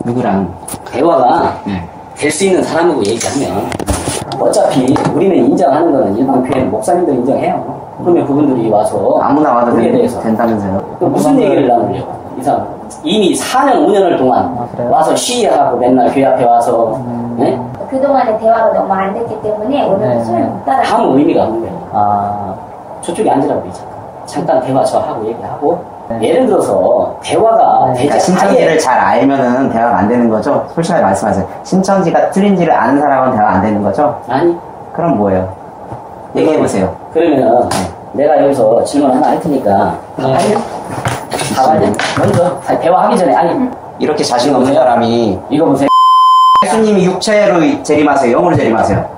누구랑? 대화가 될 수 있는 사람하고 얘기하면 어차피 우리는 인정하는 거는 일반 교회 목사님들 인정해요. 그러면 그분들이 와서 아무나 와도 우리에 대해서 된다면서요? 또 무슨 얘기를 나누려고? 이 사람 이미 4년 5년을 동안 와서 시위하고 맨날 교회 앞에 와서 네? 그동안의 대화가 너무 안 됐기 때문에 오늘 수요일 못 따라. 아무 의미가 없는 거예요. 저쪽에 앉으라고 그러잖아. 잠깐 대화 저 하고 얘기하고 예를 들어서 대화가 그러니까 신천지를 잘 알면은 대화가 안 되는 거죠? 솔직하게 말씀하세요. 신천지가 틀린지를 아는 사람은 대화가 안 되는 거죠? 아니. 그럼 뭐예요? 얘기해보세요. 그러면은 내가 여기서 질문 하나 할 테니까 가봐야 먼저 대화하기 전에 아니 이렇게 자신 없는 사람이 이거 보세요. 예수님이 육체로 재림하세요? 영으로 재림하세요?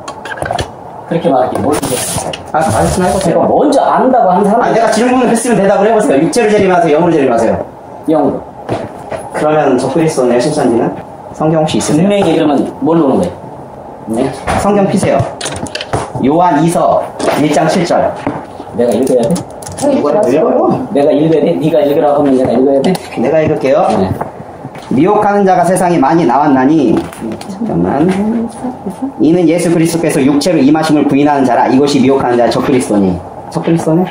그렇게 말할게 뭘 얘기했어요? 말씀해보세요. 먼저 안다고 한 사람 내가 질문을 했으면 대답을 해보세요. 육체로 재림하세요? 영으로 재림하세요? 영으로. 그러면 적그리스도네요, 신천지는? 성경 혹시 있으세요? 분명히 그러면 뭘 보는 거예요? 네? 성경 피세요. 요한 2서 1장 7절. 내가 읽어야 돼? 누가 읽어요? 내가 읽어야 돼? 네가 읽으라고 하면 내가 읽어야 돼? 내가 읽을게요. 네. 미혹하는 자가 세상에 많이 나왔나니 잠깐만 이는 예수 그리스도께서 육체로 임하심을 부인하는 자라. 이것이 미혹하는 자 적그리스도니. 적그리스도네?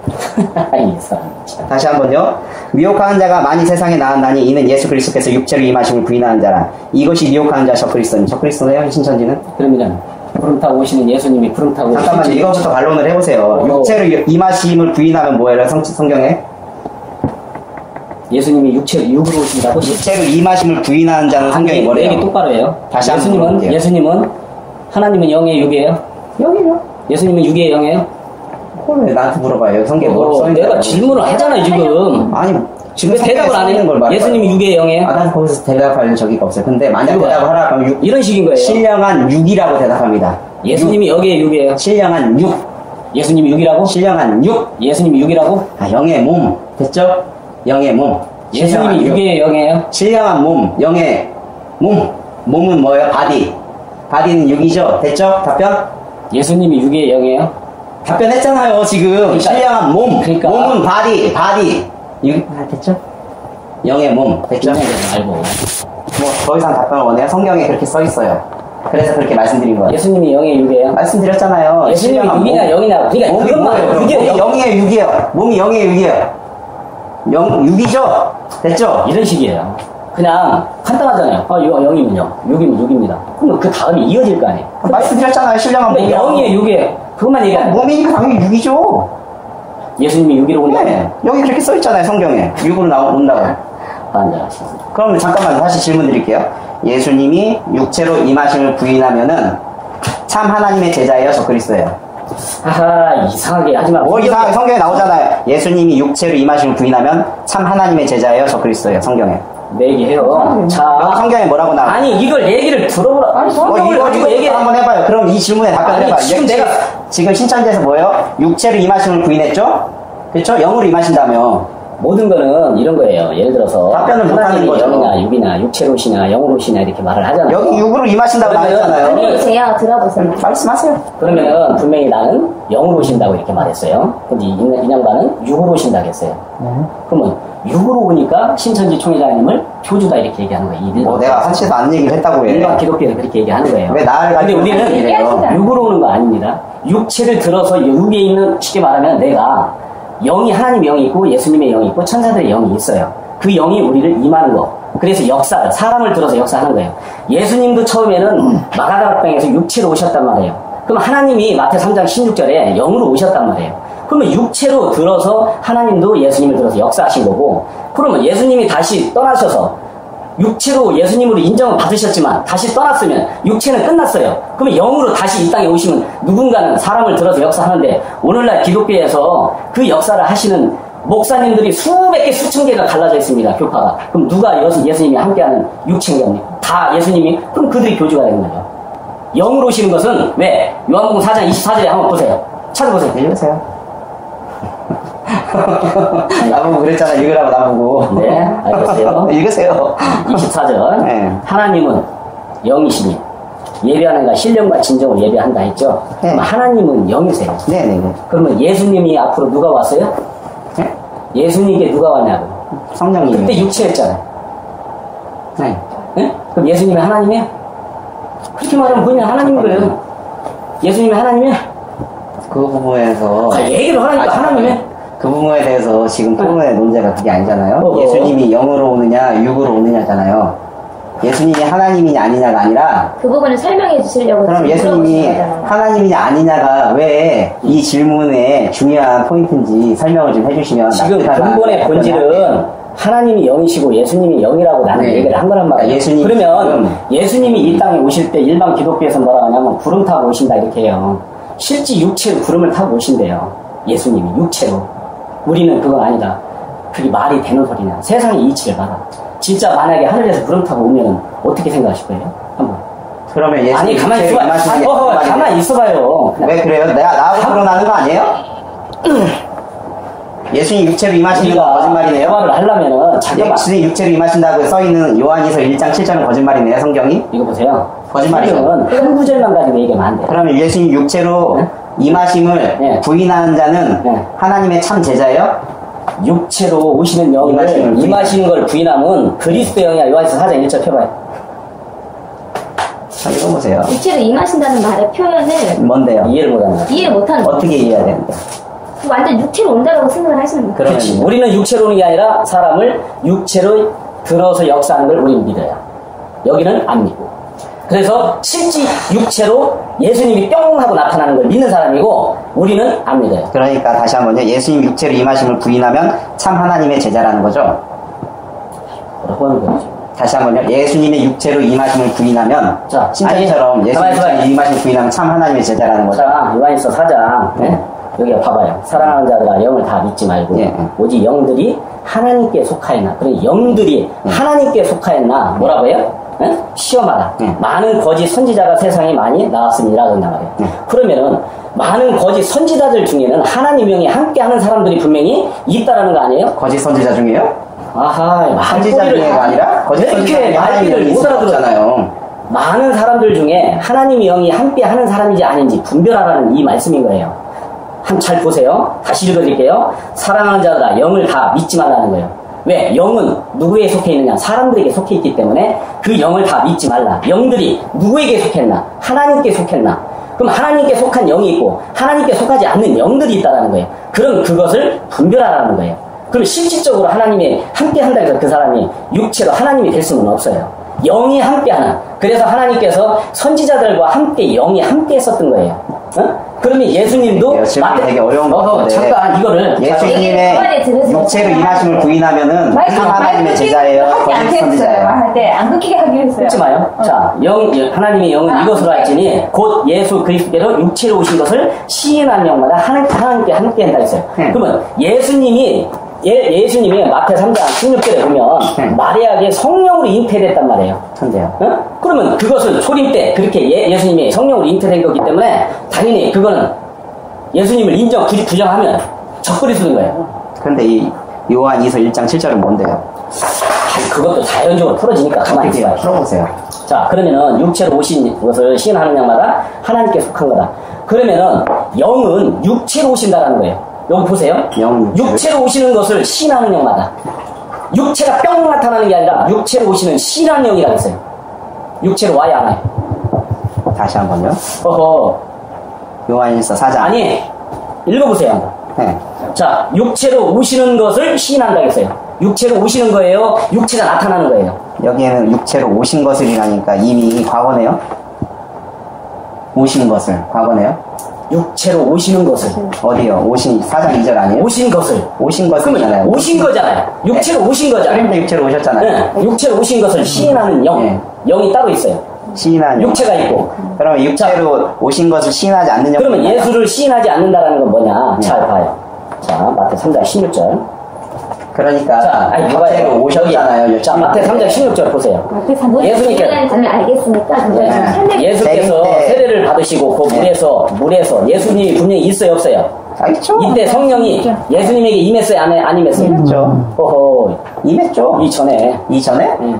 이 사람. 다시 한번요. 미혹하는 자가 많이 세상에 나왔나니 이는 예수 그리스도께서 육체로 임하심을 부인하는 자라. 이것이 미혹하는 자 적그리스도니. 적그리스도네요, 신천지는? 그러면 구름 타고 오시는 예수님이 구름 타고 잠깐만 이거부터 반론을 해보세요. 육체로 임하심을 부인하면 뭐예요, 성경에? 예수님이 육으로 오신다고? 육체로 임하심을 부인하는 자는 성경이 뭐래요? 얘기 똑바로 해요. 다시 한번 물어볼게요. 예수님은 하나님은 영의 육이에요? 영이요. 예수님은 육의 영이에요? 그걸 왜 나한테 물어봐요? 성경에 뭐라고 써있는 내가 거예요? 질문을 하잖아요 지금. 아니 지금 왜 대답을 안 해요? 걸 말해요. 예수님이 육의 영이에요? 난 거기서 대답할 적이 없어요. 근데 만약 대답을 하라 그러면 이런 식인 거예요. 신령한 6이라고 대답합니다. 예수님이 영의 육이에요? 신령한 6. 예수님이 육이라고? 신령한 6. 예수님이 육이라고? 영의 몸. 됐죠? 영의 몸. 예수님이 육의 영이에요? 신령한 몸. 영의 몸. 몸은 뭐예요? 바디. 바디는 6이죠? 됐죠? 답변? 예수님이 육의 영이에요? 답변했잖아요 지금. 그러니까, 신령한 몸. 그러니까. 몸은 바디. 6. 됐죠? 영의 몸. 됐죠? 알고. 뭐 더 이상 답변을 원해요? 성경에 그렇게 써 있어요. 그래서 그렇게 말씀드린 거예요. 예수님이 영의 육이에요? 말씀드렸잖아요. 예수님이 육이냐 영이냐. 그러니까 몸이 그것만 뭐예요? 그게 몸이 0이에요 6이에요. 몸이 0이에요 6이에요. 6이죠? 됐죠? 이런 식이에요. 그냥 간단하잖아요. 0이면 0, 6이면 6입니다. 그럼 그 다음이 이어질 거 아니에요? 말씀드렸잖아요. 신령한 몸이 0이에요 6이에요. 그것만 얘기하는 거예요. 몸이니까 당연히 6이죠. 예수님이 6이라고 온다고? 네. 여기 그렇게 써 있잖아요. 성경에 6으로 온다고. 그럼 잠깐만 다시 질문 드릴게요. 예수님이 육체로 임하심을 부인하면은 참 하나님의 제자예요, 적그리스도예요? 하하 이상하게 하지마. 뭘 이상하게 성경에 나오잖아요. 예수님이 육체로 임하심을 부인하면 참 하나님의 제자예요, 적그리스도예요, 성경에. 내 얘기해요. 자, 성경에 뭐라고 나와? 아니 이걸 얘기를 들어보라. 아니 성경을 가지고 얘기 한번 해봐요. 그럼 이 질문에 답변을 해봐요. 지금 신천지에서 뭐예요? 육체로 임하심을 부인했죠? 그렇죠? 영으로 임하신다며. 모든 거는 이런 거예요. 예를 들어서 답변을 못하는 거죠. 영이나 육이나 육체로 오시나 영으로 오시나 이렇게 말을 하잖아요. 여기 육으로 임하신다고 나왔잖아요. 들어보세요. 들어보세요. 말씀하세요. 그러면 분명히 나는 영으로 오신다고 이렇게 말했어요. 근데 이 양반은 육으로 오신다고 했어요. 그러면 육으로 오니까 신천지 총회장님을 교주다 이렇게 얘기하는 거예요. 뭐 내가 사실도 아는 얘기를 했다고 해. 일반 기독교에서 그렇게 얘기하는 거예요. 왜 나를 근데 가지고 우리는 육으로 오는 거 아닙니다. 육체를 들어서 육에 있는 쉽게 말하면 내가 영이 하나님의 영이 있고 예수님의 영이 있고 천사들의 영이 있어요. 그 영이 우리를 임하는 거. 그래서 역사, 사람을 들어서 역사하는 거예요. 예수님도 처음에는 마가다락방에서 육체로 오셨단 말이에요. 그럼 하나님이 마태 3장 16절에 영으로 오셨단 말이에요. 그러면 육체로 들어서 하나님도 예수님을 들어서 역사하신 거고, 그러면 예수님이 다시 떠나셔서 육체로 예수님으로 인정을 받으셨지만 다시 떠났으면 육체는 끝났어요. 그러면 영으로 다시 이 땅에 오시면 누군가는 사람을 들어서 역사하는데, 오늘날 기독교에서 그 역사를 하시는 목사님들이 수백 개 수천 개가 갈라져 있습니다. 교파가. 그럼 누가 예수님이 함께하는 육체입니까? 다 예수님이. 그럼 그들이 교주가 되는 거죠. 영으로 오시는 것은 왜? 요한복음 4장 24절에 한번 보세요. 찾아보세요. 읽으세요. 나보고 그랬잖아. 읽으라고 나보고. 네, 알겠어요. 읽으세요. 24절. 네. 하나님은 영이시니 예배하는가 신령과 진정을 예배한다 했죠. 네. 그럼 하나님은 영이세요. 네네네. 그러면 예수님이 앞으로 누가 왔어요? 네? 예수님께 누가 왔냐고. 성령님. 그때 육체였잖아요. 네. 네? 그럼 예수님이 하나님이에요? 그렇게 말하면 본인은 하나님인 거예요. 예수님이 하나님이에요? 그 부분에서 얘기를 하라니까 하나님이에요? 그 부분에 대해서 지금 토론의 논제가 그게 아니잖아요. 예수님이 영으로 오느냐 육으로 오느냐잖아요. 예수님이 하나님이냐 아니냐가 아니라 그 부분을 설명해 주시려고. 그럼 예수님이 하나님이냐 아니냐가 왜 이 질문의 중요한 포인트인지 설명을 좀 해주시면. 지금 근본의 본질은 하나님이 영이시고 예수님이 영이라고 나는 얘기를 한 거란 말이에요. 예수님, 그러면 예수님이 이 땅에 오실 때 일반 기독교에서 뭐라 하냐면 구름 타고 오신다 이렇게 해요. 실제 육체로 구름을 타고 오신대요. 예수님이 육체로. 우리는 그건 아니다. 그게 말이 되는 소리냐. 세상의 이치를 봐라. 진짜 만약에 하늘에서 구름 타고 오면 어떻게 생각하실 거예요? 한번. 그러면 예수님 아니 가만히 있어봐요. 가만히 있어봐요. 왜 그래요? 나하고 토론하는 거 아니에요? 예수님 육체로 임하시는 건 거짓말이네요. 대화를 하려면은 잠깐만. 예수님 육체로 임하신다고 써있는 요한이서 1장 7절은 거짓말이네요. 성경이. 이거 보세요. 거짓말이죠. 한 구절만 가지고 얘기하면 안 돼요. 그러면 예수님 육체로 임하심을 네. 부인하는 자는 네. 하나님의 참 제자예요? 육체로 오시는 영을 임하시는 걸 부인하면 그리스도 영이야. 요한에서 4장 1절 펴봐요. 읽어보세요. 육체로 임하신다는 말의 표현을 뭔데요? 이해를 못하는 거야. 이해 못하는 거예요. 어떻게 이해해야 되는데? 완전 육체로 온다고 생각을 하시는 거예요. 그렇지. 우리는 육체로 오는 게 아니라 사람을 육체로 들어서 역사하는 걸 우리는 믿어요. 여기는 안 믿고. 그래서 실제 육체로 예수님이 뿅 하고 나타나는 걸 믿는 사람이고 우리는 안 믿어요. 그러니까 다시 한번요. 예수님 육체로 임하심을 부인하면 참 하나님의 제자라는 거죠. 뭐라고 하는 거죠? 다시 한번요. 예수님의 육체로 임하심을 부인하면 자, 신자처럼 예수님 가만히 육체로 임하심을 부인하면 참 하나님의 제자라는 거죠. 자, 요한일서 4장 네? 여기 봐봐요. 사랑하는 자들아 영을 다 믿지 말고 예. 오직 영들이 하나님께 속하였나. 그러니 영들이 하나님께 속하였나 뭐라고 해요? 네? 시험하라. 많은 거짓 선지자가 세상에 많이 나왔습니다. 그런단 말이에요. 그러면은 많은 거짓 선지자들 중에는 하나님 영이 함께하는 사람들이 분명히 있다라는 거 아니에요? 거짓 선지자 중에요? 아하, 선지자 중에가 아니라 거짓 선지자 중에 말귀를 못 알아들었잖아요. 많은 사람들 중에 하나님의 영이 함께하는 사람인지 아닌지 분별하라는 이 말씀인 거예요. 한번 잘 보세요. 다시 읽어드릴게요. 사랑하는 자들아 영을 다 믿지 말라는 거예요. 왜? 영은 누구에게 속해 있느냐? 사람들에게 속해 있기 때문에 그 영을 다 믿지 말라. 영들이 누구에게 속했나? 하나님께 속했나? 그럼 하나님께 속한 영이 있고 하나님께 속하지 않는 영들이 있다는 거예요. 그럼 그것을 분별하라는 거예요. 그럼 실질적으로 하나님이 함께한다 해서 그 사람이 육체로 하나님이 될 수는 없어요. 영이 함께하는. 그래서 하나님께서 선지자들과 함께 영이 함께 했었던 거예요. 어? 그러면 예수님도 되게 어려운 건데 잠깐 이거를 예수님의 육체로 임하심을 부인하면은 참 하나님의 제자예요. 거짓 선지자예요. 안 끊기게 하기로 했어요. 끊지 마요. 자, 하나님의 영은 이것으로 할지니 곧 예수 그리스도께서 육체로 오신 것을 시인한 영마다 하나님께 함께 한다 했어요. 그러면 예수님이 마태 3장 16절에 보면 마리아에게 성령으로 잉태됐단 말이에요. 천재요. 어? 그러면 그것은 초림 때 그렇게 예수님이 성령으로 잉태된 거기 때문에 당연히 그거는 예수님을 부정하면 적그리 쓰는 거예요. 그런데 이 요한 2서 1장 7절은 뭔데요? 그것도 자연적으로 풀어지니까 가만히 있어요. 풀어보세요. 자, 그러면은 육체로 오신 것을 시인하는 양마다 하나님께 속한 거다. 그러면은 영은 육체로 오신다라는 거예요. 여기 보세요. 육체로 오시는 것을 시인하는 영마다. 육체가 뿅 나타나는 게 아니라 육체로 오시는 시인하는 영이라고 했어요. 육체로 와야 하나요? 다시 한번요. 어허. 요한일서 4장. 아니, 읽어보세요. 한번. 네. 자, 육체로 오시는 것을 시인한다고 했어요. 육체로 오시는 거예요? 육체가 나타나는 거예요? 여기에는 육체로 오신 것을이라니까 이미 과거네요? 오신 것을 과거네요? 육체로 오시는 것을. 어디요? 4장 2절 아니에요? 오신 것을. 오신 것이잖아요. 오신 거잖아요. 육체로 네. 오신 거잖아요. 그런데 육체로 오셨잖아요. 네. 육체로 오신 것을 시인하는 영. 네. 영이 따로 있어요. 시인하는 육체가 있고. 그러면 육체로 오신 것을 시인하지 않는 영. 그러면 예수를 시인하지 않는다라는 건 뭐냐? 잘 봐요. 자, 마태 3장 16절. 그러니까 자, 육체로 오셨잖아요. 자, 마태 3장 16절 보세요. 예수님께서 알겠습니까? 예수께서 세례를 받으시고 그 물에서 예수님이 분명히 있어요, 없어요? 있죠. 이때 성령이 예수님에게 임했어요, 안 임했어요? 임했죠. 호호. 임했죠. 이전에. 이전에? 응.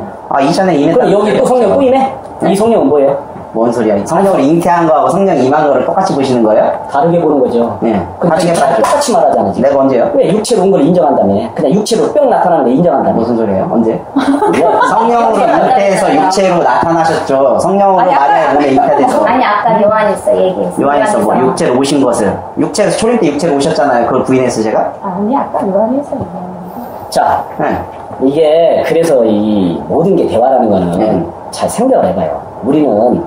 이전에 임했다. 그럼 여기 또 성령 또 임해? 이 성령은 뭐예요? 뭔 소리야? 성령을 잉태한 거하고 성령 임한 거를 똑같이 보시는 거예요? 다르게 보는 거죠. 네. 다르게 봐야죠. 똑같이 말하잖아, 지금. 내가 언제요? 왜 육체로 온 걸 인정한다며? 그냥 육체로 뿅 나타나는 거 인정한다며? 무슨 소리예요? 언제? 성령으로 잉태해서 육체로 나타나셨죠. 성령으로 마리아의 몸에 잉태돼서. 아니 아까 요한에서 얘기했어. 요한에서 뭐 육체로 오신 것을. 육체에서 초림 때 육체로 오셨잖아요. 그걸 부인했어 제가? 아니 아까 요한에서 얘기했는데. 자, 네. 이게 그래서 이 모든 게 대화라는 거는 잘 생각을 해봐요. 우리는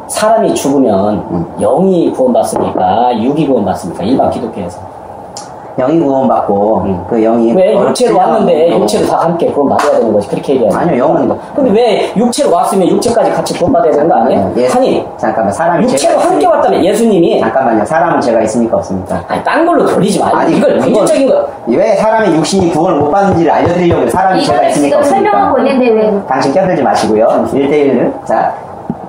사람이 죽으면 영이 구원받습니까? 육이 구원받습니까? 일반 기독교에서. 영이 구원받고 그 영이 왜 육체로 왔는데 거. 육체로 다 함께 구원받아야 되는 거지? 그렇게 얘기하는 거야. 아니요, 영은. 근데 왜 육체로 왔으면 육체까지 같이 구원받아야 되는 거 아니에요? 아니, 잠깐만, 사람이 육체로 함께 왔다면 예수님이. 잠깐만요, 사람은 죄가 있으니까 없습니까? 아니, 딴 걸로 돌리지 말고. 아니, 이걸 본질적인 거. 왜 사람이 육신이 구원을 못 받는지를 알려드리려고 사람이 죄가 이거는 있으니까 지금 없습니까? 설명하고 있는데 왜? 당신 껴들지 마시고요. 1대1은. 자,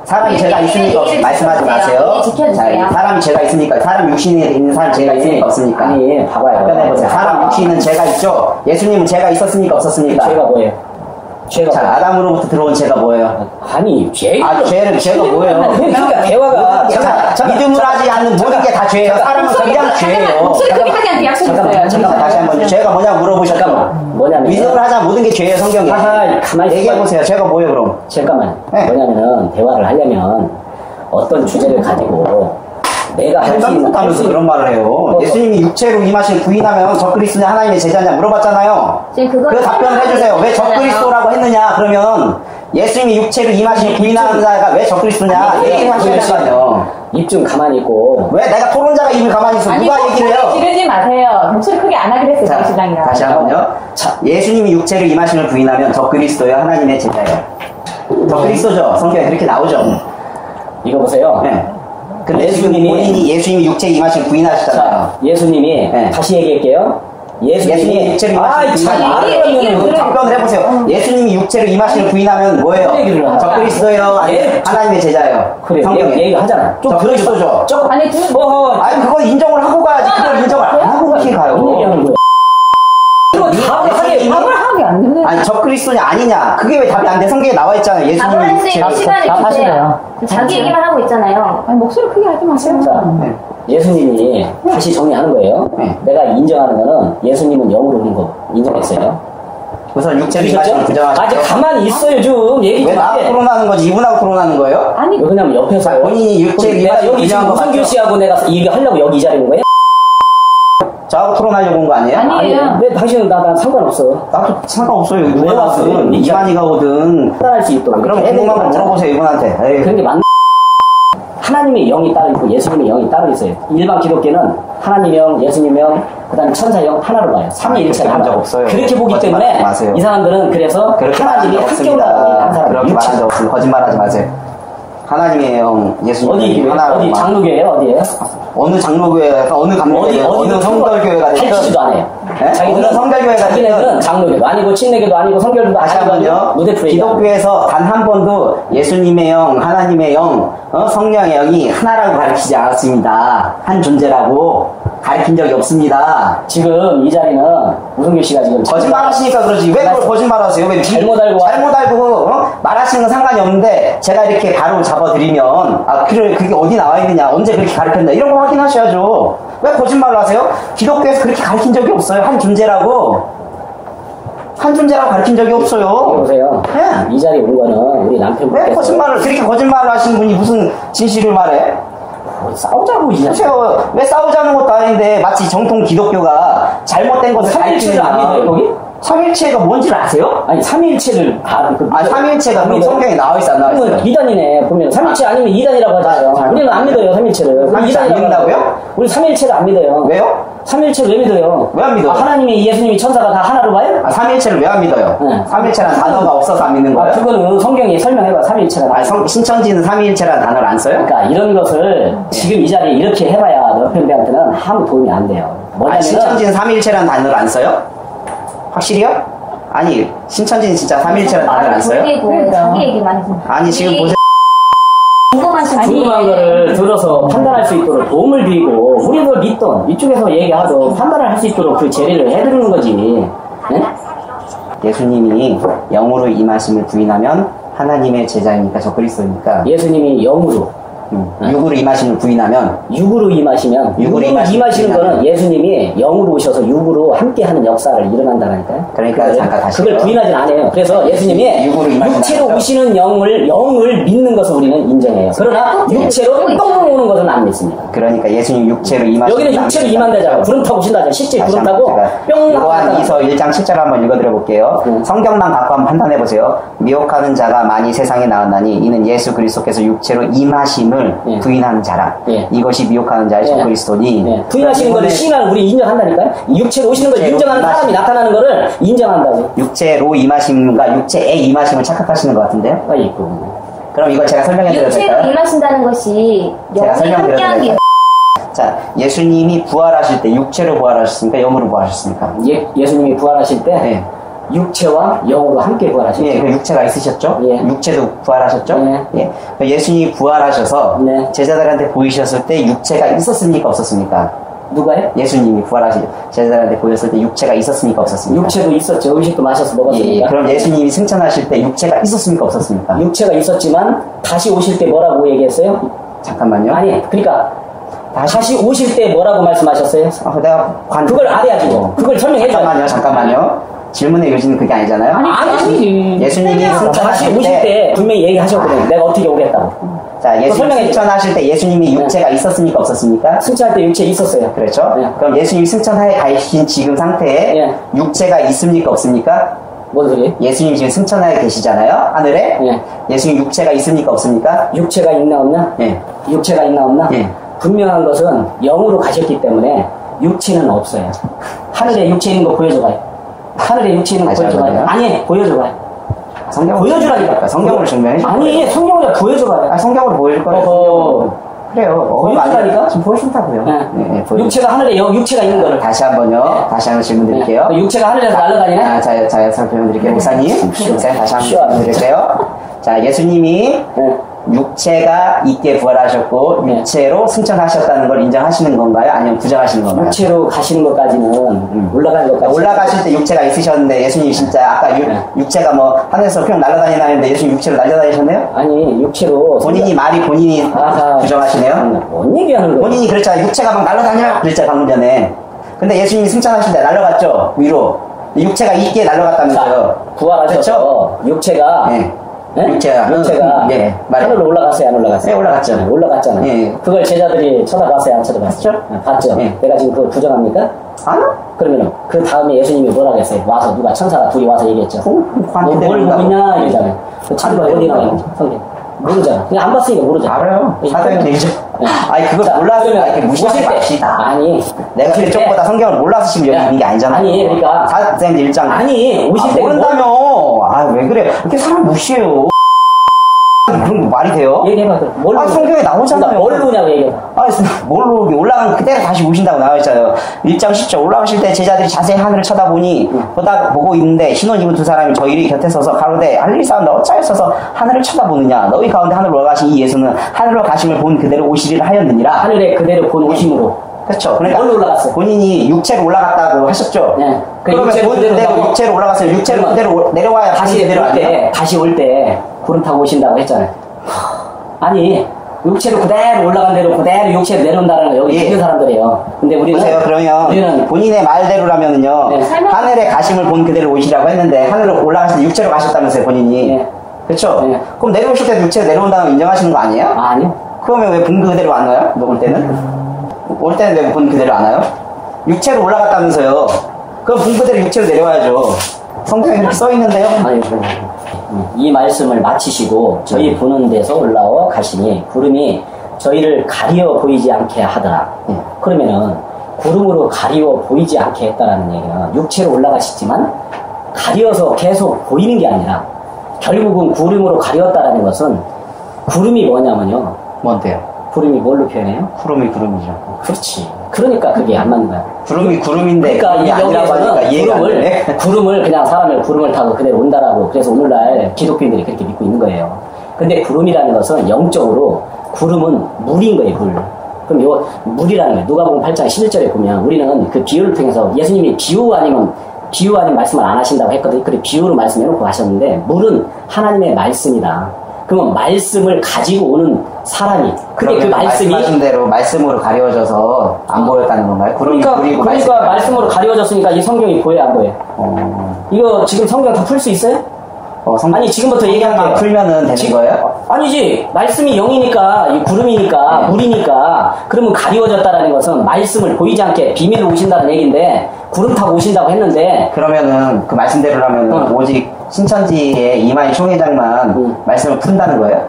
사람이 죄가 있으니까 말씀하지 마세요. 자, 사람이 죄가 있으니까, 사람 육신에 있는 사람 죄가 있으니까 없습니까? 아니, 봐봐요. 답변해보세요. 사람 육신은 죄가 있죠? 예수님은 죄가 있었습니까? 없었습니까? 죄가 뭐예요? 죄가 자, 뭐예요? 아담으로부터 들어온 죄가 뭐예요? 아니, 죄. 죄가 뭐예요? 그러니까 대화가. 믿음을 하지 않는 모든 게 다 죄예요. 사람은 그냥 죄예요. 목소리 크게 하기한테 약속했어요. 잠깐만, 다시 한번 죄가 뭐냐고 물어보셨죠? 뭐냐면. 믿음을 하자 모든 게 죄예요, 성경에. 가만히 얘기해보세요. 죄가 뭐예요, 그럼? 잠깐만. 네. 뭐냐면은, 대화를 하려면 어떤 주제를 가지고 내가 할 수 있는. 하면서 그런 말을 해요. 예수님이 육체로 임하신 부인하면 적그리스도냐 하나님의 제자냐 물어봤잖아요. 그 답변을 해주세요. 왜 적그리스도라고 했느냐? 그러면 예수님이 육체로 임하신 부인하는 자가 왜 적그리스도냐? 얘기하시잖아요. 입 좀 가만히 있고. 왜 내가 토론자가 입을 가만히 있어? 누가 얘기를 해요? 지르지 마세요. 목소리 크게 안 하기로 했어요, 자, 신랑이랑. 다시 한번요. 예수님이 육체로 임하심을 부인하면 적그리스도요 하나님의 제자예요. 적그리스도죠. 성경에 그렇게 나오죠. 이거 보세요. 네. 근데 본인이 예수님이 육체에 임하심을 부인하셨잖아요. 자, 예수님이 네. 다시 얘기할게요. 예수님이 육체로 임하심을 답변을 해보세요. 예수님이 육체로 임하심을 부인하면 뭐예요? 적그리스도예요? 아니 하나님의 제자예요? 그래, 성경에 얘기하잖아. 적그리스도죠. 아니, 아니 그걸 인정을 하고 가야지. 그걸 인정을 안 하고 그렇게 가요. 얘기하는 거야. 이거 답을 하게 안 되는. 아니 적그리스도냐 아니냐 그게 왜 답이 안 돼? 성경에 나와 있잖아요. 예수님이 답을 할수 있는 시간을 주세요. 하시네요. 자기 얘기만 하고 있잖아요. 아니, 목소리 크게 하지 마세요. 자, 예수님이 다시 정리하는 거예요. 네. 내가 인정하는 거는 예수님은 영으로 오는 거 인정했어요. 우선 육체로 들으셨죠? 임하심을 부정하시죠. 아직 가만히 있어요 좀 얘기 왜 좀 나하고 해. 토론하는 거지? 이분하고 토론하는 거예요? 아니, 왜냐면 옆에서 본인이 육체로 내가 임하심을 여기 지금 부정한 거 우성규 맞죠? 씨하고 내가 얘기하려고 여기 이 자리에 온 거예요? 저하고 토론하려고 온 거 아니에요? 아니에요. 왜 당신은 나 상관없어. 나도 상관없어요. 누가 왔어요? 가든 이만희가 오든. 판단할 수 있도록. 그럼 이렇게 궁금한 거 해야 되는 물어보세요 이분한테. 에이. 그런 게 맞는. 하나님의 영이 따로 있고 예수님의 영이 따로 있어요. 일반 기독교는 하나님 영, 예수님 영, 그 다음에 천사 영 하나로 봐요. 삼위일체를 그렇게 한적 없어요. 그렇게 보기 거짓말 때문에 하지 마세요. 이 사람들은 그래서 그렇게 하나님이 말한 적 함께 올라가는 없습니다. 한 사람. 그렇게 말한 적 없습니다. 거짓말하지 마세요. 하나님의 영, 예수님 어디 장로교예요? 어디예요? 어느 장로교회에서 어느 감로교회에서 어느 성결교회가 됐든 밝히지도 않아요. 네? 자기들은 어느 성결교회가 자기네들은 됐든 장로교도 아니고 침례교도 아니고 성결교도 다시 한번요. 기독교에서 단 한 번도 예수님의 영, 하나님의 영, 성령의 영이 하나라고 가르치지 않았습니다. 한 존재라고 가르친 적이 없습니다. 지금 이 자리는 우성규 씨가 지금 거짓말 하시니까 그러지. 왜 그걸 거짓말 하세요? 왜 잘못 알고 말하시는 건 상관이 없는데 제가 이렇게 바로 잡아드리면 그게 어디 나와 있느냐, 언제 그렇게 가르쳤냐 이런 거 확인하셔야죠. 왜 거짓말을 하세요? 기독교에서 그렇게 가르친 적이 없어요. 한 존재라고 가르친 적이 없어요. 보세요. 네. 이 자리에 온 거는 우리 왜 남편분께서 그렇게 거짓말을 하시는 분이 무슨 진실을 말해? 싸우자고 이 자식. 보세요. 왜 싸우자는 것도 아닌데 마치 정통 기독교가 잘못된 것을 삼위일체를 안 믿어요, 거기? 삼위일체가 뭔지를 아세요? 아니 삼위일체를 다 삼위일체가 그럼 성경에 나와 있어 안 나와 있어요? 그러면 2단이네. 보면 삼위일체 아니면 2단이라고 하잖아요. 우리는 안 믿어요, 삼위일체를. 삼위일체 안 믿는다고요? 우리 삼위일체를 안 믿어요. 왜요? 삼위일체를 왜 믿어요? 왜 안 믿어요? 하나님이 예수님이 천사가 다 하나로 봐요? 삼위일체를 왜 안 믿어요? 네. 삼위일체라는 단어가 없어서 안 믿는 거예요? 그거는 성경에 설명해봐, 삼위일체가. 신천지는 삼위일체라는 단어를 안 써요? 그러니까 이런 것을 지금 이 자리에 이렇게 해봐야 너 편배한테는 아무 도움이 안 돼요. 뭐냐면 신천지는 삼위일체라는 단어를 안 써요? 확실히요? 아니 신천지는 진짜 삼위일체라는 단어를 안 써요? 자기 얘기만 해서. 아니 지금 보세요. 궁금한 거를 들어서 판단할 수 있도록 도움을 드리고 우리도 믿던 이쪽에서 얘기하도 판단을 할 수 있도록 그 제리를 해드리는 거지. 네? 예수님이 영으로 임하심을 부인하면 하나님의 제자이니까 저 그리스도니까 예수님이 영으로 육으로 임하심을 부인하면 육으로 임하시면 육으로 임하시는 거는 예수님이 영으로 오셔서 육으로 함께하는 역사를 일어난다니까요. 그러니까 잠깐 다시 그걸 부인하진 않아요. 그래서 예수님이 육체로 오시는 영을 믿는 것을 우리는 인정해요. 그러나 육체로 똥 오는 것은 안 믿습니다. 그러니까 예수님 육체로 임하시는 여기는 육체로 임한다잖아. 구름 타고 오신다잖아. 실제 구름 타고 뿅 요한이서 1장 7절 한번 읽어드려 볼게요. 성경만 갖고 한번 판단해 보세요. 미혹하는 자가 많이 세상에 나왔나니 이는 예수 그리스도께서 육체로 임하심을 부인하는 자라. 이것이 미혹하는 자의 저 그리스도니. 부인하시는 것을 시인하는 우리 인정한다니까요. 육체로 오시는 걸 인정하는 사람이 나타나는 것을 인정한다고. 육체로 임하심과 육체에 임하심을 착각하시는 것 같은데요? 그럼 이걸 제가 설명해 드려도 될까요? 육체로 임하신다는 것이 영이 함께하기. 자, 예수님이 부활하실 때 육체로 부활하셨습니까? 영으로 부활하셨습니까? 예수님이 부활하실 때 육체와 영으로 함께 부활하셨죠. 예, 그 육체가 있으셨죠? 육체도 부활하셨죠? 예수님이 부활하셔서 제자들한테 보이셨을 때 육체가 있었습니까? 없었습니까? 누가요? 예수님이 부활하신 제자들한테 보였을 때 육체가 있었습니까? 없었습니까? 육체도 있었죠. 음식도 마셔서 먹었으니까. 그럼 예수님이 승천하실 때 육체가 있었습니까? 없었습니까? 육체가 있었지만 다시 오실 때 뭐라고 얘기했어요? 잠깐만요. 아니, 그러니까 다시 오실 때 뭐라고 말씀하셨어요? 내가 그걸 알아야지. 그걸 설명해줘. 잠깐만요. 질문의 요지는 그게 아니잖아요. 아니. 예수님이 다시 승천하실 오실 때 분명히 얘기하셨거든요. 내가 어떻게 오겠다고. 자, 예수님이 승천하실 때 예수님이 육체가 있었습니까? 없었습니까? 승천할 때 육체 있었어요. 그렇죠? 그럼 예수님이 승천하에 가신 지금 상태에 육체가 있습니까? 없습니까? 뭔 소리예요? 예수님 지금 승천하에 계시잖아요? 하늘에? 예수님 육체가 있습니까? 없습니까? 육체가 있나 없나? 육체가 있나 없나? 분명한 것은 영으로 가셨기 때문에 육체는 없어요. 하늘에 육체 있는 거 보여줘봐요. 하늘에 육체 있는 거 보여줘봐요. 아니, 보여줘봐요. 성경을 보여주라니까. 성경을 증명해. 아니, 성경을 보여줘봐요. 성경으로 보여줄 거예요. 그래요. 보여주라니까? 지금 보여준다고요. 육체가 하늘에 육체가 있는 거를. 다시 한번요. 다시 한번 질문 드릴게요. 육체가 하늘에서 날아다니네? 자, 설명 드릴게요. 목사님. 다시 한번 질문 드릴게요. 자, 예수님이 육체가 있게 부활하셨고 육체로 승천하셨다는 걸 인정하시는 건가요? 아니면 부정하시는 건가요? 육체로 가시는 것까지는 올라가는 것까지. 올라가실 때 육체가 있으셨는데 예수님이 진짜 아까 육체가 뭐 하늘에서 그냥 날아다니나 했는데 예수님 육체로 날아다니셨네요? 아니, 육체로 본인이 부정하시네요? 뭔 얘기하는 거예요? 본인이 그랬잖아요. 육체가 막 날아다녀 그랬잖아요, 방금 전에. 근데 예수님이 승천하실 때 날아갔죠, 위로. 육체가 있게 날아갔다면서요. 부활하셔서 그렇죠? 육체가 육체가 하늘로 올라갔어요, 안 올라갔어요? 올라갔죠. 올라갔잖아요. 그걸 제자들이 쳐다봤어요, 안 쳐다봤어요? 봤죠? 내가 지금 그걸 부정합니까? 아니요. 그러면 그 다음에 예수님이 뭐라고 했어요? 와서 누가 천사가 둘이 와서 얘기했죠. 뭘 보고 있냐 이러잖아요. 그 친구가 어디 나와요? 성경 모르잖아. 그냥 안 봤으니까 모르잖아. 알아요. 사도행 얘기죠. 아니 그걸 몰라서 이렇게 무시하지 맙시다. 아니 내가 그쪽보다 성경을 몰라서 지금 여기 있는 게 아니잖아. 아니 그러니까 사도행 1장. 아니 오실 때 모른다며. 왜 그래? 이렇게 사람 무시해요. 그런 거 말이 돼요? 얘기해봐. 성경에 나오잖아요. 뭘 보냐고 얘기해봐. 뭘로 올라간 그대로 다시 오신다고 나와있잖아요. 1장 10절 올라가실 때 제자들이 자세히 하늘을 쳐다보니 보고 있는데 흰옷 입은 두 사람이 저희를 곁에 서서 가로되 할일 사람들 어찌하여서 하늘을 쳐다보느냐. 너희 가운데 하늘로 올라가신 이 예수는 하늘로 가심을 본 그대로 오시리라 하였느니라. 하늘에 그대로 본 오심으로. 그렇죠. 그러니까 뭘로 올라갔어요? 본인이 육체로 올라갔다고 하셨죠. 그러면 육체로 올라갔어요. 육체로 그대로 내려와야 다시 올 때 구름 타고 오신다고 했잖아요. 아니 육체로 그대로 올라간 대로 그대로 육체로 내려온다는 거 여기 있는 사람들이에요. 근데 보세요. 그러면 본인의 말대로라면은요. 하늘에 가심을 본 그대로 오시라고 했는데 하늘로 올라갔을 때 육체로 가셨다면서요, 본인이. 그렇죠? 그럼 내려오실 때도 육체로 내려온다는 거 인정하시는 거 아니에요? 아니요. 그러면 왜 본 그대로 안 와요? 올 때는? 올 때는 왜 본 그대로 안 와요? 육체로 올라갔다면서요. 그럼 본 그대로 육체로 내려와야죠. 성경에 그렇게 써있는데요? 아니, 이 말씀을 마치시고 저희 보는 데서 올라와 가시니 구름이 저희를 가리워 보이지 않게 하더라. 그러면은 구름으로 가리워 보이지 않게 했다라는 얘기는 육체로 올라가시지만 가리워서 계속 보이는 게 아니라 결국은 구름으로 가리웠다라는 것은 구름이 뭐냐면요. 뭔데요? 구름이 뭘로 표현해요? 구름이죠. 그렇지. 그러니까 그게 안 맞는 거야. 구름인데. 그러니까 이 여기에서는 구름을 그냥 사람을 구름을 타고 그대로 온다라고. 그래서 오늘날 기독교인들이 그렇게 믿고 있는 거예요. 근데 구름이라는 것은 영적으로 구름은 물인 거예요, 물. 그럼 요 물이라는 거예요. 누가복음 8장 11절에 보면 우리는 그 비유를 통해서 예수님이 비유 아니면 비유 아닌 말씀을 안 하신다고 했거든요. 그래 비유로 말씀해놓고 하셨는데 물은 하나님의 말씀이다. 그러면 말씀을 가지고 오는 사람이 근데 그 말씀이 말씀하신 대로 말씀으로 가려져서 안 보였다는 건가요? 그러니까 말씀으로 가려졌으니까 이 성경이 보여요, 안 보여요? 이거 지금 성경 다 풀 수 있어요? 아니 지금부터 얘기하면 풀면은 되는 거예요? 아니지 말씀이 영이니까 이 구름이니까 물이니까 그러면 가리워졌다라는 것은 말씀을 보이지 않게 비밀로 오신다는 얘기인데 구름 타고 오신다고 했는데 그러면은 그 말씀대로라면 오직 신천지의 이만희 총회장만 말씀을 푼다는 거예요?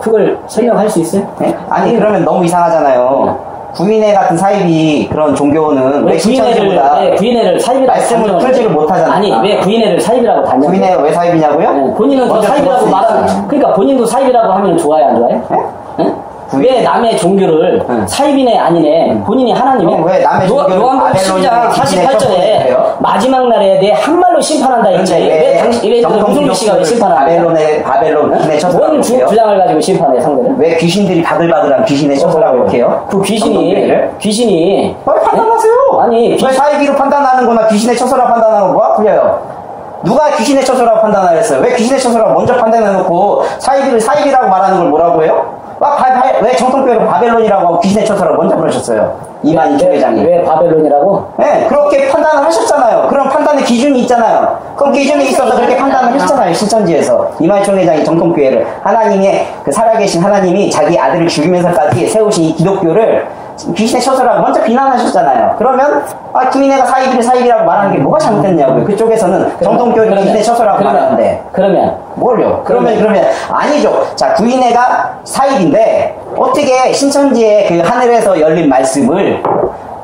그걸 설명할 수 있어요? 네? 아니 그러면 너무 이상하잖아요. 구인회 같은 사입이 그런 종교는 왜 신천지보다 구인회를 사입이라고 말씀을 풀지를 못하잖아요. 아니 왜 구인회를 사입이라고 단정? 구인회가 왜 사입이냐고요? 네, 본인은 더 사입이라고 말하는 그러니까 본인도 사입이라고 하면 좋아요 안 좋아요? 네? 네? 왜 남의 종교를 사입이네 아니네 본인이 하나님의 왜 남의 종교를 요한복음 12장 48절에 마지막 날에 내 한 말로 심판한다 했지 왜 당신 무슨 씨가 왜 심판하냐 바벨론 귀신의 처소라고 뭔 주장을 가지고 심판해 상대를 왜 귀신들이 바들바들한 귀신의 처소라고 이렇게 해요? 그 귀신이 판단하세요. 아니 왜 사이비로 판단하는 거나 귀신의 처소라고 판단하는 거 뭐가 틀려요? 누가 귀신의 처소라고 판단하랬어요? 왜 귀신의 처소라고 먼저 판단해놓고 사이비를 사이비라고 말하는 걸 뭐라고 해요? 왜 정통교회로 바벨론이라고 하고 귀신의 처소라고 먼저 그러셨어요? 이만희 총회장이. 왜 바벨론이라고? 네, 그렇게 판단을 하셨잖아요. 그런 판단의 기준이 있잖아요. 그럼 기준이 있어서 그렇게 판단을 했잖아요. 신천지에서. 이만희 총회장이 정통교회를 하나님의 그 살아계신 하나님이 자기 아들을 죽이면서까지 세우신 이 기독교를 귀신의 처소라고 먼저 비난하셨잖아요. 그러면 구인회가 사입이라고 말하는 게 뭐가 잘못됐냐고요. 그쪽에서는 정통교회를 귀신의 처소라고 말하는데 그러면 뭘요? 그러면 아니죠. 자, 구인회가 사입인데 어떻게 신천지의 그 하늘에서 열린 말씀을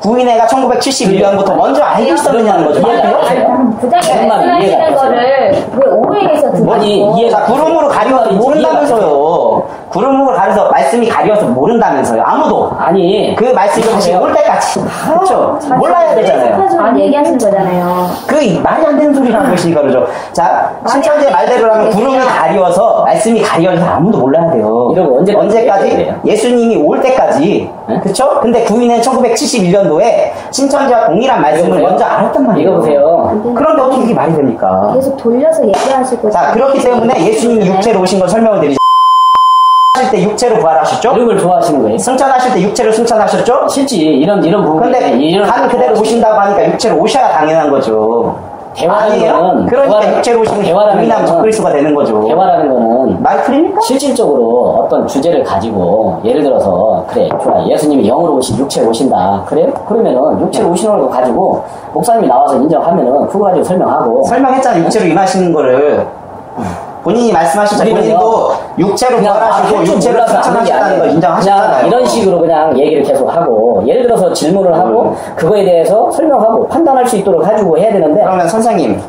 구인회가 1971년부터 먼저 알고 있었느냐는 거죠. 부장님 말씀하시는 거를 왜 오해해서 듣고 자, 구름으로 가려서 모른다면서요. 구름으로 가려서 말씀이 가려서 모른다면서요. 아무도 아니 그 말씀이 다시 올 때까지 그렇죠. 몰라야 되잖아요. 얘기하시는 거잖아요. 그 말이 안 되는 소리를 하고 있으니까 그러죠. 자, 신천지의 말대로라면 구름이 가려서 말씀이 가려서 아무도 몰라야 돼요. 이러고 언제까지? 예수님이 올 때까지. 네? 그쵸? 근데 구인은 1971년도에 신천지와 동일한 말씀을 먼저 알았단 말이에요. 이거 보세요. 그런데 어떻게 이게 말이 됩니까? 계속 돌려서 얘기하시고. 자, 그렇기 때문에 예수님이 육체로 오신 걸 설명을 드리죠. 하실 때 육체로 부활하셨죠? 이런 걸 좋아하시는 거예요. 승천하실 때 육체로 승천하셨죠? 실제 이런 부분. 근데 간 그대로 오신다고 하니까 육체로 오셔야 당연한 거죠. 대화라는 거는 그러니까 육체로 오시면 구인하면 적그리스도가 되는 거죠. 대화라는 거는 말이 틀립니까? 실질적으로 어떤 주제를 가지고 예를 들어서 그래 좋아 예수님이 영으로 육체로 오신다 그래요? 그러면은 육체로 오시는 걸 가지고 목사님이 나와서 인정하면은 그거 가지고 설명하고 설명했잖아요. 육체로 임하시는 거를 본인이 말씀하셨죠. 본인도 육체로 부활하시고 육체로 승천하셨다는 걸 인정하셨잖아요. 그냥 이런 식으로 그냥 얘기를 계속 하고 예를 들어서 질문을 하고 그거에 대해서 설명하고 판단할 수 있도록 가지고 해야 되는데 그러면 선생님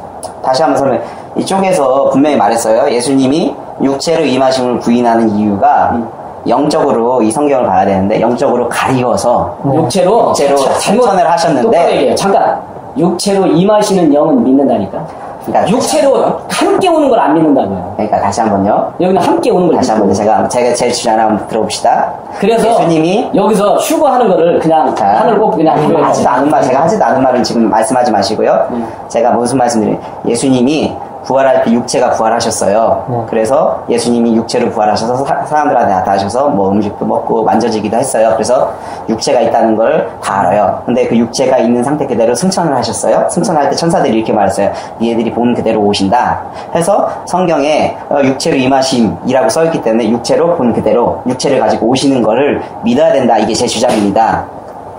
다시 한번 설명 이쪽에서 분명히 말했어요. 예수님이 육체로 임하심을 부인하는 이유가 영적으로 이 성경을 봐야 되는데 영적으로 가리워서 육체로 승천을 하셨는데 잠깐 육체로 임하시는 영은 믿는다니까. 그러니까 육체로 함께 오는 걸 안 믿는다고요. 그러니까 다시 한번요. 여기는 함께 오는 걸 다시 한번 제가 제 주장 한번 들어봅시다. 그래서 예수님이 여기서 휴거하는 거를 그냥 하늘 꼭 그냥 제가 하지도 않은 말은 지금 말씀하지 마시고요. 제가 무슨 말씀드려요? 예수님이 부활할 때 육체가 부활하셨어요. 그래서 예수님이 육체로 부활하셔서 사람들한테 나타나셔서 뭐 음식도 먹고 만져지기도 했어요. 그래서 육체가 있다는 걸 다 알아요. 근데 그 육체가 있는 상태 그대로 승천을 하셨어요. 승천할 때 천사들이 이렇게 말했어요. 얘들이 본 그대로 오신다. 해서 성경에 육체로 임하심이라고 써있기 때문에 육체로 본 그대로 육체를 가지고 오시는 거를 믿어야 된다. 이게 제 주장입니다.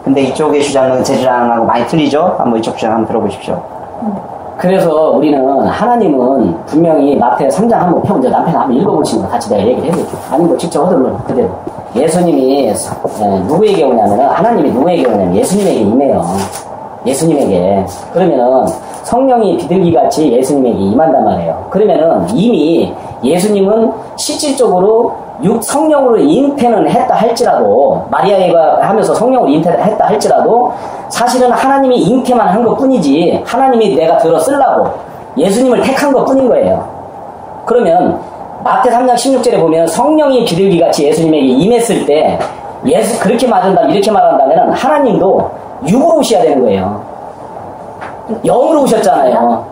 근데 이쪽의 주장은 제 주장하고 많이 틀리죠? 한번 이쪽 주장 한번 들어보십시오. 그래서 우리는 하나님은 분명히 마태 3장 한번 펴고 이제 남편 한번 읽어보시면 같이 내가 얘기를 해볼게요. 아니면 뭐 직접 하든 그대로. 예수님이 누구에게 오냐면 하나님이 누구에게 오냐면 예수님에게 임해요. 예수님에게. 그러면은 성령이 비둘기같이 예수님에게 임한단 말이에요. 그러면은 이미 예수님은 실질적으로 성령으로 잉태는 했다 할지라도 마리아가 하면서 성령으로 잉태했다 할지라도 사실은 하나님이 잉태만 한 것 뿐이지 하나님이 내가 들어 쓰려고 예수님을 택한 것 뿐인 거예요. 그러면 마태 3장 16절에 보면 성령이 비둘기같이 예수님에게 임했을 때 그렇게 말한다면 이렇게 말한다면 하나님도 육으로 오셔야 되는 거예요. 영으로 오셨잖아요.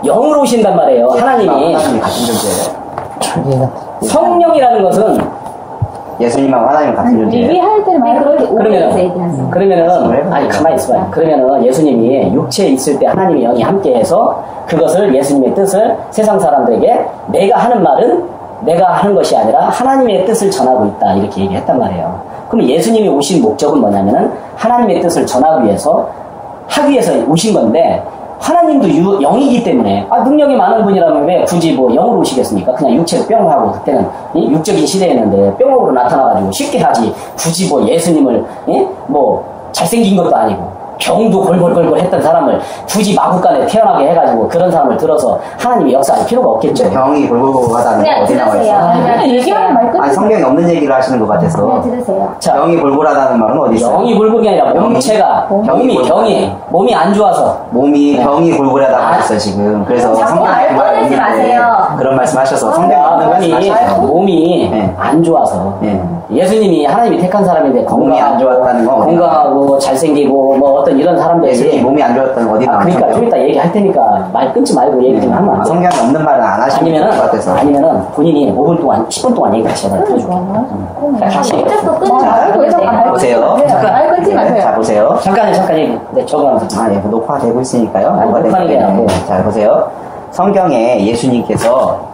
영으로 오신단 말이에요. 하나님이. 하나님 같은 존재예요. 성령이라는 것은 예수님하고 하나님 같은 존재예요. 얘기할 때는 말 그렇게 오해해서 얘기하세요. 그러면은 아니 가만히 있어봐요. 그러면은 예수님이 육체에 있을 때 하나님의 영이 함께해서 그것을 예수님의 뜻을 세상 사람들에게 내가 하는 말은 내가 하는 것이 아니라 하나님의 뜻을 전하고 있다 이렇게 얘기했단 말이에요. 그럼 예수님이 오신 목적은 뭐냐면은 하나님의 뜻을 전하기 위해서 하기 위해서 오신 건데 하나님도 영이기 때문에 능력이 많은 분이라면 왜 굳이 뭐 영으로 오시겠습니까? 그냥 육체로 뿅 하고 그때는 육적인 시대였는데 뿅으로 나타나가지고 쉽게 하지 굳이 뭐 예수님을 뭐 잘생긴 것도 아니고 병도 골골골골 했던 사람을 굳이 마구간에 태어나게 해가지고 그런 사람을 들어서 하나님이 역사할 필요가 없겠죠. 병이 골골골하다는 게 어디 나와 있어요? 얘기하는 말 끝. 아니 성경에 없는 얘기를 하시는 것 같아서. 그냥 들으세요. 자, 병이 골골하다는 말은 어디 있어요? 영이 골골이 아니라 몸체가 몸이 안 좋아서 병이 골골하다고 하셨어요 지금. 그래서 자꾸 성경에 말 그 말 꺼내지 없는데 마세요. 그런 말씀하셔서 성경에 없는 말씀하셨어요. 몸이 네. 안 좋아서 예수님이 하나님이 택한 사람인데 몸이 안 좋았다는 건 건강하고 잘생기고 뭐 어떤 이런 사람들이 몸이 안 좋았다는 거 어디 나와? 그러니까 좀 이따 얘기할 테니까 말 끊지 말고 얘기 좀 하면 안 돼. 성경에 없는 말은 안 하시는 것 같아서. 아니면은 본인이 5분 동안 10분 동안 얘기하셔야 돼. 다시 어쩔 끊지 자, 마세요. 보세요. 말 끊지 마세요. 자 보세요. 잠깐 얘기. 네, 적어놔서. 예, 녹화되고 있으니까요. 아니, 녹화되기 녹화는 게 때문에. 아니고. 자 보세요. 성경에 예수님께서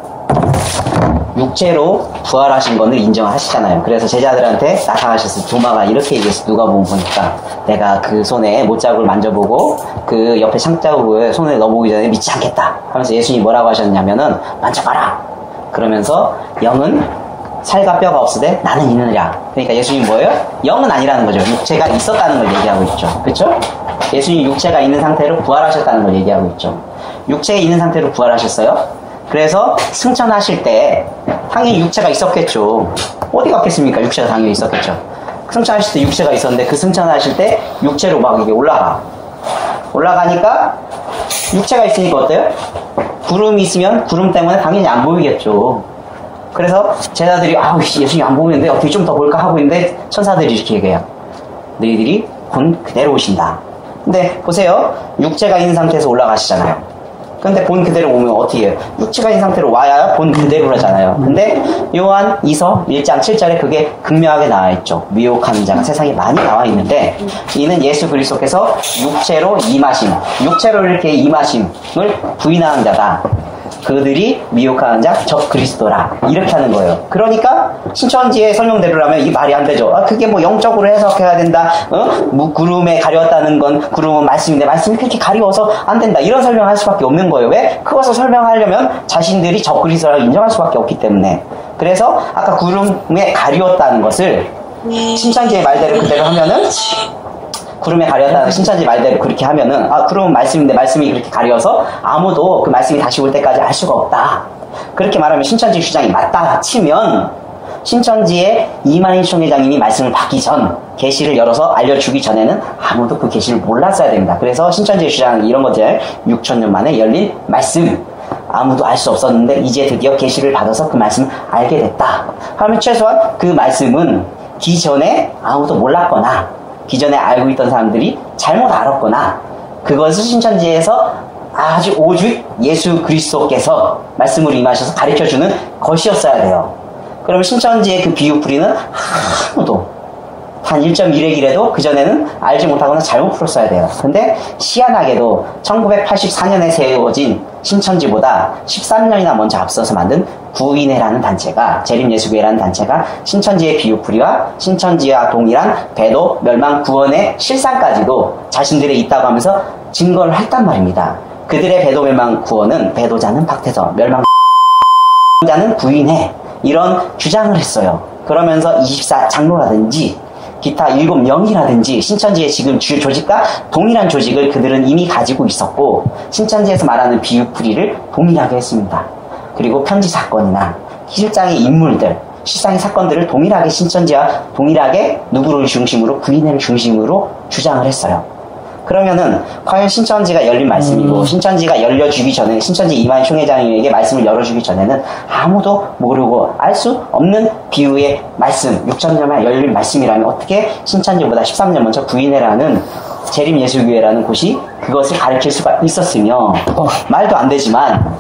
육체로 부활하신 것을 인정하시잖아요. 그래서 제자들한테 나타나셨을 때 도마가 이렇게 얘기했어요. 누가 보니까 내가 그 손에 못자국을 만져보고 그 옆에 창자국을 손에 넣어보기 전에 믿지 않겠다 하면서 예수님이 뭐라고 하셨냐면은 만져봐라. 그러면서 영은 살과 뼈가 없으되 나는 있느냐. 그러니까 예수님이 뭐예요? 영은 아니라는 거죠. 육체가 있었다는 걸 얘기하고 있죠. 그렇죠? 예수님이 육체가 있는 상태로 부활하셨다는 걸 얘기하고 있죠. 육체에 있는 상태로 부활하셨어요. 그래서 승천하실 때 당연히 육체가 있었겠죠. 어디 갔겠습니까? 육체가 당연히 있었겠죠. 승천하실 때 육체가 있었는데 그 승천하실 때 육체로 막 이게 올라가니까 육체가 있으니까 어때요? 구름이 있으면 구름 때문에 당연히 안 보이겠죠. 그래서 제자들이 예수님 안 보이는데 어떻게 좀 더 볼까 하고 있는데 천사들이 이렇게 얘기해요. 너희들이 본 그대로 오신다. 근데 보세요. 육체가 있는 상태에서 올라가시잖아요. 근데 본 그대로 오면 어떻게 해요? 육체가 있는 상태로 와야 본 그대로라잖아요. 근데 요한 2서 1장 7절에 그게 극명하게 나와 있죠. 미혹하는 자가 세상에 많이 나와 있는데 이는 예수 그리스도께서 육체로 임하심, 육체로 이렇게 임하심을 부인하는 자다. 그들이 미혹하는 자 적 그리스도라 이렇게 하는 거예요. 그러니까 신천지의 설명대로라면 이게 말이 안 되죠. 그게 뭐 영적으로 해석해야 된다. 뭐 구름에 가렸다는 건 구름은 말씀인데 말씀이 그렇게 가리워서 안 된다. 이런 설명을 할 수밖에 없는 거예요. 왜? 그것을 설명하려면 자신들이 적 그리스도라고 인정할 수밖에 없기 때문에. 그래서 아까 구름에 가리웠다는 것을 신천지의 말대로 그대로 하면은 구름에 가렸다는 신천지 말대로 그렇게 하면은 구름은 말씀인데 말씀이 그렇게 가려서 아무도 그 말씀이 다시 올 때까지 알 수가 없다. 그렇게 말하면 신천지 주장이 맞다 치면 신천지의 이만희 총회장님이 말씀을 받기 전 계시를 열어서 알려주기 전에는 아무도 그 계시를 몰랐어야 됩니다. 그래서 신천지의 주장은 이런 것들 6,000년 만에 열린 말씀 아무도 알 수 없었는데 이제 드디어 계시를 받아서 그 말씀을 알게 됐다 하면 최소한 그 말씀은 기존에 아무도 몰랐거나 기존에 알고 있던 사람들이 잘못 알았거나 그것을 신천지에서 아주 오직 예수 그리스도께서 말씀으로 임하셔서 가르쳐주는 것이었어야 돼요. 그러면 신천지의 그 비유풀이는 아무도 한 1.1회기라도 그전에는 알지 못하거나 잘못 풀었어야 돼요. 근데 희한하게도 1984년에 세워진 신천지보다 13년이나 먼저 앞서서 만든 구인회라는 단체가 재림예수교회라는 단체가 신천지의 비유풀이와 신천지와 동일한 배도 멸망 구원의 실상까지도 자신들이 있다고 하면서 증거를 했단 말입니다. 그들의 배도 멸망 구원은 배도자는 박태서 멸망자는 구인회 이런 주장을 했어요. 그러면서 24장로라든지 기타 7명이라든지 신천지의 지금 주요 조직과 동일한 조직을 그들은 이미 가지고 있었고 신천지에서 말하는 비유풀이를 동일하게 했습니다. 그리고 편지 사건이나 실장의 인물들, 실상의 사건들을 동일하게 신천지와 동일하게 누구를 중심으로 구인회를 중심으로 주장을 했어요. 그러면은 과연 신천지가 열린 말씀이고 신천지가 열려주기 전에 신천지 이만희 총회장에게 말씀을 열어주기 전에는 아무도 모르고 알 수 없는 비유의 말씀 6,000년 만에 열린 말씀이라면 어떻게 신천지보다 13년 먼저 구인회라는 재림예수교회라는 곳이 그것을 가르칠 수가 있었으며 말도 안 되지만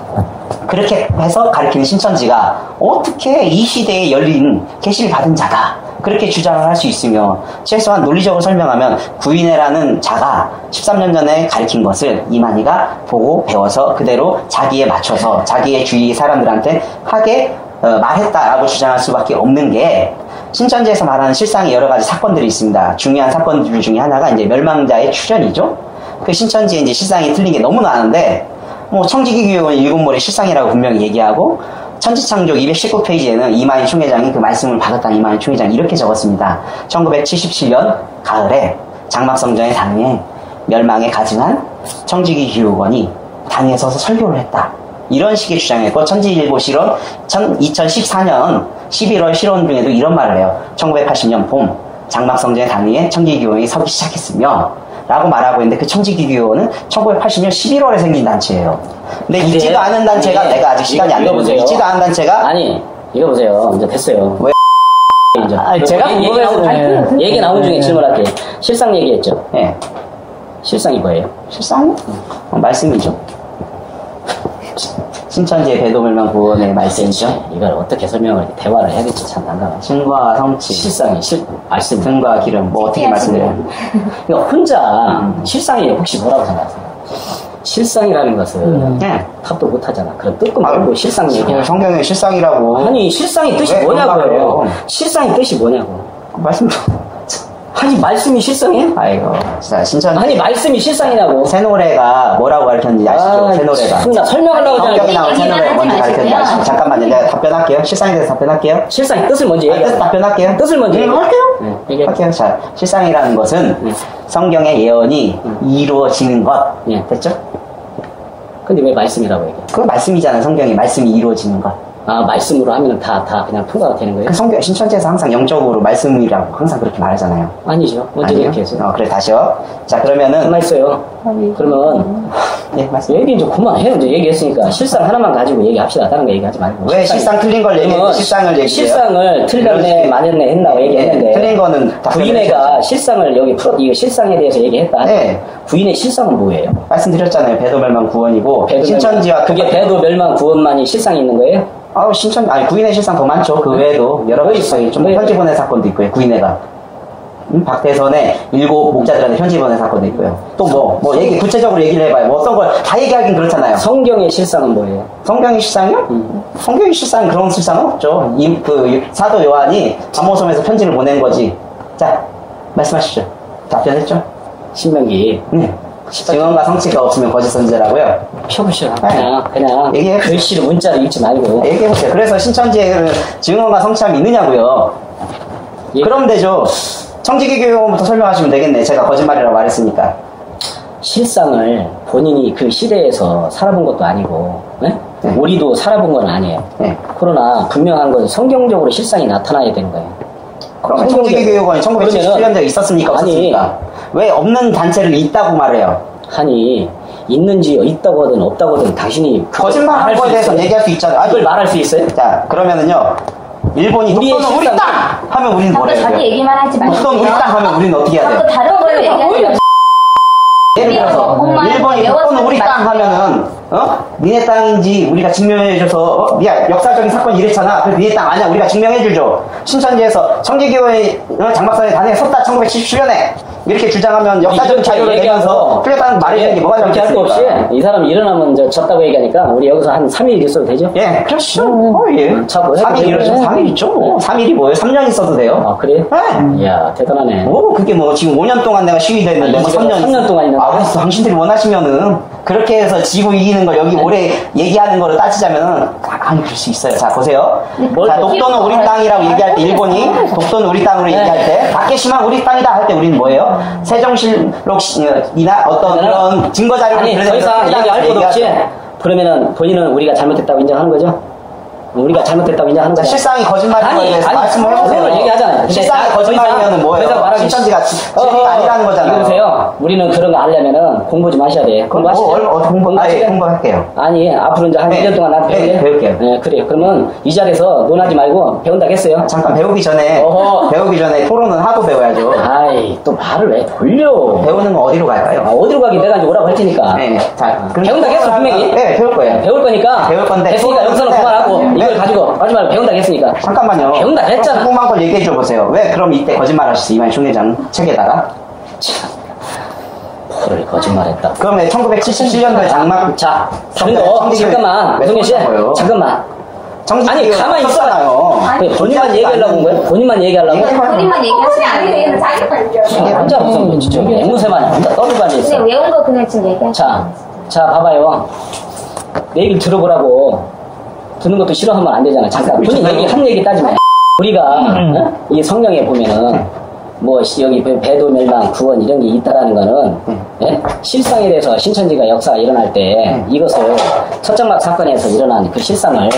그렇게 해서 가르치는 신천지가 어떻게 이 시대에 열린 계시를 받은 자다 그렇게 주장을 할 수 있으며 최소한 논리적으로 설명하면 구인회라는 자가 13년 전에 가르친 것을 이만희가 보고 배워서 그대로 자기에 맞춰서 자기의 주위 사람들한테 하게 말했다라고 주장할 수밖에 없는 게 신천지에서 말하는 실상의 여러 가지 사건들이 있습니다. 중요한 사건들 중에 하나가 이제 멸망자의 출현이죠. 그 신천지의 이제 실상이 틀린 게 너무 많은데 뭐 청지기교육은 일곱몰의 실상이라고 분명히 얘기하고 천지창조 219페이지에는 이만희 총회장이 그 말씀을 받았다는 이만희 총회장이 이렇게 적었습니다. 1977년 가을에 장막성전의 당에 멸망에 가증한 청지기교육원이 당에 서서 설교를 했다. 이런 식의 주장했고 천지일보 실론 2014년 11월 실론 중에도 이런 말을 해요. 1980년 봄 장막성전의 당위에 청지기교원이 서기 시작했으며 라고 말하고 있는데 그 청지기교원은 1980년 11월에 생긴 단체예요. 근데 있지도 않은 단체가 내가 아직 시간이 안 되는데 있지도 않은 단체가 아니 이거 보세요. 이제 됐어요. 왜? 이제 아니, 제가 얘기 나온 중에 질문할게요. 실상 얘기했죠? 네. 실상이 뭐예요? 실상이? 말씀이죠. 신천지의 배도멸망 구원의 말씀이죠. 이걸 어떻게 설명을 대화를 해야 될지 참 난감하죠. 증거와 성취, 실상이 말씀, 등과 기름 뭐 어떻게 말씀드려요? 그러니까 혼자 실상이 혹시 뭐라고 생각하세요? 실상이라는 것은 네. 답도 못하잖아. 그럼 뜻도 모르고 실상 얘기야. 성경의 실상이라고. 아니 실상의 뜻이 왜 뭐냐고요? 실상의 뜻이 뭐냐고. 말씀 아니 말씀이 실상이야? 아이고 진짜 신천지 아니 말씀이 실상이냐고. 새 노래가 뭐라고 가르쳤는지 아시죠? 새 노래가 나 설명하려고 성경이 나온 새 노래가 뭔지 얘기만 가르쳤는지 하지 아시죠? 잠깐만요. 내가 답변할게요. 실상에 대해서 답변할게요. 실상의 뜻을 먼저 얘기해. 뜻 답변할게요. 뜻을 먼저 얘기해. 할게요. 네, 얘기해. 할게요. 자, 실상이라는 것은 성경의 예언이 이루어지는 것. 네. 됐죠? 근데 왜 말씀이라고 얘기해? 그거 말씀이잖아요. 성경의 말씀이 이루어지는 것. 아 말씀으로 하면 다 그냥 통과가 되는 거예요? 그 성경 신천지에서 항상 영적으로 말씀이라고 항상 그렇게 말하잖아요. 아니죠. 언제 아니요? 그렇게 했어요? 그래 다시요. 자 그러면은 가만 있어요. 그러면 네 말씀. 얘기 좀 그만해요. 이제 얘기했으니까 실상 하나만 가지고 얘기합시다. 다른 거 얘기하지 말고. 왜 실상 틀린 걸 얘기해? 그러면 실상을 얘기해요. 실상을 틀렸네, 맞았네 했나고 얘기했는데 틀린 거는 부인회가 실상을 여기 이거 실상에 대해서 얘기했다. 네. 부인의 실상은 뭐예요? 말씀드렸잖아요. 배도멸망 구원이고 신천지와 그게 배도 멸망 구원만이 실상이 있는 거예요? 구인의 실상 더 많죠. 그 외에도 여러 가지 실상이 좀 편지 보낸 사건도 있고요. 구인회가 박대선의 7 목자들한테 편지 보낸 사건도 있고요. 또 얘기 구체적으로 얘기를 해봐요. 뭐 어떤 걸 다 얘기하긴 그렇잖아요. 성경의 실상은 뭐예요? 성경의 실상이요? 성경의 실상 그런 실상은 없죠. 사도 요한이 잠오섬에서 편지를 보낸 거지. 자 말씀하시죠. 답변했죠? 신명기. 증언과 성취가 없으면 거짓 선지자라고요. 펴보시오. 그냥 얘기해보세요. 글씨를 문자로 읽지 말고. 얘기해보세요. 그래서 신천지에 증언과 성취함이 있느냐고요. 예. 그럼 되죠. 청지기교육부터 설명하시면 되겠네. 제가 거짓말이라고 말했으니까. 실상을 본인이 그 시대에서 살아본 것도 아니고, 네? 네. 우리도 살아본 건 아니에요. 네. 그러나 분명한 건 성경적으로 실상이 나타나야 되는 거예요. 그럼 청지기교육원이 1977년도에 있었습니까? 없었습니까? 왜 없는 단체를 있다고 말해요? 아니 있는지요, 있다고 하든 없다고 하든 당신이 거짓말한 거에 대해서 얘기할 수 있잖아요. 그걸 말할 수 있어요? 자 그러면은요. 일본이 독도는 우리 땅! 하면 우리는 뭐라 해야 자꾸 돼요? 자기 얘기만 하지 말고. 독도는 우리 땅 하면 우리는 어떻게 해야 돼요? 자꾸 다른 걸 얘기하지 예를 들어서 일본이 독도는 우리 땅 하면은 니네 땅인지 우리가 증명해줘서 역사적인 사건이 이랬잖아. 그래서 니네 땅 아니야. 우리가 증명해주죠. 신천지에서 청계교회 장박사의 단에 섰다 1977년에 이렇게 주장하면 역사적인 자료를 내면서 틀렸다는 말이 되는 게 뭐가 그렇게 할 거 없이 이 사람이 일어나면 졌다고 얘기하니까 우리 여기서 한 3일 있어도 되죠? 예, 그렇죠. 예. 3일 이러죠. 3일 있죠. 뭐. 3일이 뭐예요? 3년 있어도 돼요. 아, 그래요? 네. 이야, 대단하네. 그게 지금 5년 동안 내가 시위됐는데, 3년 동안 있는데. 그래서 당신들이 원하시면은, 그렇게 해서 지구 이기는 걸 여기 오래 얘기하는 거를 따지자면은, 그럴 수 있어요. 자, 보세요. 자, 독도는 우리 땅이라고 얘기할 때, 일본이, 독도는 우리 땅으로 얘기할 때, 다케시마 우리 땅이다 할 때 우리는 뭐예요? 세종실록이나 어떤 그런 증거 자료를 더 이상 얘기할 것 없지? 그러면은 본인은 우리가 잘못했다고 인정하는 거죠? 우리가 잘못했다고 인정하는 거죠? 실상이 거짓말인 거에 대해서 말씀을 해보세요. 그걸 얘기하잖아요. 실상이 거짓말이면 뭐예요? 신천지가 진리가 아니라는 거잖아요. 이거 보세요. 우리는 그런 거 알려면은 공부 좀 하셔야 돼. 공부하시죠? 공부할게요. 아니, 앞으로 이제 한 1년 동안 나한테 배울게요. 드릴게요. 네, 그래요. 그러면 이 자리에서 논하지 말고 배운다고 했어요. 잠깐 배우기 전에 토론은 하고 배워야죠. 아이, 또 말을 왜 돌려? 배우는 건 어디로 갈까요? 어디로 가긴 내가 이제 오라고 할 테니까. 네, 자, 배운다고 했어, 분명히. 네, 배울 거예요. 배울 거니까. 배울 건데. 됐으니까 여기서는 그만하고, 이걸 가지고, 하지 말고 배운다고 했으니까. 잠깐만요. 배운다고 했잖아. 궁금한 걸 얘기해 줘 보세요. 왜 그럼 이때 거짓말 하셨어요? 이만희 총회장 책에다가? 그걸 거짓말했다. 그럼 1977년도에 장막. 자, 그거 잠깐만, 성현 씨, 잠깐만. 아니 가만히 있어요. 본인만 얘기하려고 온 거예요? 본인만 얘기하려고? 본인만 얘기하시면 안 돼요. 자기 발표. 혼자 무슨 진짜 앵무새만 혼자 떠들고 앉아 있어. 그냥 외운 거 그냥 지금 얘기하시면 자, 봐봐요. 내 얘기를 들어보라고. 듣는 것도 싫어하면 안 되잖아. 잠깐 본인 얘기 한 얘기 따지면 우리가 이 성경에 보면은 뭐 여기 배도 멸망 구원 이런 게 있다라는 거는 예? 실상에 대해서 신천지가 역사가 일어날 때 이것을 첫 장막 사건에서 일어난 그 실상을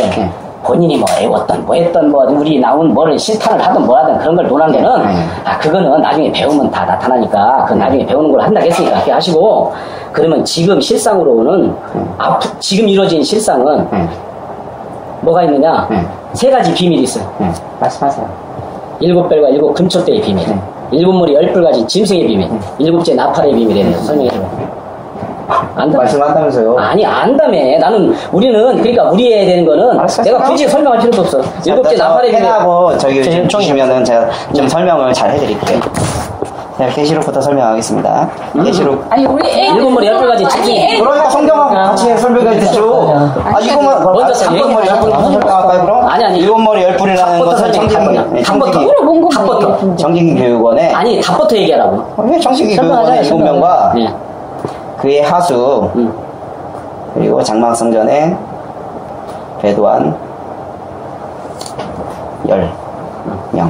본인이 뭐 애웠던 뭐 했던 뭐 우리 나온 뭐를 실탄을 하든 뭐 하든 그런 걸 논한 거는 그거는 나중에 배우면 다 나타나니까 그 나중에 배우는 걸 한다고 했으니까 그렇게 하시고 그러면 지금 실상으로는 지금 이루어진 실상은 뭐가 있느냐 세 가지 비밀이 있어요. 말씀하세요. 7별과 7 금초대의 비밀, 7물이 10불 짐승의 비밀, 7째 나팔의 비밀에 대해서 설명해줘요. 안다? 말씀한다면서요? 아니, 안다며. 우리는, 그러니까 우리 해야 되는 거는 내가 굳이 설명할 필요도 없어. 7째 나팔의 비밀. 펜하고 저기 좀 주시면은 제가 좀 설명을 잘 해드릴게요. 제가 계시록부터 설명하겠습니다. 계시록. 아니, 우리 애. 7물이 10불 짐승의 그러니까 성경하고 같이 설명해 주죠. 이거만 먼저 잠깐만 10불 설명할까요, 그럼? 아니. 7머리 10불이라는 것은 답부터. 정신기교육원에. 아니, 답부터 얘기하라고. 왜 정신기교육원에 7명과 네. 그의 하수, 그리고 장막성전에 배도한 10명.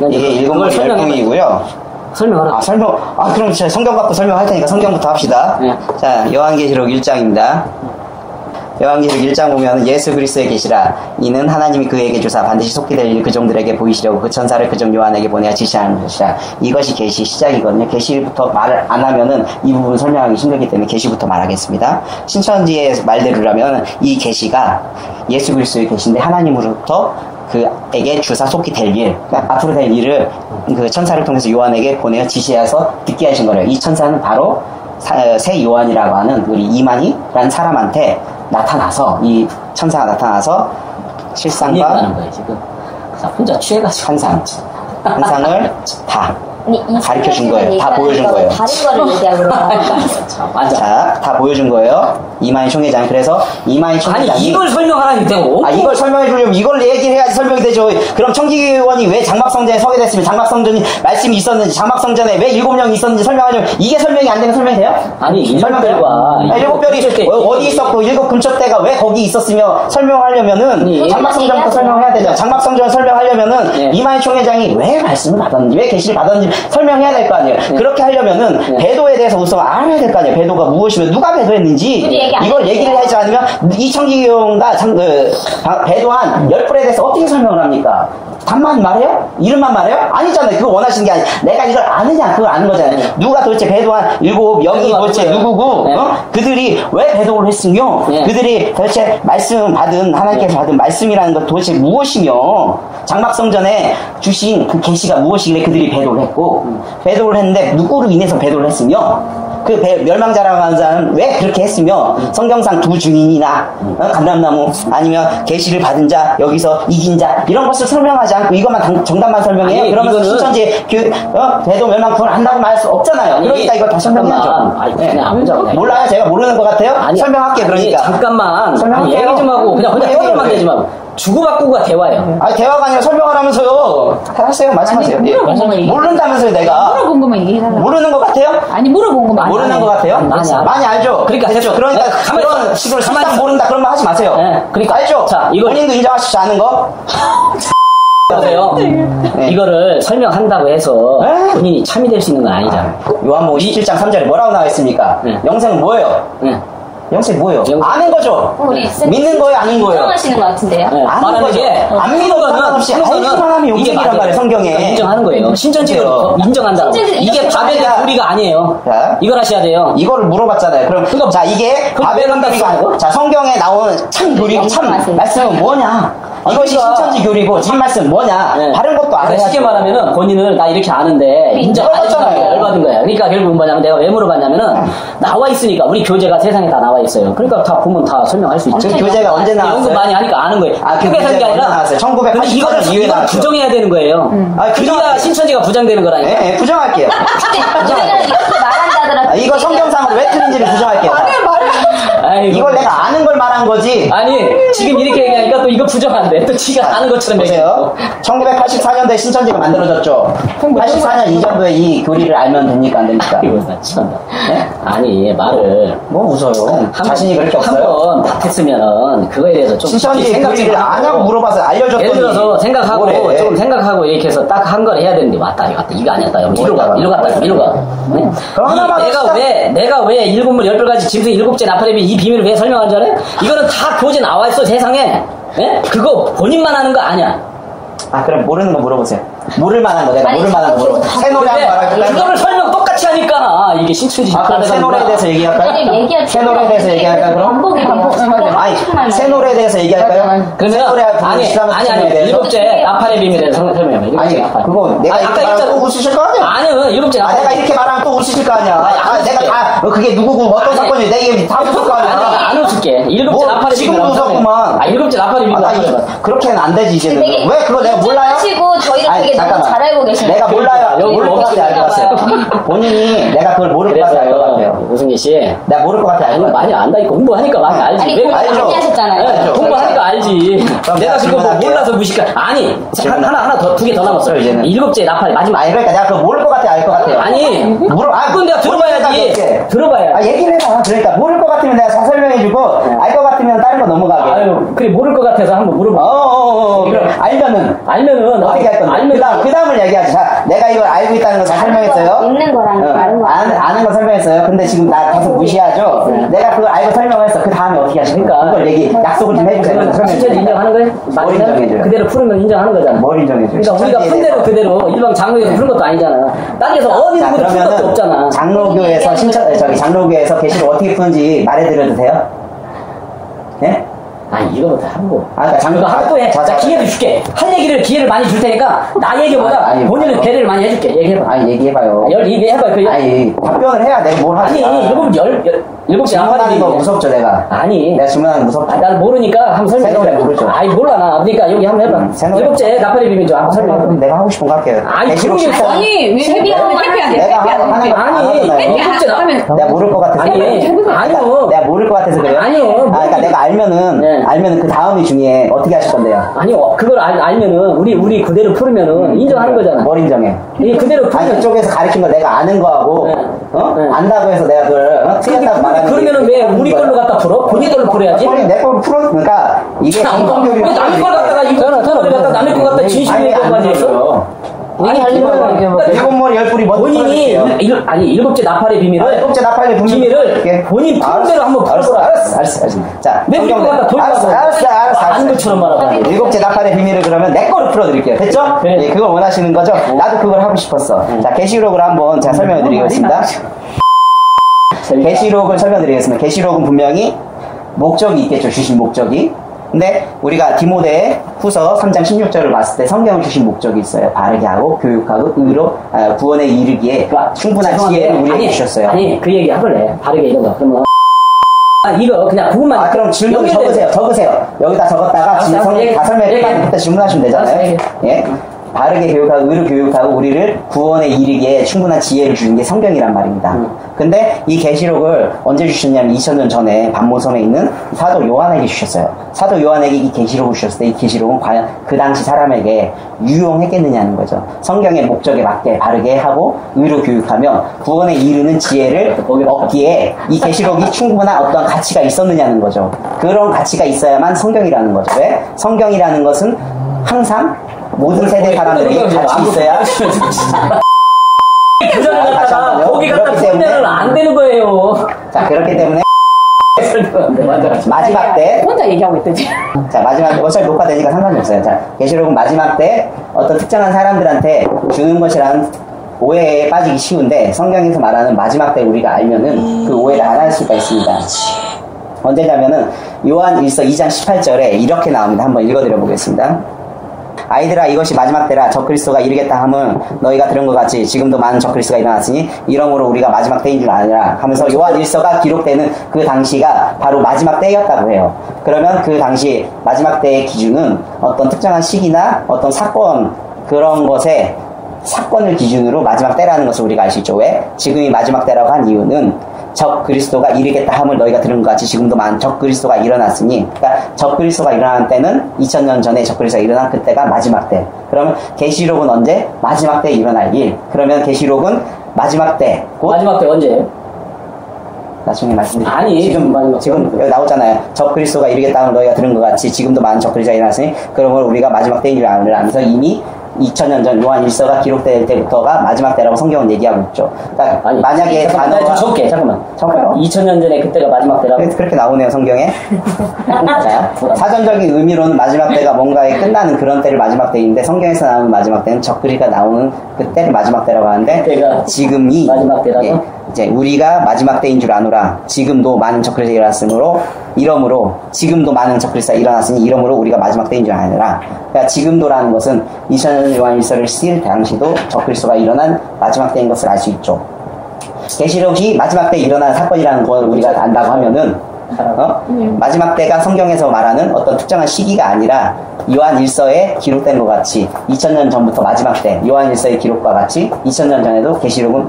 이게 7머리 10분이고요. 설명하라. 그럼 제가 성경 갖고 설명할 테니까 성경부터 합시다. 네. 자, 요한계시록 1장입니다. 요한계시록 1장 보면 예수 그리스도의 계시라 이는 하나님이 그에게 주사 반드시 속히 될 일 그 종들에게 보이시려고 그 천사를 그 종 요한에게 보내어 지시하는 것이라. 이것이 계시 시작이거든요. 계시부터 말을 안 하면은 이 부분 설명하기 힘들기 때문에 계시부터 말하겠습니다. 신천지의 말대로라면 이 계시가 예수 그리스도의 계시인데 하나님으로부터 그에게 주사 속히 될 일, 그러니까 앞으로 될 일을 그 천사를 통해서 요한에게 보내어 지시해서 듣게 하신 거예요. 이 천사는 바로 새 요한이라고 하는 우리 이만희라는 사람한테 나타나서 이 천사가 나타나서 실상과 하는 거예요, 지금. 혼자 취해가지고 환상을 다 가르쳐 준 거예요. 다 보여준 거예요. 다른 거를 얘기하고 맞아. 다 보여준 거예요. 이만희 총회장. 그래서 이만희 총회장이 아니 이걸 설명하라니 되고. 이걸 설명해 주려면 이걸 얘기를 해야지 설명이 되죠. 그럼 청지기원이 왜 장막성전에 서게 됐으면 장막성전이 말씀이 있었는지 장막성전에 왜 7명이 있었는지 설명하려면 이게 설명이 안 되면 설명이 돼요? 아니 설명돼요? 7별이 어디 있었고 7 금초대가 왜 거기 있었으며 설명하려면은 장막성전부터 설명해야 되죠. 장막성전을 설명하려면은 이만희 총회장이 왜 말씀을 받았는지 왜 계시를 받았는지 설명해야 될 거 아니에요. 그렇게 하려면은 배도에 대해서 우선 알아야 될 거 아니에요. 배도가 무엇이며 누가 배도했는지 이걸 얘기를 하지 않으면 이 청지기용과 배도한 10불에 대해서 어떻게 설명을 합니까? 답만 말해요? 이름만 말해요? 아니잖아요. 그거 원하시는 게 아니에요. 내가 이걸 아느냐 그걸 아는 거잖아요. 누가 도대체 배도한 7명이 도대체 누구고 그들이 왜 배도를 했으며 그들이 도대체 말씀 받은 하나님께서 받은 말씀이라는 것 도대체 무엇이며 장막성전에 주신 그 계시가 무엇이길래 그들이 배도를 했고 배도를 했는데 누구로 인해서 배도를 했으며 그 멸망자라고 하는 사람은 왜 그렇게 했으며 성경상 두 증인이나 감람나무 아니면 계시를 받은 자 여기서 이긴 자 이런 것을 설명하지 않고 이것만 정답만 설명해요. 그러면 신천지 배도 멸망 구원 한다고 말할 수 없잖아요. 그러니까 이걸 다 설명해야죠. 몰라요? 제가 모르는 것 같아요? 설명할게요. 그러니까 잠깐만 얘기 좀 하고 그냥 혼자 떠들만 되지 말고 주고받고가 대화예요. 대화가 아니라 설명하라면서요. 하세요. 말씀하세요. 모른다면서요. 내가 물어본 것만 얘기해달라고. 모르는 것 같아요? 아니 물어본 것만. 모르는 것 같아요? 많이 알죠? 그러니까 됐죠? 그러니까 그런 식으로 실상 모른다 그런 말 하지 마세요. 그러니까 알죠? 자, 본인도 인정하시지 않은 거? 보세요. 이거를 설명한다고 해서 본인이 참이 될 수 있는 건 아니잖아. 요한복음 17장 3절에 뭐라고 나와 있습니까? 영생은 뭐예요? 영생 뭐예요? 영생. 아는 거죠? 우리 믿는 거예요? 아는 거예요? 인정하시는 것 같은데요. 네, 아는 거죠? 안 믿어도 상관없이 알기만 하면 용생이란 말이에요, 성경에. 인정하는 거예요. 신천지를 인정한다고. 이게 바벨의 교리가 아니에요. 자, 이걸 하셔야 돼요. 이거를 물어봤잖아요. 그럼 자, 이게 바벨론 교리가 아니고, 자, 성경에 나온 참 교리, 참 말씀은 뭐냐? 이것이 신천지 교리고 참 말씀 뭐냐? 네. 다른 것도 알아야죠. 쉽게 말하면은 본인을 나 이렇게 아는데 인정 안 해주잖아요. 열받은 거야. 그러니까 결국 뭐냐면 내가 왜 물어봤냐면은 나와 있으니까 우리 교재가 세상에 다 나와 있어요. 그러니까 다 보면 다 설명할 수 있죠. 그 교재가 언제 나왔어요? 연구 많이 하니까 아는 거예요. 아, 그 크게 산게 교재가 아니라 언제 나왔어요? 1980 근데 이거를 이후에 나왔죠. 부정해야 되는 거예요. 그래야 부정할게요. 신천지가 부정되는 거라니까. 네, 네, 부정할게요. 우리는 이렇게 말한다더라도 아, 이거 성경상으로 왜 틀린지를 부정할게요. 아이고. 이걸 내가 아는 걸 말한 거지. 아니 지금 이렇게 얘기하니까 또 이거 부정한데 또 지가 아는 것처럼 보세요. 1984년도에 신천지가 만들어졌죠. 84년 이전도에 이 교리를 알면 됩니까? 안 됩니까? 이거 나 참나. 네? 아니 말을 뭐 웃어요? 자신이 그렇게 없어요? 한번 답했으면은 그거에 대해서 좀 신천지 교리를 아냐고 물어봐서 알려줬더니 예를 들어서 생각하고 뭐래? 조금 생각하고 이렇게 해서 딱 한 걸 해야 되는데 맞다 이거 아니었다 이리로 가 네? 내가 왜 일곱 물 12가지 짐승 7째 나팔의 이 비밀을 왜 설명한 줄 알아요? 이거는 다 교재 나와 있어 세상에. 예? 그거 본인만 하는 거 아니야. 아, 그럼 모르는 거 물어보세요. 모를 만한 거, 내가 모를 만한 거 물어보세요. 새 노래 한번 말할까요? 그거를 설명 똑같이 하니까 이게 신천지. 아, 그럼 새 노래에 대해서 얘기할까요? 새 노래에 대해서 얘기할까요, 그럼? 아니, 새 노래에 대해서 얘기할까요? 그러면 아니 일곱째 나팔의 비밀에 대해서 설명해. 아니, 그거 내가 이렇게 말하면 또 웃으실 거 아니야? 아니요, 일곱째 아, 나팔. 내가 이렇게 말하면 또 웃으실 거 아니야? 아, 내가 다 그게 누구고 어떤 사건이 내 얘기 다 웃을 거 아니야? 안 웃을게. 일곱째 뭐, 나팔의 비밀. 지금도 웃었구만. 아, 일곱째 나팔의 비밀. 그렇게는 안 되지, 이제는. 왜 그거 내가 몰라요? 하시고 저희를 되게 너무 잘 알고 계시네요. 내가 몰라요. 여기 모를 것 같아, 알 것 같아요. 본인이 내가 그걸 모를 것 같아, 알 것 같아요. 우승기 씨. 내가 모를 것 같아, 알 것 같아. 많이 안다니까. 공부하니까 많이 알지. 아니, 왜 공부 알죠? 많이 하셨잖아요. 네, 공부하니까 알지. 그럼 내가 지금 뭐 질문할게요. 몰라서 무식한. 아니, 하나 더, 2개 더 남았어요. 이제는. 일곱째 나팔 마지막. 아니, 그러니까 내가 그거 모를 것 같아, 알 것 같아요. 아니, 그건 내가 들어봐야지. 들어봐야. 아, 얘기를 해봐. 그러니까 모를 것 같으면 내가 다 설명해주고, 알 것 같으면 다른 거 넘어가게. 아유, 그래, 모를 것 같아서 한번 물어봐. 그럼 알면은 어떻게 할 건데? 그 다음을 얘기하지. 자, 내가 이걸 알고 있다는 거 다 설명했어요. 있는 거랑 다른 거. 아는 거 설명했어요. 근데 지금 나 계속 무시하죠? 내가 그걸 알고 설명했어. 그 다음에 어떻게 하십니까? 그걸 약속을 좀 해주세요. 신천지 인정하는 거예요? 뭘 인정해줘요? 그대로 풀으면 인정하는 거잖아. 뭘 인정해줘요? 그러니까 우리가 푼 대로 그대로 일반 장로에서 푸는 것도 아니잖아. 딴 데서 어디 누구도 푼 것도 없잖아. 장로교에서 장로교에서 계시를 어떻게 푸는지 말해드려도 돼요? 예? 아니 이거부터 하고. 그러니까 장로 하고 해. 자, 기회를 줄게. 할 얘기를 기회를 많이 줄 테니까 나 얘기보다 아니, 본인은 배려를 많이 해줄게. 얘기해봐. 아니, 얘기해봐요. 얘기해봐. 아니, 답변을 해야 내가 뭘 하지? 아니 일곱 시 질문하는 거 무섭죠, 내가? 아니 내가 질문하는 거 무섭죠? 난 모르니까 한번 설명해. 새노래 모르죠? 아니 몰라 나. 그러니까 여기 한번 해봐. 새노래. 일곱째 나팔의 비밀 좀 한번 설명해. 내가 하고 싶은 거 할게요. 아니 그런 게 있어. 아니, 왜 회피하는데? 내가 하는 거 아니 일곱째 내가 모를 것 같아서 아니요. 내가 모를 것 같아서 그래요? 아니요. 그러니까 내가 알면은 네. 알면은 그 다음이 중에 어떻게 하실 건데요? 아니요. 그걸 알면은 우리 그대로 풀으면은 인정하는 거잖아. 뭘 인정해? 이게 그대로 아니 풀면 그쪽에서 가르친 걸 내가 아는 거하고 네. 네. 네. 안다고 해서 내가 그걸 틀렸다고 말하는 그러면은 왜 우리 걸로 갖다 풀어? 본인 걸로 풀어야지. 내 걸로 풀어. 그러니까 이게 성경교리 왜 남의 걸 갖다가 이거를 갖다 남의 걸 갖다 진심으로 얘기하지 했어? 아니 일곱 머리 열 뿌리 먼저 본인이 일곱째 나팔의 비밀을 일곱째 나팔의 비밀을 본인 푸는 대로 한번 풀어보라. 알았어. 자, 내 성경 갖다 돌려서 알았어. 아는 것처럼 말하고. 일곱째 나팔의 비밀을 그러면 내 거로 풀어드릴게요. 됐죠? 네. 예, 그걸 원하시는 거죠? 나도 그걸 하고 싶었어. 자, 게시록을 한번 제가 설명해드리겠습니다. 게시록을 설명드리겠습니다. 게시록은 분명히 목적이 있겠죠. 주신 목적이. 근데 우리가 디모데 후서 3장 16절을 봤을 때 성경을 주신 목적이 있어요. 바르게 하고 교육하고 의로 구원에 이르기에 충분한 지혜를 우리에게 주셨어요. 아니 그 얘기 하길래 바르게 이런 거 그러면 이거 그냥 그것만 그럼 질문 적으세요. 여기다 적었다가 다 설명해 그때 질문하시면 되잖아요. 예? 바르게 교육하고 의로 교육하고 우리를 구원에 이르기에 충분한 지혜를 주는 게 성경이란 말입니다. 근데 이 계시록을 언제 주셨냐면 2000년 전에 반모섬에 있는 사도 요한에게 주셨어요. 사도 요한에게 이 계시록을 주셨을 때 이 계시록은 과연 그 당시 사람에게 유용했겠느냐는 거죠. 성경의 목적에 맞게 바르게 하고 의로 교육하며 구원에 이르는 지혜를 얻기에 이 계시록이 충분한 어떤 가치가 있었느냐는 거죠. 그런 가치가 있어야만 성경이라는 거죠. 왜? 성경이라는 것은 항상 모든 세대 사람들에게 같이 있어야 부자를 갖다가 거기 갖다 풀면은 안 되는 거예요. 자, 그렇기 때문에 설명하는데 맞아. 마지막 때 혼자 얘기하고 있더지. 자, 마지막, 어차피 녹화되니까 상관이 없어요. 자, 계시록은 마지막 때 어떤 특정한 사람들한테 주는 것이라는 오해에 빠지기 쉬운데, 성경에서 말하는 마지막 때 우리가 알면은 그 오해를 안 할 수가 있습니다. 언제냐면은, 요한 1서 2장 18절에 이렇게 나옵니다. 한번 읽어드려 보겠습니다. 아이들아, 이것이 마지막 때라. 적그리스도가 이르겠다 함은 너희가 들은 것 같이 지금도 많은 적그리스도가 일어났으니 이러므로 우리가 마지막 때인 줄 아니라 하면서 요한 1서가 기록되는 그 당시가 바로 마지막 때였다고 해요. 그러면 그 당시 마지막 때의 기준은 어떤 특정한 시기나 어떤 사건, 그런 것에 사건을 기준으로 마지막 때라는 것을 우리가 알 수 있죠. 왜? 지금이 마지막 때라고 한 이유는 적 그리스도가 이르겠다 함을 너희가 들은 것 같이 지금도 많은 적 그리스도가 일어났으니, 그러니까 적 그리스도가 일어난 때는 2000년 전에 적 그리스도가 일어난 그때가 마지막 때. 그러면 계시록은 언제? 마지막 때에 일어날 일. 그러면 계시록은 마지막 때, 곧 마지막 때 언제? 나중에 말씀드릴게요. 아니, 지금 여기 나오잖아요. 적 그리스도가 이르겠다 함을 너희가 들은 것 같이 지금도 많은 적 그리스도가 일어났으니 그러므로 우리가 마지막 때인 줄 알면서 이미 2000년 전 요한 1서가 기록될 때부터가 마지막 때라고 성경은 얘기하고 있죠. 그러니까 아니, 만약에 단어가 적게 잠깐만. 적어요? 2000년 전에 그때가 마지막 때라고. 그렇게 나오네요, 성경에. 자, 사전적인 의미로는 마지막 때가 뭔가에 끝나는 그런 때를 마지막 때인데, 성경에서 나오는 마지막 때는 적그리가 나오는 그때를 마지막 때라고 하는데, 그때가 지금이 마지막 때라고? 예, 이제 우리가 마지막 때인 줄 아노라. 지금도 많은 적그리스가 일어났으므로 이러므로 지금도 많은 적그리스가 일어났으니 이러므로 우리가 마지막 때인 줄 아노라. 그러니까 지금도라는 것은 2000년 요한 1서를 쓸 당시도 적그리스도가 일어난 마지막 때인 것을 알 수 있죠. 계시록이 마지막 때 일어난 사건이라는 걸 우리가 안다고 하면은 마지막 때가 성경에서 말하는 어떤 특정한 시기가 아니라 요한 1서에 기록된 것 같이 2000년 전부터 마지막 때 요한 1서의 기록과 같이 2000년 전에도 계시록은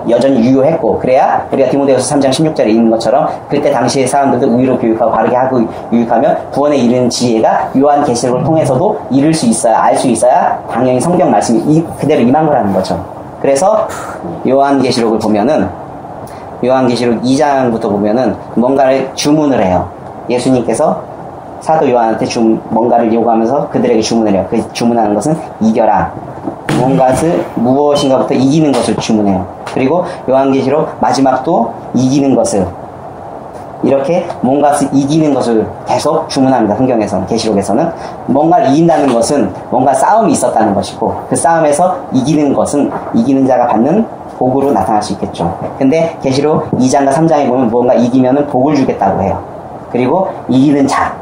여전히 유효했고, 그래야 우리가 디모데후서 3장 16절에 있는 것처럼 그때 당시의 사람들도 의로 교육하고 바르게 하고 유익하면 구원에 이르는 지혜가 요한 계시록을 통해서도 이룰 수 있어야, 알 수 있어야 당연히 성경 말씀이 그대로 임한 거라는 거죠. 그래서 요한 계시록을 보면은 요한계시록 2장부터 보면은 뭔가를 주문을 해요. 예수님께서 사도 요한한테 뭔가를 요구하면서 그들에게 주문을 해요. 그 주문하는 것은 이겨라. 무엇인가부터 이기는 것을 주문해요. 그리고 요한계시록 마지막도 이기는 것을, 이렇게 뭔가를 이기는 것을 계속 주문합니다. 성경에서는, 계시록에서는. 뭔가를 이긴다는 것은 뭔가 싸움이 있었다는 것이고, 그 싸움에서 이기는 것은 이기는 자가 받는 복으로 나타날 수 있겠죠. 근데 계시록 2장과 3장에 보면 무언가 이기면은 복을 주겠다고 해요. 그리고 이기는 자.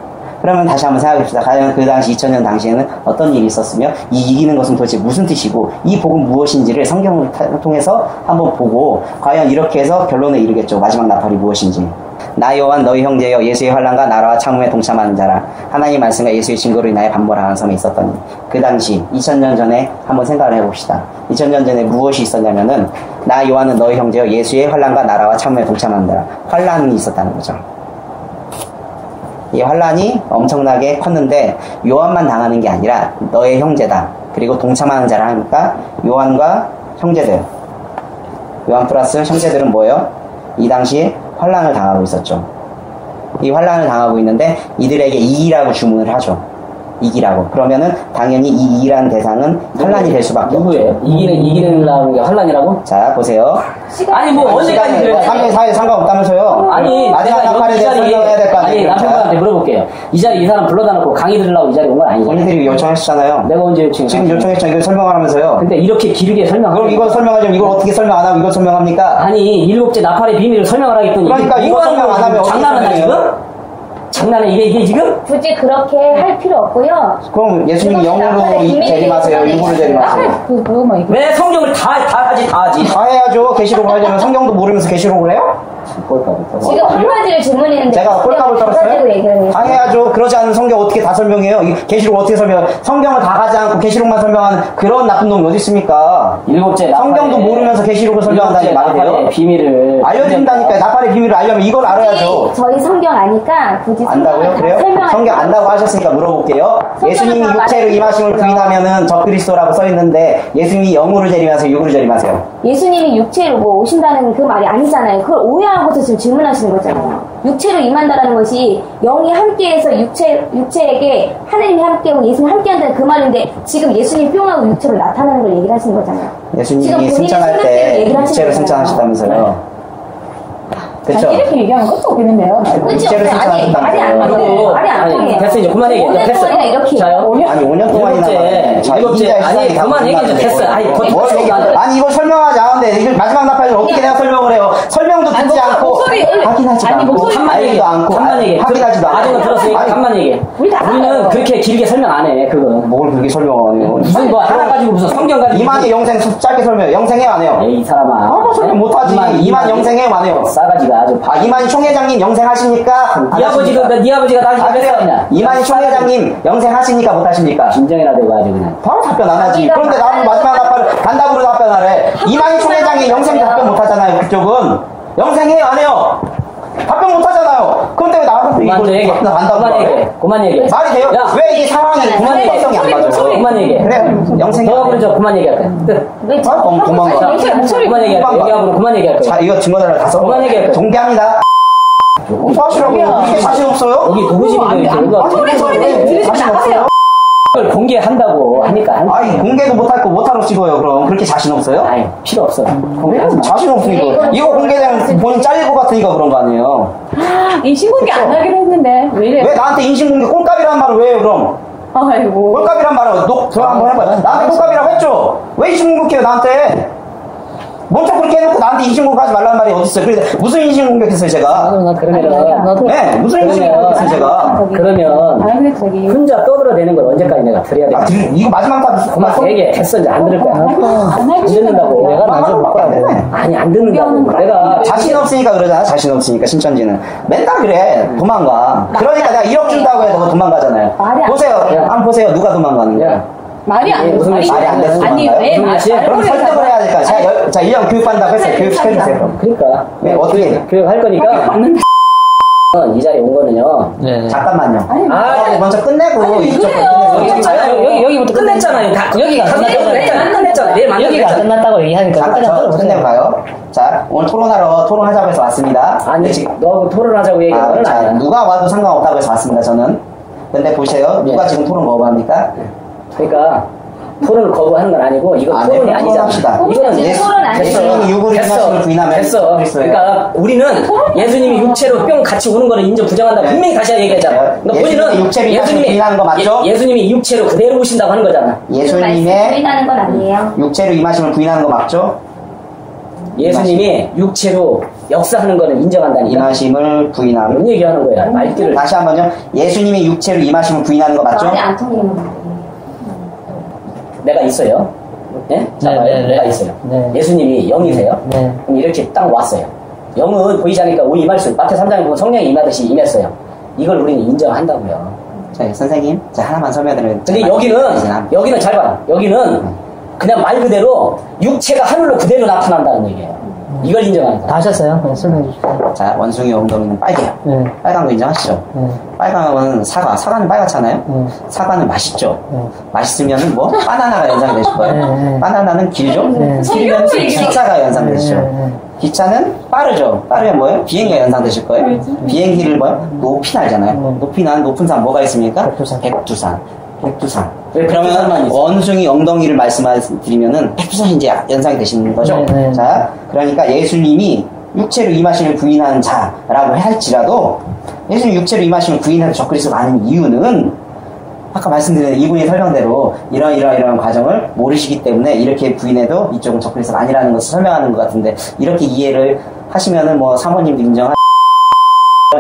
그러면 다시 한번 생각해봅시다. 과연 그 당시 2000년 당시에는 어떤 일이 있었으며 이 이기는 것은 도대체 무슨 뜻이고 이 복은 무엇인지를 성경을 통해서 한번 보고 과연 이렇게 해서 결론에 이르겠죠. 마지막 나팔이 무엇인지. 나 요한 너희 형제여 예수의 환난과 나라와 참음에 동참하는 자라. 하나님 말씀과 예수의 증거로 인하여 반모라는 섬에 있었더니, 그 당시 2000년 전에 한번 생각을 해봅시다. 2000년 전에 무엇이 있었냐면은 나 요한은 너희 형제여 예수의 환난과 나라와 참음에 동참하는 자라. 환난이 있었다는 거죠. 이 환난이 엄청나게 컸는데 요한만 당하는 게 아니라 너의 형제다. 그리고 동참하는 자라 하니까 요한과 형제들, 요한 플러스 형제들은 뭐예요? 이 당시에 환난을 당하고 있었죠. 이 환난을 당하고 있는데 이들에게 이기라고 주문을 하죠. 이기라고. 그러면은 당연히 이 이기라는 대상은 환난이 될 수밖에 없죠. 누구예요? 이기는 게 환난이라고? 자, 보세요. 아니 뭐 언제까지 그래요? 3일 사이에 상관없다면서요. 아니 마지막 나팔에 대해서 설명해야 될 거 아니에요. 아니 남편한테 물어볼게요. 이 자리 이 사람 불러다 놓고 강의 들으려고 이 자리 온 건 아니잖아요. 본인들이 요청하셨잖아요. 내가 언제 요청했어? 지금 요청했잖아요. 이걸 설명하라면서요. 근데 이렇게 길게 설명. 그럼 이걸 설명하려면 이걸 어떻게 설명 안 하고 이걸 설명합니까? 아니 일곱째 나팔의 비밀을 설명을 하겠더니 그러니까 이거 설명 안 하면 어떻게 장난하나 설명해요? 지금? 장난해 이게 지금? 굳이 그렇게 할 필요 없고요. 그럼 예수님이 영으로 재림하세요? 육으로 재림하세요? 왜 성경을 다 하지? 다 해야죠. 계시록을 하려면 성경도 모르면서 계시록을 해요? 지금 한 가지를 질문했는데 제가 꼴값을 떨었어요? 다 해야죠. 그러지 않은 성경 어떻게 다 설명해요? 계시록 어떻게 설명해요? 성경을 다 가지 않고 계시록만 설명하는 그런 나쁜 놈이 어디 있습니까? 일곱째 성경도 모르면서 계시록을 설명한다는 말이 돼요? 비밀을 알려준다니까요. 나팔의 비밀을 알려면 이걸 알아야죠. 저희 성경 아니까 굳이 안다고요? 그래요? 성경 안다고 하셨으니까 물어볼게요. 예수님이 육체로 임하심을 부인하면은 적그리스도라고 써있는데 예수님이 영으로 재림하세요? 육으로 재림하세요? 예수님이 육체로 오신다는 그 말이 아니잖아요. 그걸 오해하고서 지금 질문하시는 거잖아요. 육체로 임한다라는 것이 영이 함께해서 육체에게 하나님이 함께하고 예수님이 함께한다는 그 말인데 지금 예수님이 뿅하고 육체로 나타나는 걸 얘기를 하시는 거잖아요. 예수님이 승천할 때 육체로 승천하셨다면서요. 그쵸? 이렇게 얘기하는 것도 없겠는데요. 그치? 육체를 아니, 실천한다는 말이 안 거예요. 통해요. 말이 안 통해요. 됐어, 이제 그만 얘기해. 5년 됐어. 동안이나 이렇게. 자요. 아니 5년 동안이나 일곱째. 아니, 그만 얘기해. 됐어. 아니, 더 아니 이걸 설명하지 않았는데 이걸 마지막 답변을 어떻게 내가 설명을 해요? 설명도 듣지 않고 목소리, 확인하지도 아니, 않고 목소리 한만 얘기해. 않고 한만 얘기해. 확인하지도 않고 아직은 들었으니까 아니, 한만 얘기해. 우리 다 우리는 알아요. 그렇게 길게 설명 안 해, 그거. 뭘 그렇게 설명하네요? 무슨 뭐 하나 가지고 무슨 성경 가지고. 이만희 영생 짧게 설명해. 영생해요 안 해요? 에이, 이 사람아. 뭐 설명 못하지. 이만 영생해요 안 해요? 싸가지가 아주. 이만희 총회장님 영생하십니까? 네 아버지가, 네 아버지가 나한테 아, 그래요? 그랬냐? 이만희 총회장님 영생하십니까 못하십니까? 진정이나 되고 아주 그냥. 바로 답변 안 하지. 그런데 나는 마지막 단답으로 답변하래. 이만희 총회장이 영생 답변 못 하잖아요. 그쪽은. 영생해요 안 해요? 답변 못 하잖아요. 그런데 왜 나한테 그만 좀 얘기해. 단답으로 그만 하래? 얘기해. 그만 얘기해. 말이 돼요? 야, 왜 이게 상황이 그만 얘기해. 공정성이 안 맞아? 그만 얘기해. 그래요. 영생이 너가 안 돼. 그러죠. 그만 얘기할 거야. 끝. 왜 아, 도망가. 목소리 그만 얘기할 거야. 얘기하고 그만 얘기할 거야. 자, 이거 증거자료 다 써봐. 그만 얘기할 거야. 동기합니다. 공부하시라고. 이게 자신 없어요? 여기 도구집인데 이거 소리 들으시면 자신 나가세요. 없어요? 그걸 공개한다고 하니까 한 아니, 공개도 못할 거 못하러 찍어요, 그럼. 그렇게 자신 없어요? 아이 필요 없어. 공개하지 마. 자신 없으니까. 이거 공개되면 본인 잘릴 것 같으니까 그런 거 아니에요. 인신공개 안 하기로 했는데 왜 이래? 왜 나한테 인신공개 꼴값이란 말을 왜 해요, 그럼? 아이고. 꼴값이란 말을 저 한번 해봐요. 나한테 꼴값이라고 했죠? 왜 인신공격해요, 나한테? 먼저 그렇게 해놓고 나한테 인신공격하지 말라는 말이 어딨어요? 그래서 무슨 인신공격했어요, 제가? 그러면은 네, 무슨 인신공격했어요, 제가? 그러면 아 근데 저기 혼자 떠들어대는 걸 언제까지 내가 들어야 돼? 아, 이거 마지막 답 그만 얘기해. 됐어 이제 안 들을 거야. 안 듣는다고. 내가 나중에 볼 거라고. 아니 안 듣는다고. 내가 자신 없으니까 그러잖아. 자신 없으니까 신천지는 맨날 그래. 도망가. 그러니까 내가 1억 준다고 해서 도망가잖아요. 보세요. 한번 보세요. 누가 도망가는 거야. 야, 말이 안 돼. 무슨 말이 안 돼서 아니 도망가요? 왜 무슨 말을 그럼 설득을 해야 될까? 자, 1년 교육받는다고 했어요. 교육시켜주세요. 그럼. 그러니까 네, 어떻게? 교육할 거니까 맞는데. 이 자리에 온 거는요. 잠깐만요. 아, 먼저 끝내고 이쪽 여기부터 끝냈잖아요. 다 여기가 끝냈잖아. 내일 만나 여기가 끝났다고 얘기하니까 잠깐 저 끝내고 가요. 자, 오늘 토론하자고 해서 왔습니다. 아니 지금 너하고 토론하자고 얘기한 건 자, 아니야. 누가 와도 상관없다고 해서 왔습니다. 저는. 근데 보세요. 누가 지금 토론 거부합니까? 그러니까 토론을 거부하는 건 아니고 이거 아, 토론이 네, 아니잖아. 토론합시다. 이거는 토론 아니에요. 예수님이 육으로 임하심을 부인하면 됐어. 그리스도예요. 그러니까 우리는 예수님이 육체로 뿅 같이 오는 거를 인정 부정한다. 네. 분명히 다시 얘기하잖아. 그러니까 예수님이 본인은 육체로 임하심을 부인하는 거 맞죠? 예수님이 육체로 그대로 오신다고 하는 거잖아. 예수님의 부인하는 건 아니에요. 육체로 임하심을 부인하는 거 맞죠? 예수님이 육체로 역사하는 거는 인정한다니까. 임하심을 부인하는. 그런 얘기하는 거야. 말귀를. 다시 한번요. 예수님이 육체로 임하심을 부인하는 거 맞죠? 말이 안 통해요. 내가 있어요. 네? 잠깐만요. 네, 네, 내가 네. 있어요. 네. 예수님이 영이세요. 네. 그럼 이렇게 딱 왔어요. 영은 보이지 않으니까 우리 임할 수. 마태 3장에 보면 성령이 임하듯이 임했어요. 이걸 우리는 인정한다고요. 자, 선생님. 자, 하나만 설명드리면. 근데 여기는 잘 봐. 여기는 그냥 말 그대로 육체가 하늘로 그대로 나타난다는 얘기예요. 이걸 인정하는 다 거야. 하셨어요? 네, 설명해 주세요. 자, 원숭이 엉덩이는 빨개요. 네. 빨간 거 인정하시죠? 네. 빨간 거는 사과는 빨갛잖아요? 사과는 맛있죠? 네. 맛있으면은 뭐? 바나나가 연상되실 거예요. 네. 바나나는 길죠? 네. 길면 기차가 연상되시죠? 네. 기차는 빠르죠? 빠르면 뭐예요? 비행기가 연상되실 거예요? 비행기를 뭐예요? 높이 날잖아요. 네. 높이 난 높은 산 뭐가 있습니까? 백두산. 백두산. 왜 백두산만 그러면 있어? 원숭이 엉덩이를 말씀드리면은 백두산이 이제 연상이 되시는 거죠? 네, 네. 자, 그러니까 예수님이 육체로 임하심을 부인하는 자라고 할지라도 예수님 육체로 임하심을 부인해서 적그리스도가 아닌 이유는 아까 말씀드린 이분의 설명대로 이런 과정을 모르시기 때문에 이렇게 부인해도 이쪽은 적그리스도가 아니라는 것을 설명하는 것 같은데 이렇게 이해를 하시면은 뭐 사모님도 인정하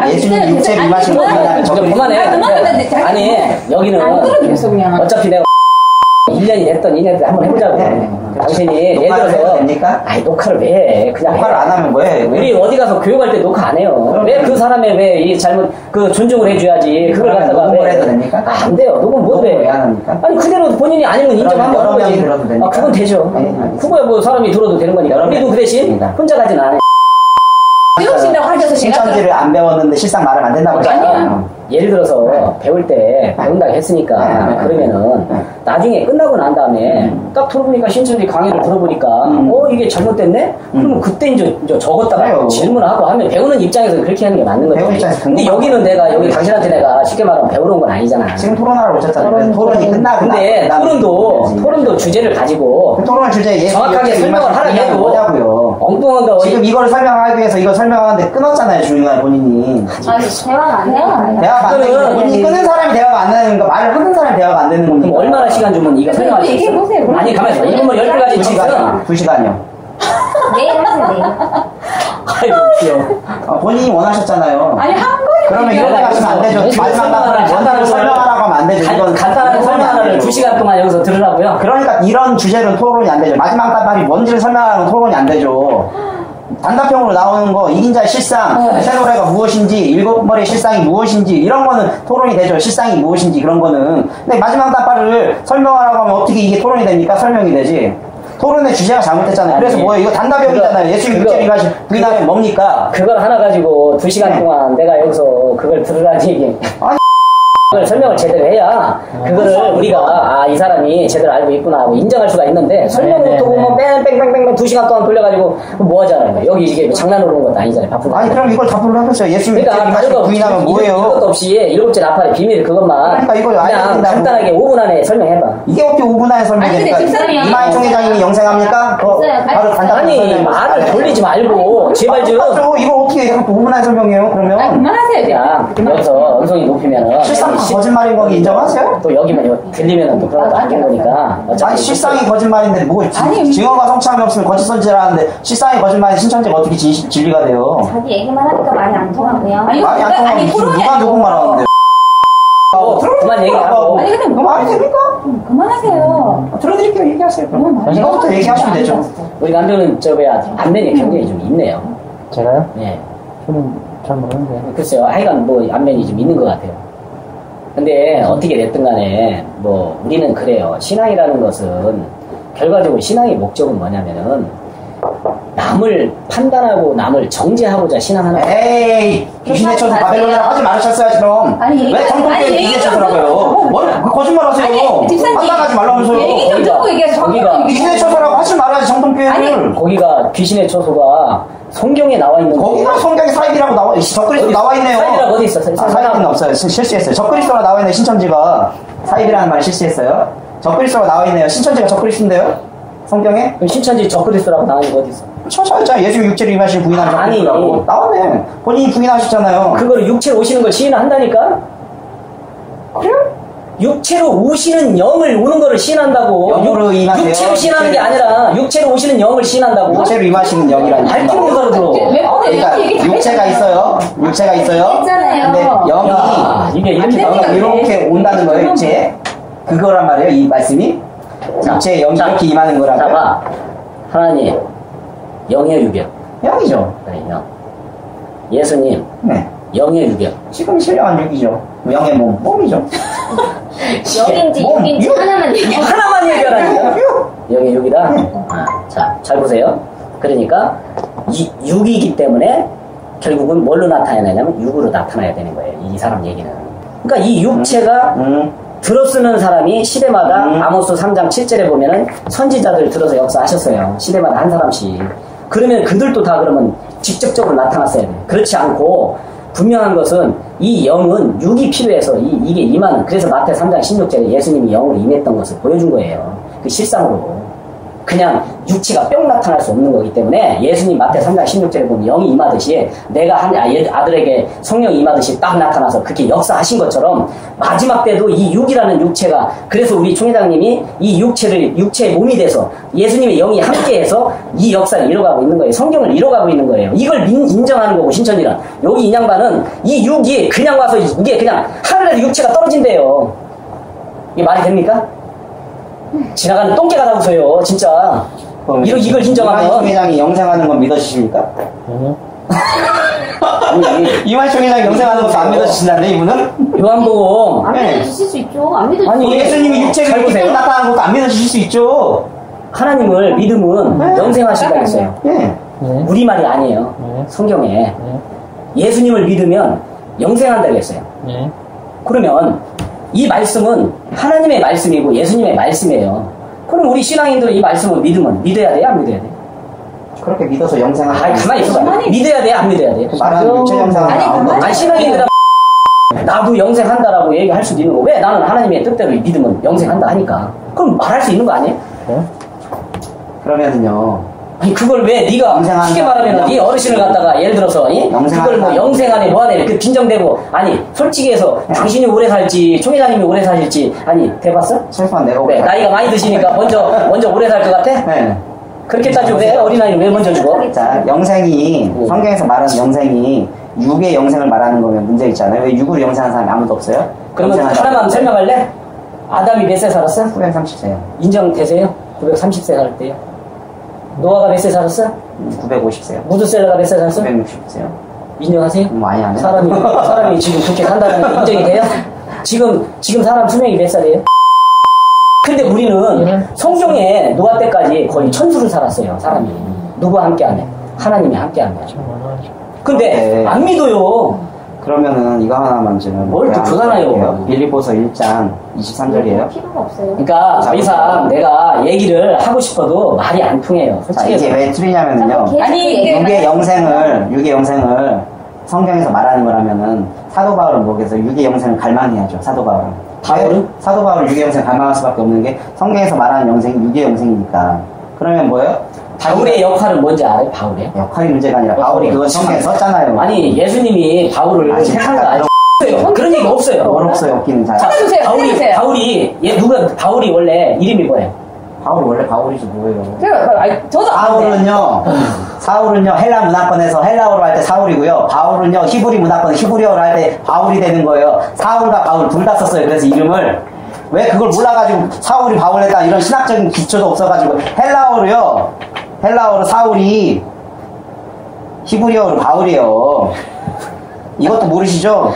예수님 육체로 임하심을 부인하는 좀 적그리스도 그만해. 아니 여기는 안 들어주겠어 그냥. 어차피 내가 1년이 됐던 2년이 됐든 한번 해보자고. 네. 당신이 예를 녹화를 해도 들어서 됩니까? 아니 녹화를 왜 해? 그냥 녹화를 해. 안 하면 뭐해? 우리 어디 가서 교육할 때 녹화 안 해요. 왜 그 사람의 왜 이 잘못 그 존중을 해줘야지. 그걸 갖다가 녹음을 왜 해도 됩니까? 안 돼요. 녹음 못 녹음을 해. 왜 안 합니까? 아니 그대로 본인이 아니면 인정하면 여러 하는 명이 거지. 들어도 됩니까? 아 그건 되죠. 네, 알겠습니다. 그거야 뭐 사람이 들어도 되는 거니까. 여러 우리도 명이 그 대신 있습니다. 혼자 가진 않아요. 배우신다고 하셔서 제가 신천지를 안 배웠는데 실상 말하면 안 된다고 아니야. 했잖아요. 예를 들어서 배울 때 배운다고 했으니까 그러면은 나중에 끝나고 난 다음에 딱 들어보니까 신천지 강의를 들어보니까 이게 잘못됐네? 그러면 그때 이제 적었다가 그래요. 질문을 하고 하면 배우는 입장에서 그렇게 하는 게 맞는 거죠. 배우는 입장에서 근데 여기는 내가 여기 당신한테 내가 쉽게 말하면 배우러 온 건 아니잖아. 지금 토론하러 오셨잖아요. 그래서 토론이 끝나고 근데 토론도 주제를 가지고 그 토론 주제 정확하게 설명을 하라고 해도 뭐냐고요. 엉뚱한 거 지금 이걸 설명하기 위해서 이거 설명하는데 끊었잖아요, 중간에 본인이. 아니, 대화가 안 돼요. 대화가 안 되는 거, 본인이 끊는 사람이 대화가 안 되는 거, 말을 하는 사람이 대화가 안 되는 겁니다. 그럼 얼마나 시간 주면 이거 설명할 수 있어? 얘기해보세요. 아니 가만히 있어. 이건 뭐 12가지 칙은 2시간이요. 내일 하세요, 내일. 아이고 귀여워. 본인이 원하셨잖아요. 아니, 한 거에 그러면 이렇게 하시면 안 되죠. 마지막 단어를 설명하라고 하면 안 되죠. 이건 간단한 설명 하나를 2시간 동안 여기서 들으라고요? 그러니까 이런 주제는 토론이 안 되죠. 마지막 단말이 뭔지를 설명하는 토론이 안 되죠. 단답형으로 나오는 거, 이긴 자의 실상, 새노래가 무엇인지, 일곱 머리의 실상이 무엇인지, 이런 거는 토론이 되죠. 실상이 무엇인지, 그런 거는. 근데 마지막 단말을 설명하라고 하면 어떻게 이게 토론이 됩니까? 설명이 되지. 토론의 주제가 잘못됐잖아요. 그래서 아니, 뭐예요? 이거 단답형이잖아요. 예수님 육체를 입으신 부인하면 뭡니까? 그걸 하나 가지고 2시간 동안 내가 여기서 그걸 들으라니 이게. 아니, 그걸 설명을 제대로 해야 그거를 우리가 이 사람이 제대로 알고 있구나 하고 인정할 수가 있는데 설명 못하고 뭐 뺑뺑뺑뺑 2시간 동안 돌려가지고 뭐 하자는 거야. 여기 이게 장난으로 온 것도 아니잖아요. 바쁘다. 아니, 그럼 이걸 답으로 해보세요. 예수님 그러니까 육체를 입으신 부인하면 뭐예요? 이것도 없이 일곱째 나팔의 비밀 그것만 그러니까 이걸 알아야 그냥 된다고. 간단하게 5분 안에 설명해봐. 이게 어떻게 5분 안에 설명되니까? 아니, 근데 집사람이요. 이마희 총회장님이 영생합니까? 바로 간단하게 아니 설명해. 말을 돌리지 말고 제발 좀 똑같죠. 이걸 어떻게 5분 안에 설명해요? 그러면 그만하세요, 그냥 그냥. 여기서 음성이 높이면은 실상 거짓말인 거 인정하세요? 또 여기만 이거 들리면은 또 그런 것도 안 된 거니까 어차피 아니 실상이 거짓말인데 뭐 아니, 증거가 성취함이 없으면 거짓 선지라는데 실상이 거짓말인데 신천지가 어떻게 진리가 돼요? 자기 얘기만 하니까 말이 안 통하고요. 아니, 말이 안 통하면 무슨 토론이 누가 누구 말하는데? 그만 얘기하고 아니, 근데 그거 말이 됩니까? 그만하세요. 들어드릴게요. 얘기하세요. 그럼. 이거부터 얘기하시면 되죠. 우리 남편은 안면이 굉장히 좀 있네요. 제가요? 예. 저는 잘 모르는데. 글쎄요, 하여간 뭐 안면이 좀 있는 것 같아요. 근데 어떻게 됐든 간에 뭐 우리는 그래요. 신앙이라는 것은 결과적으로 신앙의 목적은 뭐냐면은 남을 판단하고 남을 정죄하고자 신앙하는 거예요. 에이 귀신의 처소 바벨론이라고 하지 말으셨어야지 그럼. 아니, 왜 정통교회 아니, 귀신의 처소라고요? 뭘 거짓말 하세요? 아니, 집사님. 판단하지 말라면서요. 얘기 좀 듣고 얘기해서 거기가 귀신의 처소라고 하지 말아야지 정통교회를. 거기가 귀신의 처소가 성경에 나와 있는 거기가 성경에 사입이라고 나와 적그리스도 나와 있네요. 사입이라고 어디 있어? 사입은 없어요. 실수했어요. 적그리스도가 나와 있는 신천지가 사입이라는 말 실수했어요. 적그리스도가 나와 있네요. 신천지가 적그리스도인데요? 성경에? 그럼 신천지 적그리스도라고 나오는 거 어디 있어? 찾아있잖아. 예수 육체를 임하신 부인하는 아니. 적그리스도라고 나왔네. 본인이 부인하셨잖아요. 그거를 육체로 오시는 걸 시인한다니까? 그래요? 육체로 오시는 영을 오는 거를 시인한다고. 영으로 임하세요. 육체로 시인하는 게 아니라 육체로 오시는 영을 시인한다고. 육체로 임하시는 영이라는 알게 모르는 들어. 그러니까 육체가 있어요. 육체가 있어요. 했잖아요. 근데 영이 야, 이게 이렇게 안 나오는 됩니다. 이렇게 온다는 거예요. 육체. 그거란 말이에요. 이 말씀이. 육체에 영이 이렇게 임하는 자, 거라고요. 봐. 하나님, 영의 유격. 영이죠. 그래, 영. 예수님, 네. 영의 유격. 지금 신령한 육이죠. 영의 몸이죠. 여긴지 뭐, 육인지 육? 하나만 얘기해. 하나만 얘기하라니까. 육. 영의 육이다. 자, 잘 보세요. 그러니까 이 육이기 때문에 결국은 뭘로 나타내냐면 육으로 나타나야 되는 거예요. 이 사람 얘기는. 그러니까 이 육체가 들어쓰는 사람이 시대마다 아모스 3장 7절에 보면은 선지자들 들어서 역사하셨어요. 시대마다 한 사람씩. 그러면 그들도 다 그러면 직접적으로 나타났어야 돼요. 그렇지 않고 분명한 것은 이 영은 육이 필요해서 이게 임하는, 그래서 마태 3장 16절에 예수님이 영으로 임했던 것을 보여준 거예요. 그 실상으로. 그냥 육체가 뿅 나타날 수 없는 거기 때문에 예수님 마태 3장 16절에 보면 영이 임하듯이 내가 한 아들에게 성령이 임하듯이 딱 나타나서 그렇게 역사하신 것처럼 마지막 때도 이 육이라는 육체가, 그래서 우리 총회장님이 이 육체의 몸이 돼서 예수님의 영이 함께해서 이 역사를 이뤄가고 있는 거예요. 성경을 이뤄가고 있는 거예요. 이걸 인정하는 거고 신천지는. 여기 이 양반은 이 육이 그냥 와서 이게 그냥 하늘에서 육체가 떨어진대요. 이게 말이 됩니까? 지나가는 똥개가 다 웃어요, 진짜. 이걸 인정하면. 이만희 총회장이 영생하는 건 믿어지십니까? 이만희 총회장이 영생하는 것도 안 믿어지신다는데, 이분은? 요한복음. 안 네. 믿어주실 수 있죠. 안 믿어주실 아니, 수 있죠. 예수님이 육체를 잘 이렇게 보세요. 나타나는 것도 안 믿어지실 수 있죠. 하나님을 믿으면 네. 영생하신다고 했어요. 예. 네. 우리 말이 아니에요. 네. 성경에. 네. 예수님을 믿으면 영생한다고 했어요. 네. 그러면 이 말씀은 하나님의 말씀이고 예수님의 말씀이에요. 그럼 우리 신앙인들은 이 말씀을 믿어야 돼요? 안 믿어야 돼요? 그렇게 믿어서 영생하는. 아니, 가만히 있어봐. 믿어야 돼요? 안 믿어야 돼요? 말하는 육체 영생하는. 아니, 신앙인들은 나도 영생한다라고 얘기할 수도 있는 거. 왜? 나는 하나님의 뜻대로 믿으면 영생한다 하니까. 그럼 말할 수 있는 거 아니에요? 네? 그러면은요. 아니 그걸 왜 네가 쉽게 말하면 네 어르신을 갖다가 예를 들어서 그걸 뭐 영생하네 뭐하네 이렇게 빈정대고 아니 솔직히 해서 당신이 오래 살지 총 회장님이 오래 사실지 아니 대봤어? 최소한 내가 오래 나이가 많이 드시니까 먼저 오래 살 것 같아? 네. 그렇게 따지고 왜 어린아이를 왜 먼저 죽어? 자, 영생이 성경에서 말하는 영생이 육의 영생을 말하는 거면 문제 있잖아요. 왜 육으로 영생하는 사람이 아무도 없어요? 그러면 하나만 설명할래? 아담이 몇 세 살았어? 930세요. 인정되세요? 930세 살 때요. 노아가 몇 세 살았어? 950세요. 무드셀라가 몇 세 살았어? 960세요. 인정하세요? 많이 안 해요. 사람이 지금 그렇게 산다는 게 인정이 돼요? 지금 사람 수명이 몇 살이에요? 근데 우리는 성경에 노아 때까지 거의 천수를 살았어요, 사람이. 누구와 함께하네? 하나님이 함께하는 거죠. 근데 안 믿어요. 그러면은 이거 하나만 지금 뭘 또 그러나요? 빌립보서 1장 23절이에요. 필요가 없어요. 그러니까 더 이상 내가 얘기를 하고 싶어도 말이 안 통해요. 솔직히. 이게 왜 틀리냐면요. 아니, 육의 영생을 성경에서 말하는 거라면은 사도 바울은 뭐겠어? 육의 영생을 갈망해야죠. 사도 바울은. 바울은? 사도 바울은 육의 영생을 갈망할 수밖에 없는 게 성경에서 말하는 영생이 육의 영생이니까. 그러면 뭐예요? 바울의 역할은 뭔지 알아요? 바울의? 역할이 문제가 아니라 바울이 그거 성경에 썼잖아요. 아니 예수님이 바울을 택한 거 아니에요? 그런 얘기 없어요. 뭘 없어요? 없기는 잘. 찾아주세요. 바울이 바울이 원래 이름이 뭐예요? 바울이 원래 바울이지 뭐예요? 저도 사울은요 헬라 문화권에서 헬라어로 할 때 사울이고요. 바울은요 히브리 문화권 히브리어로 할 때 바울이 되는 거예요. 사울과 바울 둘 다 썼어요. 그래서 이름을 왜 그걸 몰라가지고 사울이 바울 했다 이런 신학적인 기초도 없어가지고 헬라어로 사울이 히브리어로 바울이에요. 이것도 모르시죠?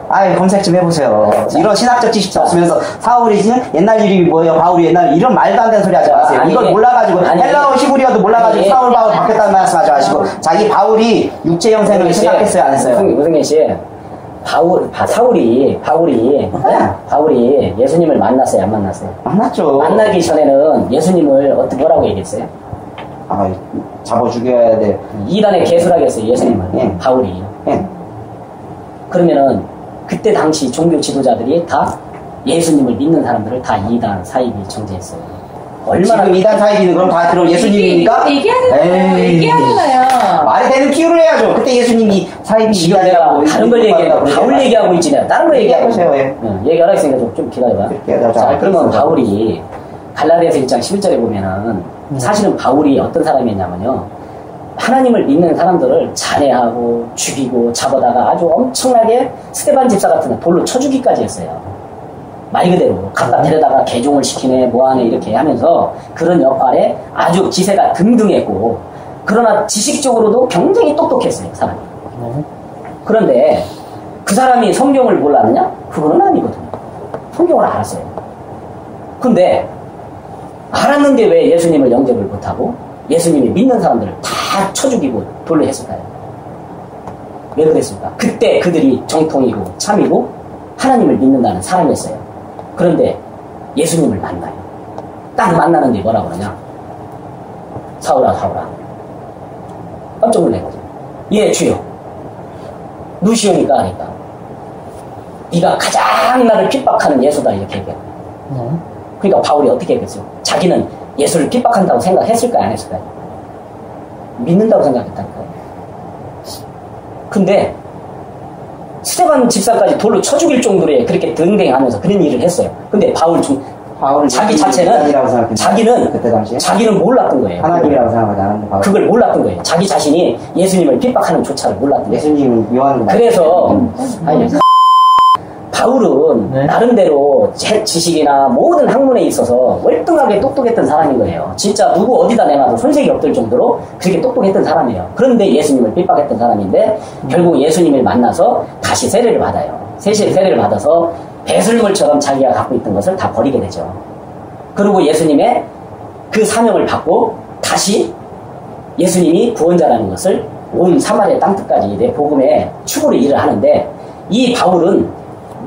아이 검색 좀 해보세요. 이런 신학적 지식도 없으면서 사울이 옛날 이름이 뭐예요? 바울이 옛날 이런 말도 안 되는 소리 하지 마세요. 이걸 몰라가지고 헬라어 히브리어도 몰라가지고 사울 바울 바뀌었다는 말씀 하지 마시고 자기 바울이 육체 영생을 생각했어요 안 했어요? 무슨 씨 바울이 예수님을 만났어요 안 만났어요? 만났죠. 만나기 전에는 예수님을 뭐라고 얘기했어요? 아 잡아 죽여야 돼. 이단의 개수라고 했어요 예수님을. 예. 바울이. 예. 그러면은 그때 당시 종교 지도자들이 다 예수님을 믿는 사람들을 다 이단 사입이 정죄했어요. 얼마나 지금 이단 사입이는 그럼 다 그럼 예수님입니까? 얘기하잖아요. 말이 되는 키우를 해야죠. 그때 예수님이 사입이 지금 내가 다른 걸 얘기하고 바울 얘기하고 있지 내가 다른 거 얘기하고 있어요. 예. 얘기하라 했으니까 좀 기다려봐. 자 그러면 바울이 갈라디아서 1장 11절에 보면은 사실은 바울이 어떤 사람이었냐면요. 하나님을 믿는 사람들을 잔해하고 죽이고 잡아다가 아주 엄청나게 스데반 집사 같은 돌로 쳐 죽기까지 했어요. 말 그대로 갖다 데려다가 개종을 시키네 뭐하네 이렇게 하면서 그런 역할에 아주 기세가 등등했고 그러나 지식적으로도 굉장히 똑똑했어요 사람이. 그런데 그 사람이 성경을 몰랐느냐? 그거는 아니거든요. 성경을 알았어요. 근데 알았는데 왜 예수님을 영접을 못하고 예수님이 믿는 사람들을 다 쳐죽이고 돌로 했을까요? 왜 그랬을까? 그때 그들이 정통이고 참이고 하나님을 믿는다는 사람이었어요. 그런데 예수님을 만나요. 딱 만나는데 뭐라고 그러냐? 사울아 깜짝 놀란 거죠. 예 주여 누시오니까 하니까 네가 가장 나를 핍박하는 예수다 이렇게 얘기해요. 그러니까 바울이 어떻게 했겠어요? 자기는 예수를 핍박한다고 생각했을까요? 안 했을까요? 믿는다고 생각했다니까요. 근데 스데반 집사까지 돌로 쳐 죽일 정도로 그렇게 등등하면서 그런 일을 했어요. 근데 바울은 자기 자체는 자기는 몰랐던 거예요. 하나님이라고 생각하지 않았는데 바울. 그걸 몰랐던 거예요. 자기 자신이 예수님을 핍박하는 조차를 몰랐던 거예요. 예수님을 미워하는 거 그래서 바울은 나름대로 지식이나 모든 학문에 있어서 월등하게 똑똑했던 사람인 거예요. 진짜 누구 어디다 내놔도 손색이 없을 정도로 그렇게 똑똑했던 사람이에요. 그런데 예수님을 핍박했던 사람인데 결국 예수님을 만나서 다시 세례를 받아요. 세례를 받아서 배설물처럼 자기가 갖고 있던 것을 다 버리게 되죠. 그리고 예수님의 그 사명을 받고 다시 예수님이 구원자라는 것을 온 사마리아 땅끝까지 내 복음의 추구를 일을 하는데 이 바울은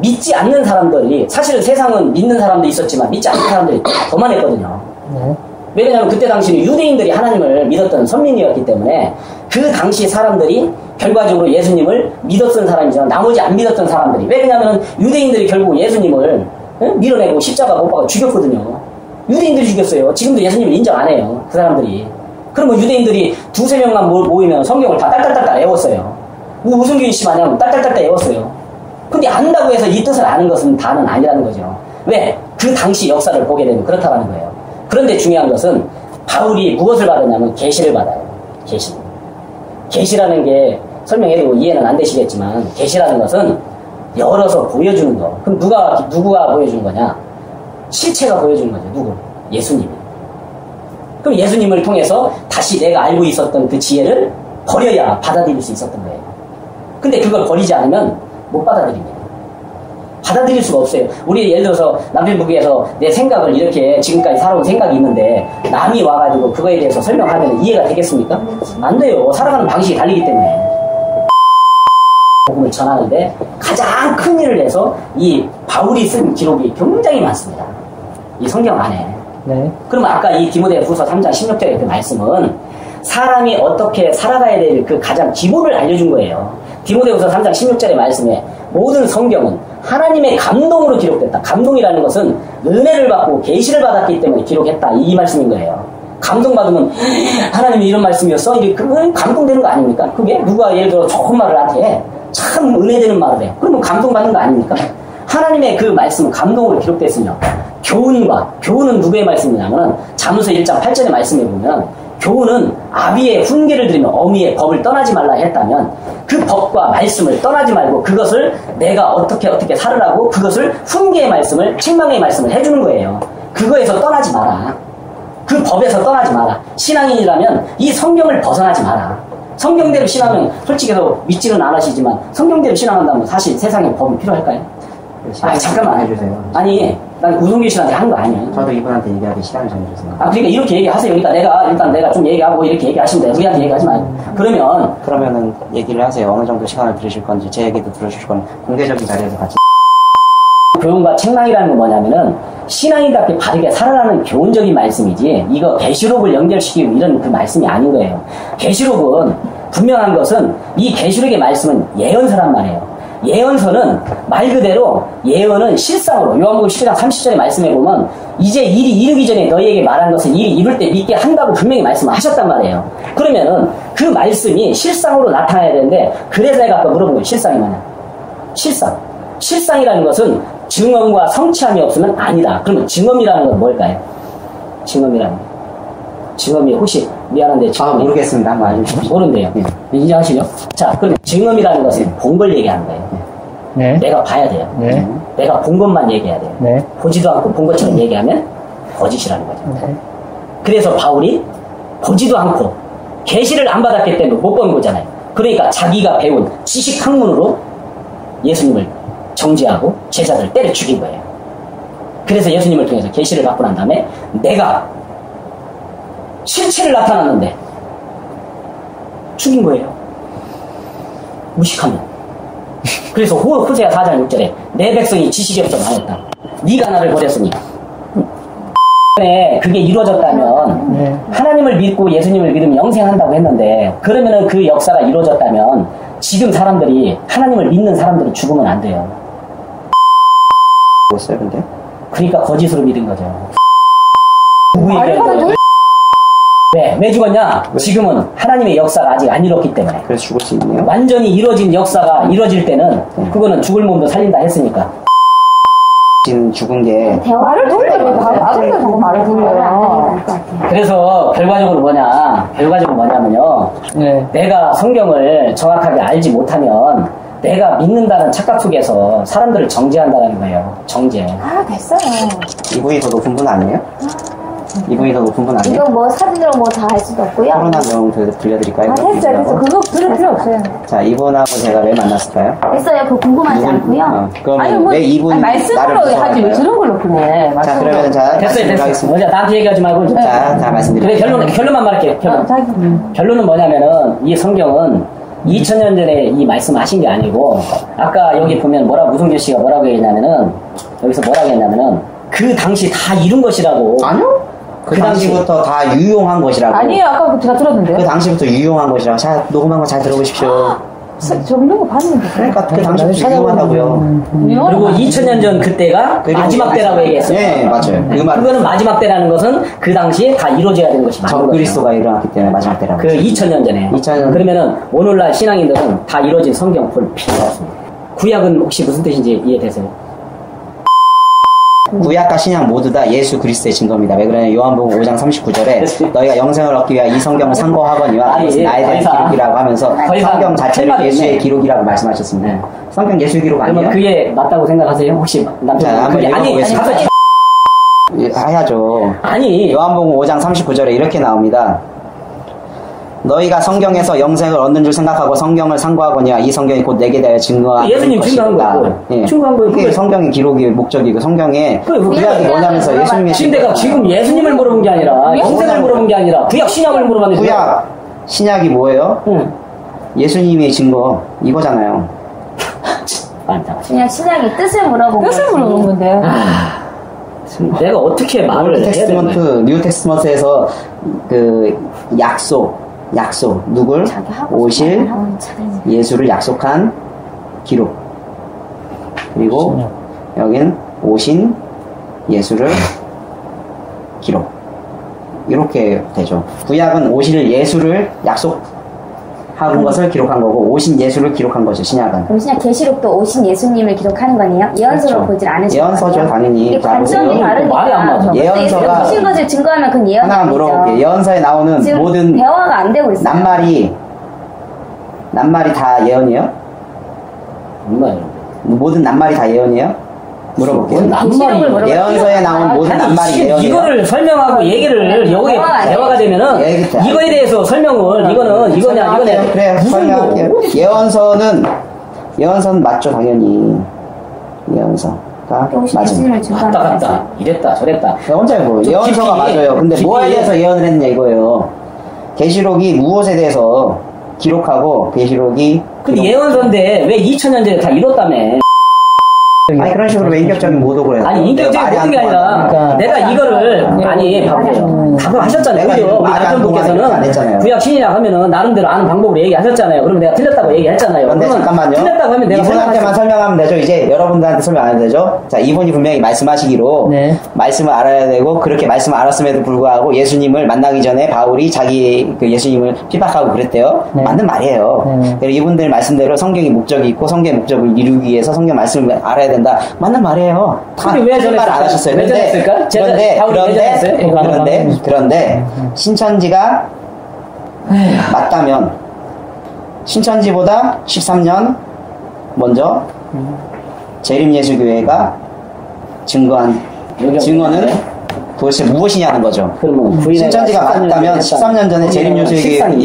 믿지 않는 사람들이, 사실은 세상은 믿는 사람도 있었지만 믿지 않는 사람들이 더 많았거든요. 네. 왜냐하면 그때 당시는 유대인들이 하나님을 믿었던 선민이었기 때문에 그 당시 사람들이 결과적으로 예수님을 믿었던 사람이지만 나머지 안 믿었던 사람들이, 왜냐하면 유대인들이 결국 예수님을 밀어내고 십자가 못 박아 죽였거든요. 유대인들이 죽였어요. 지금도 예수님을 인정 안 해요, 그 사람들이. 그러면 유대인들이 두세 명만 모이면 성경을 다 딸딸딸딸 외웠어요. 뭐 우승균 씨 마냥 딸딸딸딸 외웠어요. 근데 안다고 해서 이 뜻을 아는 것은 다는 아니라는 거죠. 왜? 그 당시 역사를 보게 되면 그렇다는 거예요. 그런데 중요한 것은 바울이 무엇을 받았냐면 계시를 받아요. 계시. 계시라는 게 설명해도 이해는 안 되시겠지만, 계시라는 것은 열어서 보여주는 거. 그럼 누구가 보여주는 거냐? 실체가 보여주는 거죠. 누구? 예수님이. 그럼 예수님을 통해서 다시 내가 알고 있었던 그 지혜를 버려야 받아들일 수 있었던 거예요. 근데 그걸 버리지 않으면 못 받아들입니다. 받아들일 수가 없어요. 우리 예를 들어서 남편부부에서 내 생각을 이렇게 지금까지 살아온 생각이 있는데 남이 와가지고 그거에 대해서 설명하면 이해가 되겠습니까? 안 돼요. 살아가는 방식이 달리기 때문에. 복음을 전하는데 가장 큰 일을 해서 이 바울이 쓴 기록이 굉장히 많습니다. 이 성경 안에. 네. 그러면 아까 이 디모데후서 3장 16절의 그 말씀은 사람이 어떻게 살아가야 될 그 가장 기본을 알려준 거예요. 디모데후서 3장 16절의 말씀에 모든 성경은 하나님의 감동으로 기록됐다. 감동이라는 것은 은혜를 받고 계시를 받았기 때문에 기록했다. 이 말씀인 거예요. 감동받으면 하나님이 이런 말씀이었어? 그건 감동되는 거 아닙니까? 그게 누가 예를 들어 좋은 말을 한테 참 은혜되는 말을 해. 그러면 감동받는 거 아닙니까? 하나님의 그 말씀은 감동으로 기록됐으며, 교훈은 누구의 말씀이냐면 잠언서 1장 8절의 말씀에 보면 교훈은 아비의 훈계를 들으며 어미의 법을 떠나지 말라 했다면 그 법과 말씀을 떠나지 말고 그것을 내가 어떻게 살으라고 그것을 훈계의 말씀을, 책망의 말씀을 해주는 거예요. 그거에서 떠나지 마라. 그 법에서 떠나지 마라. 신앙인이라면 이 성경을 벗어나지 마라. 성경대로 신앙은 솔직히 해서 믿지는 않으시지만 성경대로 신앙한다면 사실 세상에 법이 필요할까요? 잠깐만 해주세요. 아니, 난 우성규 씨한테 한 거 아니에요. 저도 이분한테 얘기하기 시간을 정해주세요. 그러니까 이렇게 얘기하세요. 그러니까 내가 좀 얘기하고 이렇게 얘기하시면 돼요. 우리한테 얘기하지 마요. 그러면은 얘기를 하세요. 어느 정도 시간을 들으실 건지, 제 얘기도 들으실 건지, 공개적인 자리에서 같이. 교훈과 책망이라는 건 뭐냐면은 신앙인답게 바르게 살아가는 교훈적인 말씀이지, 이거 계시록을 연결시키고 이런 그 말씀이 아닌 거예요. 계시록은 분명한 것은 이 계시록의 말씀은 예언서란 말이에요. 예언서는 말 그대로 예언은 실상으로 요한복음 10장 30절의 말씀에 보면 이제 일이 이르기 전에 너희에게 말한 것은 일이 이룰 때 믿게 한다고 분명히 말씀하셨단 말이에요. 그러면은 그 말씀이 실상으로 나타나야 되는데, 그래서 내가 아까 물어본 거예요. 실상이 뭐냐? 실상이라는 것은 증언과 성취함이 없으면 아니다. 그러면 증언이라는 건 뭘까요? 증언이 혹시 미안한데 모르겠습니다. 한번 알려주십시오. 모른대요. 네. 인정하시죠? 자, 그럼 증언이라는 것은 본 걸 얘기하는 거예요. 네. 내가 봐야 돼요. 네. 내가 본 것만 얘기해야 돼요. 네. 보지도 않고 본 것처럼 얘기하면 거짓이라는 거죠. 네. 그래서 바울이 보지도 않고 계시를 안 받았기 때문에 못 본 거잖아요. 그러니까 자기가 배운 지식 학문으로 예수님을 정죄하고 제자들을 때려 죽인 거예요. 그래서 예수님을 통해서 계시를 받고 난 다음에 내가 실체를 나타났는데 죽인 거예요. 무식하면. 그래서 호세아 4장 6절에 내 백성이 지식이 없어 망했다. 네가 나를 버렸으니. 그게 이루어졌다면, 네. 하나님을 믿고 예수님을 믿으면 영생한다고 했는데, 그러면은 그 역사가 이루어졌다면 지금 사람들이, 하나님을 믿는 사람들이 죽으면 안 돼요. 뭐였어요, 근데? 그러니까 거짓으로 믿은 거죠. 왜 죽었냐? 지금은 하나님의 역사가 아직 안 이뤘기 때문에. 그래서 죽을 수 있네요. 완전히 이루어진 역사가 이루어질 때는 그거는 죽을 몸도 살린다 했으니까. 지금 죽은 게 말을 돌려요. 말을 자꾸 말을 돌려요. 그래서 결과적으로 뭐냐면요. 네. 내가 성경을 정확하게 알지 못하면 내가 믿는다는 착각 속에서 사람들을 정죄한다는 거예요. 정죄. 됐어요. 이분이 더 높은 분 아니에요? 이분이 더 높은 분 아니에요? 이거 뭐 사진으로 뭐 다 할 수도 없고요. 코로나 내용 들려드릴까요? 됐어요. 그거 들을 필요 없어요. 자, 이분하고 제가 왜 만났을까요? 됐어요. 그거 궁금하지 않고요. 그럼 왜 이분 말씀으로 하지 왜 저런 걸로 보내. 자, 그러면 됐어요. 먼저 나한테 얘기하지 말고. 자, 말씀드릴게요. 그래, 결론만 말할게요. 결론은 뭐냐면은 이 성경은 2000년 전에 이 말씀하신 게 아니고 아까 여기 보면 우성교 씨가 뭐라고 했냐면은 여기서 뭐라고 했냐면은 그 당시 다 이룬 것이라고. 아니요. 그 당시부터 다 유용한 것이라고. 아니에요. 아까 제가 들었는데요. 그 당시부터 유용한 것이라고. 자, 녹음한 거 잘 들어보십시오. 저 있는 거 봤는데. 그러니까 그 당시부터 유용하다고요. 그리고 2000년 전 그때가 마지막 때라고 얘기했어요. 네, 맞아요. 그 말. 그거는 마지막 때라는 것은 그 당시에 다 이루어져야 되는 것이 맞는 거예요. 그리스도가 일어났기 때문에 마지막 때라고. 그 2000년 전에. 2000년. 그러면은 오늘날 신앙인들은 다 이루어진 성경 볼 필요가 없습니다. 구약은 혹시 무슨 뜻인지 이해되세요? 구약과 신약 모두 다 예수 그리스도의 증거입니다. 왜 그러냐면 요한복음 5장 39절에 너희가 영생을 얻기 위하여 이 성경을 상고하거니와 나에 대한 기록이라고 하면서 성경 자체를 예수의 기록이라고 말씀하셨습니다. 네. 성경 예수의 기록 아니에요? 그러면 그게 맞다고 생각하세요? 혹시 남편 그게 아니 가서 해야죠. 아니 요한복음 5장 39절에 이렇게 나옵니다. 너희가 성경에서 영생을 얻는 줄 생각하고 성경을 상고하거니와 이 성경이 곧 내게 대하여 증거한 예수님 증거한 거고 증거한 거예요. 그게 성경의 기록이 목적이고 성경의 구약이 뭐냐면서 예수님의 지금 내가 지금 예수님을 물어본 게 아니라 영생을 물어본 게 아니라 구약 신약을 물어봤는데 구약 신약이 뭐예요? 예수님의 증거 이거잖아요. 그냥 신약의 뜻을 물어본 뜻을 물어본 건데. 내가 어떻게 말을 해야 되나? 뉴 텍스트먼트에서 그 약속 누굴 오실 예수를 약속한 기록 그리고 여긴 오신 예수를 기록 이렇게 되죠. 구약은 오실 예수를 약속한 것을 기록한 거고 오신 예수를 기록한 거죠. 신약은. 그럼 신약 계시록도 오신 예수님을 기록하는 거네요? 예언서로 그렇죠. 보질 않으시죠? 예언서죠 당연히. 관점이 다르니까. 말이 안 맞아. 예언서가 오신 것을 증거하면 그건 예언이 하나 물어볼게요. 예언서에 나오는 지금 모든 대화가 안 되고 있어요. 낱말이 다 예언이에요? 모든 낱말이 다 예언이에요? 물어볼게요. 예언서에 나온 모든 낱말이 예언이에요? 이거를 설명하고 얘기를 여기 대화가 되면은 이거에 대해서 설명을 이거냐 그래 설명할게요. 예언서는 맞죠 당연히. 예언서가 맞습니다. 왔다 갔다 이랬다 저랬다. 혼자 뭐 예언서가 맞아요. 근데 뭐에 대해서 예언을 했느냐 이거예요. 계시록이 무엇에 대해서 기록하고 계시록이 근데 예언서인데 왜 2000년 전에 다 이뤘다며. 아니 그런 식으로 왜 인격적인 모독을 해요? 아니 인격적인 모독이 아니라 내가 이거를 아니 방금 하셨잖아요. 우리 남편분께서는 구약 신약 하면은 나름대로 아는 방법으로 얘기하셨잖아요. 그러면 내가 틀렸다고 얘기했잖아요. 그런데 잠깐만요. 틀렸다고 하면 내가 이분한테만 설명하면 되죠. 이제 여러분들한테 설명 안 해도 되죠. 자 이분이 분명히 말씀하시기로 말씀을 알아야 되고 그렇게 말씀을 알았음에도 불구하고 예수님을 만나기 전에 바울이 자기 그 예수님을 핍박하고 그랬대요. 맞는 말이에요. 그리고 이분들 말씀대로 성경이 목적이 있고 성경의 목적을 이루기 위해서 성경 말씀을 알아야 된다. 맞는 말이에요. 다 말 안 하셨어요. 그런데 신천지가 맞다면 신천지보다 13년 먼저 재림예수교회가 증거는 도대체 무엇이냐는 거죠. 신천지가 맞다면 13년 전에 재림예수교회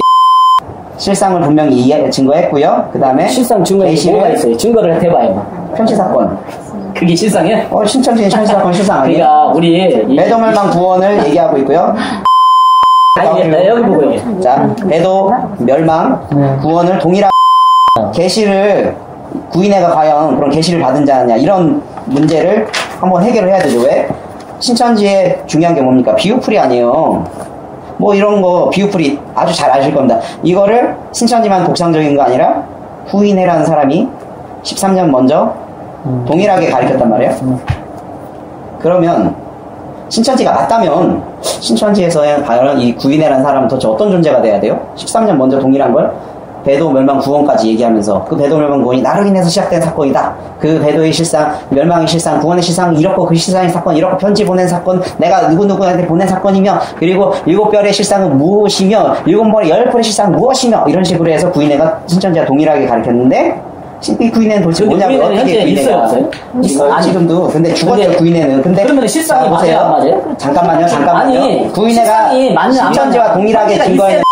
실상을 분명히 증거했고요. 그 다음에 실상 증거에 뭐가 있어요? 증거를 해봐요. 편지사건. 그게 실상이에요? 신천지의 편지사건 실상 아니에요? 그러니까 우리 배도멸망 구원을 얘기하고 있고요. 아니 여기 보고 얘기해. 자, 배도 멸망 구원을 동일하게 계시를 구인회가 과연 그런 계시를 받은 자냐 이런 문제를 한번 해결을 해야 되죠. 왜? 신천지의 중요한 게 뭡니까? 비유풀이 아니에요. 뭐 이런 거 비유풀이 아주 잘 아실 겁니다. 이거를 신천지만 독창적인 거 아니라 후인회라는 사람이 13년 먼저 동일하게 가르쳤단 말이에요. 그러면 신천지가 맞다면 신천지에서의 과연 이 구인회라는 사람은 도대체 어떤 존재가 돼야 돼요? 13년 먼저 동일한 걸 배도 멸망 구원까지 얘기하면서 그 배도 멸망 구원이 나로 인해서 시작된 사건이다. 그 배도의 실상, 멸망의 실상, 구원의 실상 이렇고 그 실상의 사건 이렇고 편지 보낸 사건 내가 누구누구한테 보낸 사건이며 그리고 7별의 실상은 무엇이며 7벌의 10벌의 실상은 무엇이며 이런 식으로 해서 구인회가 신천지와 동일하게 가르쳤는데 이 구인회는 도대체 뭐냐고 어떻게 구인회가 있어요? 지금도 근데 죽었죠 구인회는. 근데 그러면 실상이 맞아요 안 맞아요? 잠깐만요. 아니 구인회가 신천지와 동일하게 증거했는데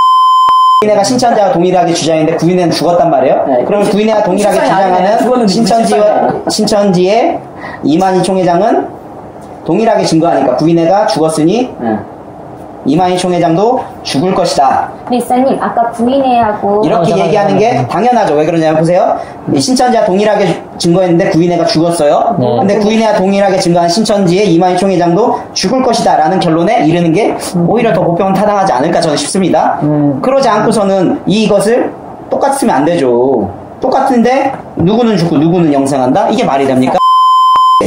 구인회가 신천지와 동일하게 주장했는데 구인회는 죽었단 말이에요. 네, 그럼 구인회가 동일하게 주장하는 신천지의 이만희 총회장은 동일하게 증거하니까 구인회가 죽었으니 이만희 총회장도 죽을 것이다. 리사님, 아까 구인회하고 이렇게 얘기하는 게 당연하죠. 왜 그러냐면 보세요. 신천지와 동일하게 증거했는데 구인회가 죽었어요. 근데 구인회와 동일하게 증거한 신천지의 이만희 총회장도 죽을 것이다 라는 결론에 이르는 게 오히려 더 보편은 타당하지 않을까 저는 싶습니다. 그러지 않고서는 이것을 똑같이 쓰면 안 되죠. 똑같은데 누구는 죽고 누구는 영생한다? 이게 말이 됩니까?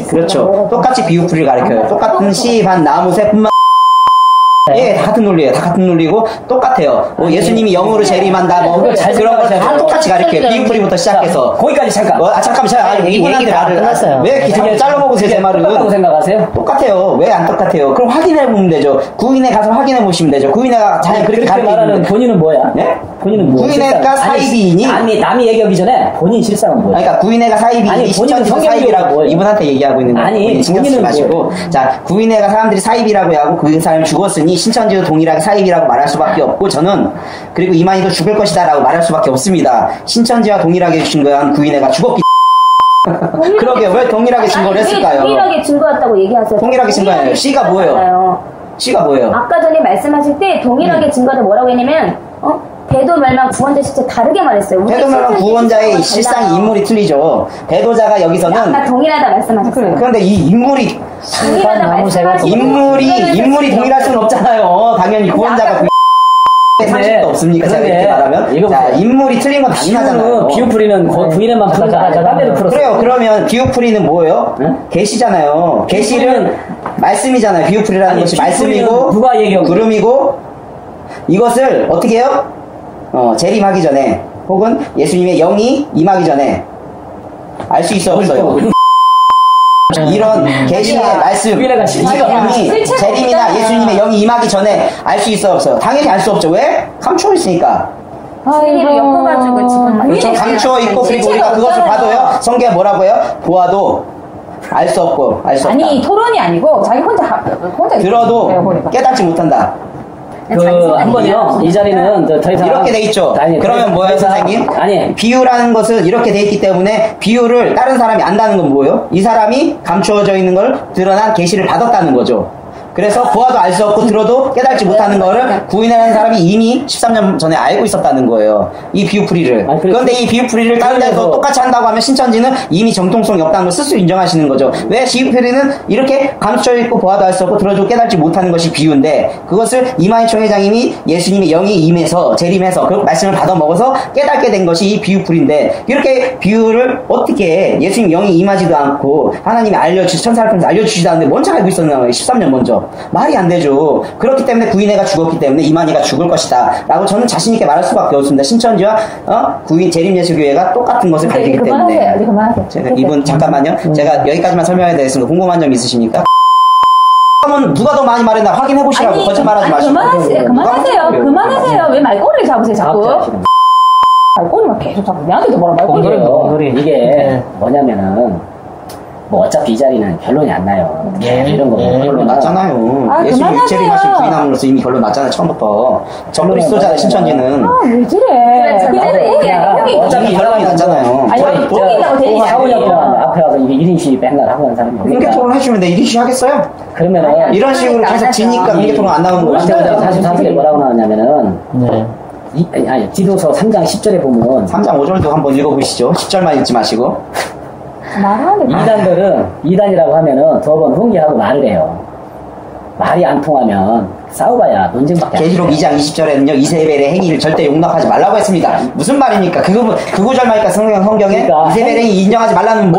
그렇죠. 똑같이 비유풀이를 가리켜요. 똑같은 씨반 나무새뿐만 예, 다 같은 논리예요. 다 같은 논리고 똑같아요. 뭐 예수님이 영으로 재림한다, 뭐 그런 거 다 똑같이 가르쳐요. 비유풀이부터 시작해서 거기까지 잠깐. 잠깐만, 이분한테 말을 끝났어요. 왜 이렇게 잘라먹으세요, 제 말은? 똑같다고 생각하세요? 똑같아요. 왜 안 똑같아요? 그럼 확인해 보면 되죠. 구인회 가서 확인해 보시면 되죠. 구인회가 자기 그렇게 그렇게 말하는 가르치는데. 본인은 뭐야? 네? 본인은 뭐야? 구인회가 사이비이니? 아니 남이 얘기하기 전에 본인 실상은 뭐야? 그러니까 구인회가 사이비이니 아니, 본인은 신천지도 사이비라고 뭐예요? 이분한테 얘기하고 있는 거예요. 아니, 신경 쓰지 본인은 마시고. 자, 구인회가 사람들이 사이비라고 하고 그 사람이 죽었으니 신천지도 동일하게 사이비라고 말할 수밖에 없고 저는 그리고 이만희도 죽을 것이다 라고 말할 수밖에 없습니다. 신천지와 동일하게 증거한 구인회가 죽었기 그러게 왜 동일하게 증거를 했을까요? 동일하게 증거했다고 얘기하세요. 동일하게 증거해요. C가 뭐예요? C가 뭐예요? 아까 전에 말씀하실 때 동일하게 증거하다 뭐라고 했냐면 배도 멸망 구원자 실제 다르게 말했어요. 배도 멸망 구원자의 실상 인물이 틀리죠. 배도자가 여기서는 아까 동일하다 말씀하셨어요. 그런데 이 인물이 동일하다 말씀하시고 인물이 동일할 수는 없잖아요. 당연히 구원자가 상식도 없습니까? 제가 이렇게 말하면 자 인물이 틀린 건 당연하잖아요. 비유풀이는 구인에만 푸는 거 아니야? 딴 데도 풀었어. 그래요. 그러면 비유풀이는 뭐예요? 응? 계시잖아요. 계시는 말씀이잖아요. 비유풀이라는 것이 말씀이고 누가 얘기하고 구름이고 이것을 어떻게 해요? 재림하기 전에 혹은 예수님의 영이 임하기 전에 알 수 있어 없어요? 이런 계시의 말씀 구인회가 예수님이 재림이나 예수님의 영이 임하기 전에 알 수 있어 없어요? 당연히 알 수 없죠. 왜? 감추어 있으니까. 주인이를 엮어가지고 지금 그렇죠. 감추어 있고 그리고 우리가 그것을 봐도요. 성경에 뭐라고 해요? 보아도 알 수 없고 알 수 없다. 아니 토론이 아니고 자기 혼자 들어도 깨닫지 못한다. 한번요. 이 자리는 더 이상 이렇게 돼 있죠. 아니, 그러면 뭐예요, 선생님? 아니 비유라는 것은 이렇게 돼 있기 때문에 비유를 다른 사람이 안다는 건 뭐예요? 이 사람이 감추어져 있는 걸 드러난 계시를 받았다는 거죠. 그래서 보아도 알 수 없고 들어도 깨달지 못하는 거를 구인이라는 사람이 이미 13년 전에 알고 있었다는 거예요. 이 비유풀이를. 그런데 이 비유풀이를 다른 데서 똑같이 한다고 하면 신천지는 이미 정통성이 없다는 걸 스스로 인정하시는 거죠. 왜 비유풀이는 이렇게 감춰 있고 보아도 알 수 없고 들어도 깨달지 못하는 것이 비유인데 그것을 이만희 총회장님이 예수님의 영이 임해서 재림해서 그 말씀을 받아 먹어서 깨닫게 된 것이 이 비유풀인데 이렇게 비유를 어떻게 예수님 영이 임하지도 않고 하나님이 천사를 통해서 알려주시도 않는데 먼저 알고 있었나 13년 먼저. 말이 안 되죠. 그렇기 때문에 구인회가 죽었기 때문에 이만희가 죽을 것이다 라고 저는 자신있게 말할 수밖에 없습니다. 신천지와 구인 재림예수교회가 똑같은 것을 가르치기 때문에 그만하세요. 이분 잠깐만요. 제가 여기까지만 설명해야 되겠습니다. 궁금한 점 있으십니까? 그러면 누가 더 많이 말했나 확인해보시라고. 거짓말하지 마시고. 그만하세요. 왜 말꼬리를 잡으세요 자꾸? 말꼬리만 계속 잡고 내한테도 뭐라 말꼬리. 이게 뭐냐면은 뭐 어차피 이 자리는 결론이 안 나요. 이런 거 결론 났잖아요. 예수님 육체림하신 부인함으로써 이미 결론 났잖아요. 처음부터. 저 그리스도잖아요. 신천지는. 왜 저래? 어차피 결론이 났잖아요. 아니 웃긴다고 되지 4-5년 동안 앞에 와서 이게 1인 시위 맨날 하고 하는 사람이 공개 토론 해주면 돼. 1인 시위 하겠어요? 그러면은 이런 식으로 계속 지니까 공개 토론 안 나오는 거죠. 44절에 뭐라고 나왔냐면은 아니 디도서 3장 10절에 보면 3장 5절도 한번 읽어보시죠. 10절만 읽지 마시고. 이단이라고 하면은 두 번 훈계하고 말을 해요. 말이 안 통하면 싸워봐야 논쟁밖에 안 돼요. 계시록 2장 20절에는요 이세벨의 행위를 절대 용납하지 말라고 했습니다. 무슨 말입니까? 그 구절만 성경에 그러니까 이세벨의 행위 인정하지 말라는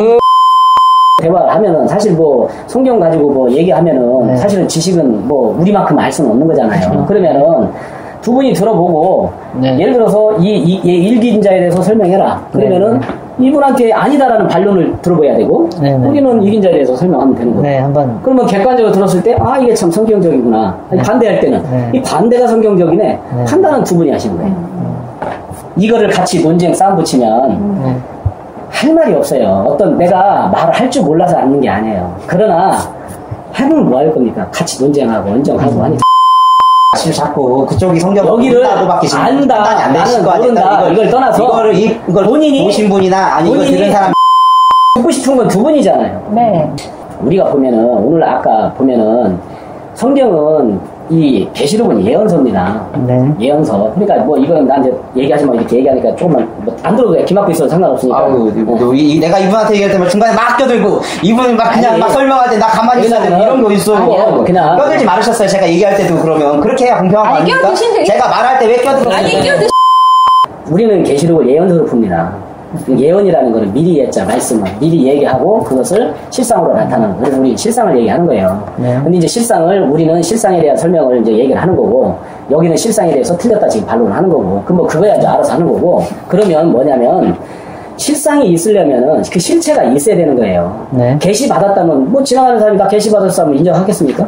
대화를 하면은 사실 뭐 성경 가지고 뭐 얘기하면은 사실은 지식은 뭐 우리만큼 알 수는 없는 거잖아요. 그러면은 두 분이 들어보고 예를 들어서 이 일기인자에 대해서 설명해라. 그러면은 이분한테 아니다라는 반론을 들어봐야 되고 우리는 이긴자에 대해서 설명하면 되는 거예요. 한번. 그러면 객관적으로 들었을 때 이게 참 성경적이구나. 반대할 때는 이 반대가 성경적이네. 판단은 두 분이 하시는 거예요. 이거를 같이 논쟁 싸움 붙이면 할 말이 없어요. 어떤 내가 말을 할 줄 몰라서 않는 게 아니에요. 그러나 해보면 뭐 할 겁니까? 같이 논쟁하고 언정하고 하니까. 자꾸 그쪽이 성경 여기를 안다고밖에 안다. 판단이 안 되실 거 아니에요. 이걸 떠나서 이걸 본인이 보신 분이나 아니 이걸 들은 사람 듣고 싶은 건 두 분이잖아요. 네. 우리가 보면은 오늘 아까 보면은 성경은 이 계시록은 예언서입니다. 네. 예언서. 그러니까 뭐 이건 나한테 얘기하지 마 이렇게 얘기하니까 조금만 뭐 안 들어도 돼. 귀 막고 있어도 상관없으니까. 아유, 내가 이분한테 얘기할 때만 중간에 막 껴들고 이분이 막 그냥 아니, 막 설명할 때 나 가만히 있어야 돼 이런 거 있어. 아니야, 그냥. 껴들지 말으셨어요. 제가 얘기할 때도 그러면 그렇게 해야 공평한 거 아니, 아닙니까? 껴드신데. 제가 말할 때 왜 껴들어? 아니, 껴드 우리는 계시록을 예언서로 풉니다. 예언이라는 거는 미리 예자 말씀을 미리 얘기하고 그것을 실상으로 나타나는. 그래서 우리 실상을 얘기하는 거예요. 네. 근데 이제 실상을 우리는 실상에 대한 설명을 이제 얘기를 하는 거고 여기는 실상에 대해서 틀렸다 지금 반론을 하는 거고 그럼 뭐 그거야 이제 알아서 하는 거고 그러면 뭐냐면 실상이 있으려면은 그 실체가 있어야 되는 거예요. 네. 계시 받았다면 뭐 지나가는 사람이 다 계시 받았다면 인정하겠습니까?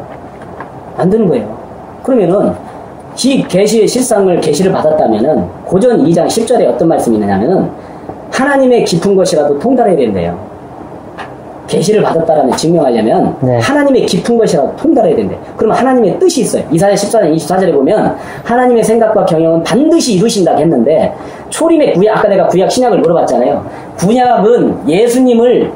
안 되는 거예요. 그러면은 이 계시의 실상을 계시를 받았다면은 고전 2장 10절에 어떤 말씀이 있느냐면은 하나님의 깊은 것이라도 통달해야 된대요. 계시를 받았다라는 증명하려면 네. 하나님의 깊은 것이라도 통달해야 된대. 그러면 하나님의 뜻이 있어요. 이사야 14장 24절에 보면 하나님의 생각과 경영은 반드시 이루신다고 했는데 초림의 구약, 아까 내가 구약 신약을 물어봤잖아요. 구약은 예수님을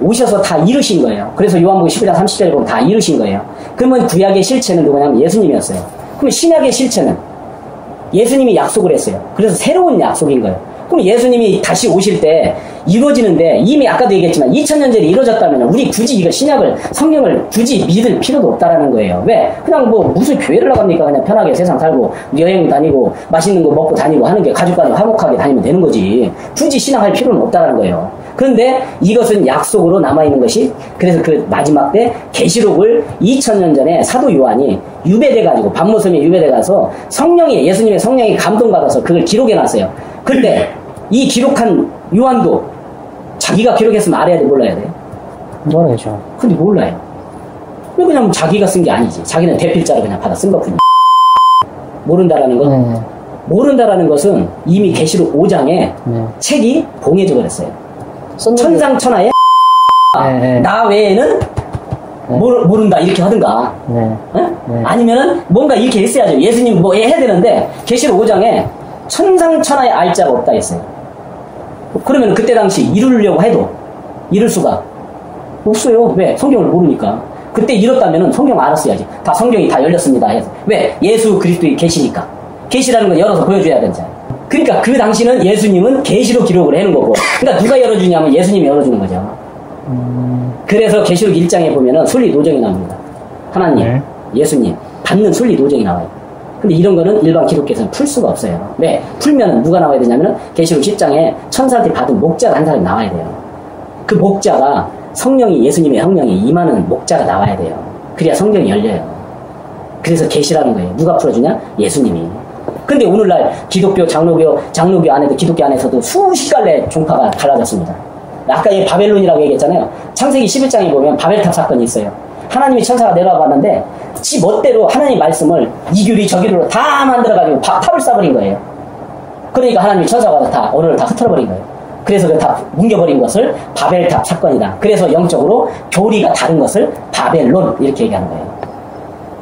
오셔서 다 이루신 거예요. 그래서 요한복음 19장 30절에 보면 다 이루신 거예요. 그러면 구약의 실체는 누구냐면 예수님이었어요. 그럼 신약의 실체는 예수님이 약속을 했어요. 그래서 새로운 약속인 거예요. 그럼 예수님이 다시 오실 때 이루어지는데 이미 아까도 얘기했지만 2000년 전에 이루어졌다면 우리 굳이 이거 신약을 성경을 굳이 믿을 필요도 없다라는 거예요. 왜? 그냥 뭐 무슨 교회를 나갑니까? 그냥 편하게 세상 살고 여행 다니고 맛있는 거 먹고 다니고 하는 게 가족 간에 화목하게 다니면 되는 거지. 굳이 신앙할 필요는 없다라는 거예요. 그런데 이것은 약속으로 남아있는 것이 그래서 그 마지막 때 계시록을 2000년 전에 사도 요한이 유배돼가지고 밤모섬에 유배돼가서 성령이 예수님의 성령이 감동받아서 그걸 기록해놨어요. 근데 이 기록한 요한도 자기가 기록했으면 알아야 돼 몰라야 돼? 모르겠죠. 근데 몰라요. 왜 그냥 자기가 쓴 게 아니지. 자기는 대필자로 그냥 받아 쓴 것뿐이야. 모른다라는 것? 네. 모른다라는 것은 이미 계시록 5장에 네. 책이 봉해져 버렸어요. 썼는데- 천상천하에 네. 나 외에는 네. 모른다 이렇게 하든가 네. 응? 네. 아니면은 뭔가 이렇게 했어야죠. 예수님 뭐 해야 되는데 계시록 5장에 천상천하에 알 자가 없다 했어요. 그러면 그때 당시 이루려고 해도 이룰 수가 없어요. 왜? 성경을 모르니까. 그때 이뤘다면 성경 알았어야지. 다 성경이 다 열렸습니다. 왜? 예수 그리스도의 계시니까. 계시라는 건 열어서 보여줘야 되잖아요. 그러니까 그 당시는 예수님은 계시로 기록을 해놓은 거고 그러니까 누가 열어주냐면 예수님이 열어주는 거죠. 그래서 계시록 1장에 보면은 순리 노정이 나옵니다. 하나님, 네. 예수님 받는 순리 노정이 나와요. 근데 이런 거는 일반 기독교에서는 풀 수가 없어요. 왜? 풀면은 누가 나와야 되냐면은 계시록 10장에 천사한테 받은 목자가 한 사람이 나와야 돼요. 그 목자가 성령이 예수님의 성령이 임하는 목자가 나와야 돼요. 그래야 성경이 열려요. 그래서 계시라는 거예요. 누가 풀어주냐? 예수님이. 근데 오늘날 기독교 장로교 안에도 기독교 안에서도 수십 갈래 종파가 갈라졌습니다. 아까 이 바벨론이라고 얘기했잖아요. 창세기 11장에 보면 바벨탑 사건이 있어요. 하나님이 천사가 내려와 봤는데 지 멋대로 하나님 말씀을 이규리 저규리로 다 만들어가지고 탑을 쌓아버린 거예요. 그러니까 하나님이 천사가 와서 다 언어를 다 흩어버린 거예요. 그래서 그 다 뭉겨버린 것을 바벨탑 사건이다. 그래서 영적으로 교리가 다른 것을 바벨론 이렇게 얘기하는 거예요.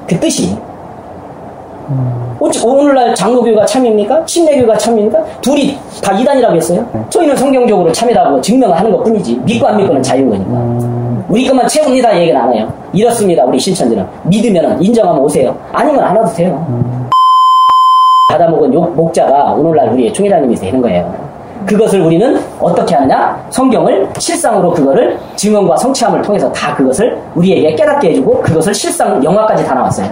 그 뜻이 오늘날 장로교가 참입니까? 침례교가 참입니까? 둘이 다 이단이라고 했어요. 저희는 성경적으로 참이라고 증명을 하는 것 뿐이지 믿고 안 믿고는 자유인 거니까. 우리 것만 채웁니다 얘기는 안 해요. 이렇습니다 우리 실천들은. 믿으면 인정하면 오세요. 아니면 안 와도 돼요. 받아먹은 목자가 오늘날 우리의 총회장님이 되는 거예요. 그것을 우리는 어떻게 하느냐? 성경을 실상으로 그거를 증언과 성취함을 통해서 다 그것을 우리에게 깨닫게 해주고 그것을 실상 영화까지 다 나왔어요.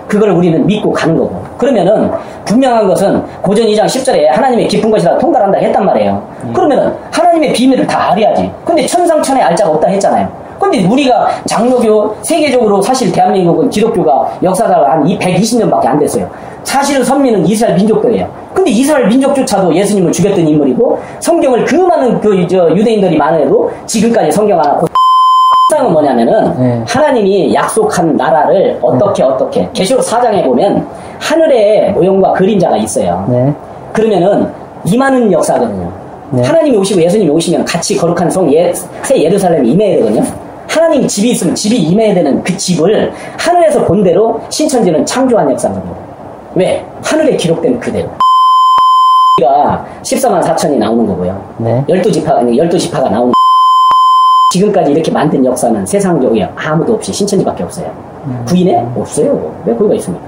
그걸 우리는 믿고 가는 거고. 그러면은 분명한 것은 고전 2장 10절에 하나님의 깊은 것이라 통달한다 했단 말이에요. 그러면은 하나님의 비밀을 다 알아야지. 근데 천상천하에 알 자가 없다 했잖아요. 근데 우리가 장로교 세계적으로 사실 대한민국은 기독교가 역사가 한 120년밖에 안 됐어요. 사실은 선민은 이스라엘 민족들이에요. 근데 이스라엘 민족조차도 예수님을 죽였던 인물이고 성경을 그 많은 유대인들이 많아도 지금까지 성경 하나 실상은 뭐냐면은 하나님이 약속한 나라를 어떻게 계시록 4장에 보면 하늘의 모형과 그림자가 있어요. 네. 그러면은 임하는 역사거든요. 네. 하나님이 오시고 예수님이 오시면 같이 거룩한 성 새 예루살렘이 임해야 되거든요. 하나님 집이 있으면 집이 임해야 되는 그 집을 하늘에서 본 대로 신천지는 창조한 역사거든요. 왜? 하늘에 기록된 그대로. 가 14만 4천이 나오는 거고요. 네. 12지파가 나오는 지금까지 이렇게 만든 역사는 세상적이야 아무도 없이 신천지밖에 없어요. 부인해? 없어요. 왜 거기가 있습니까?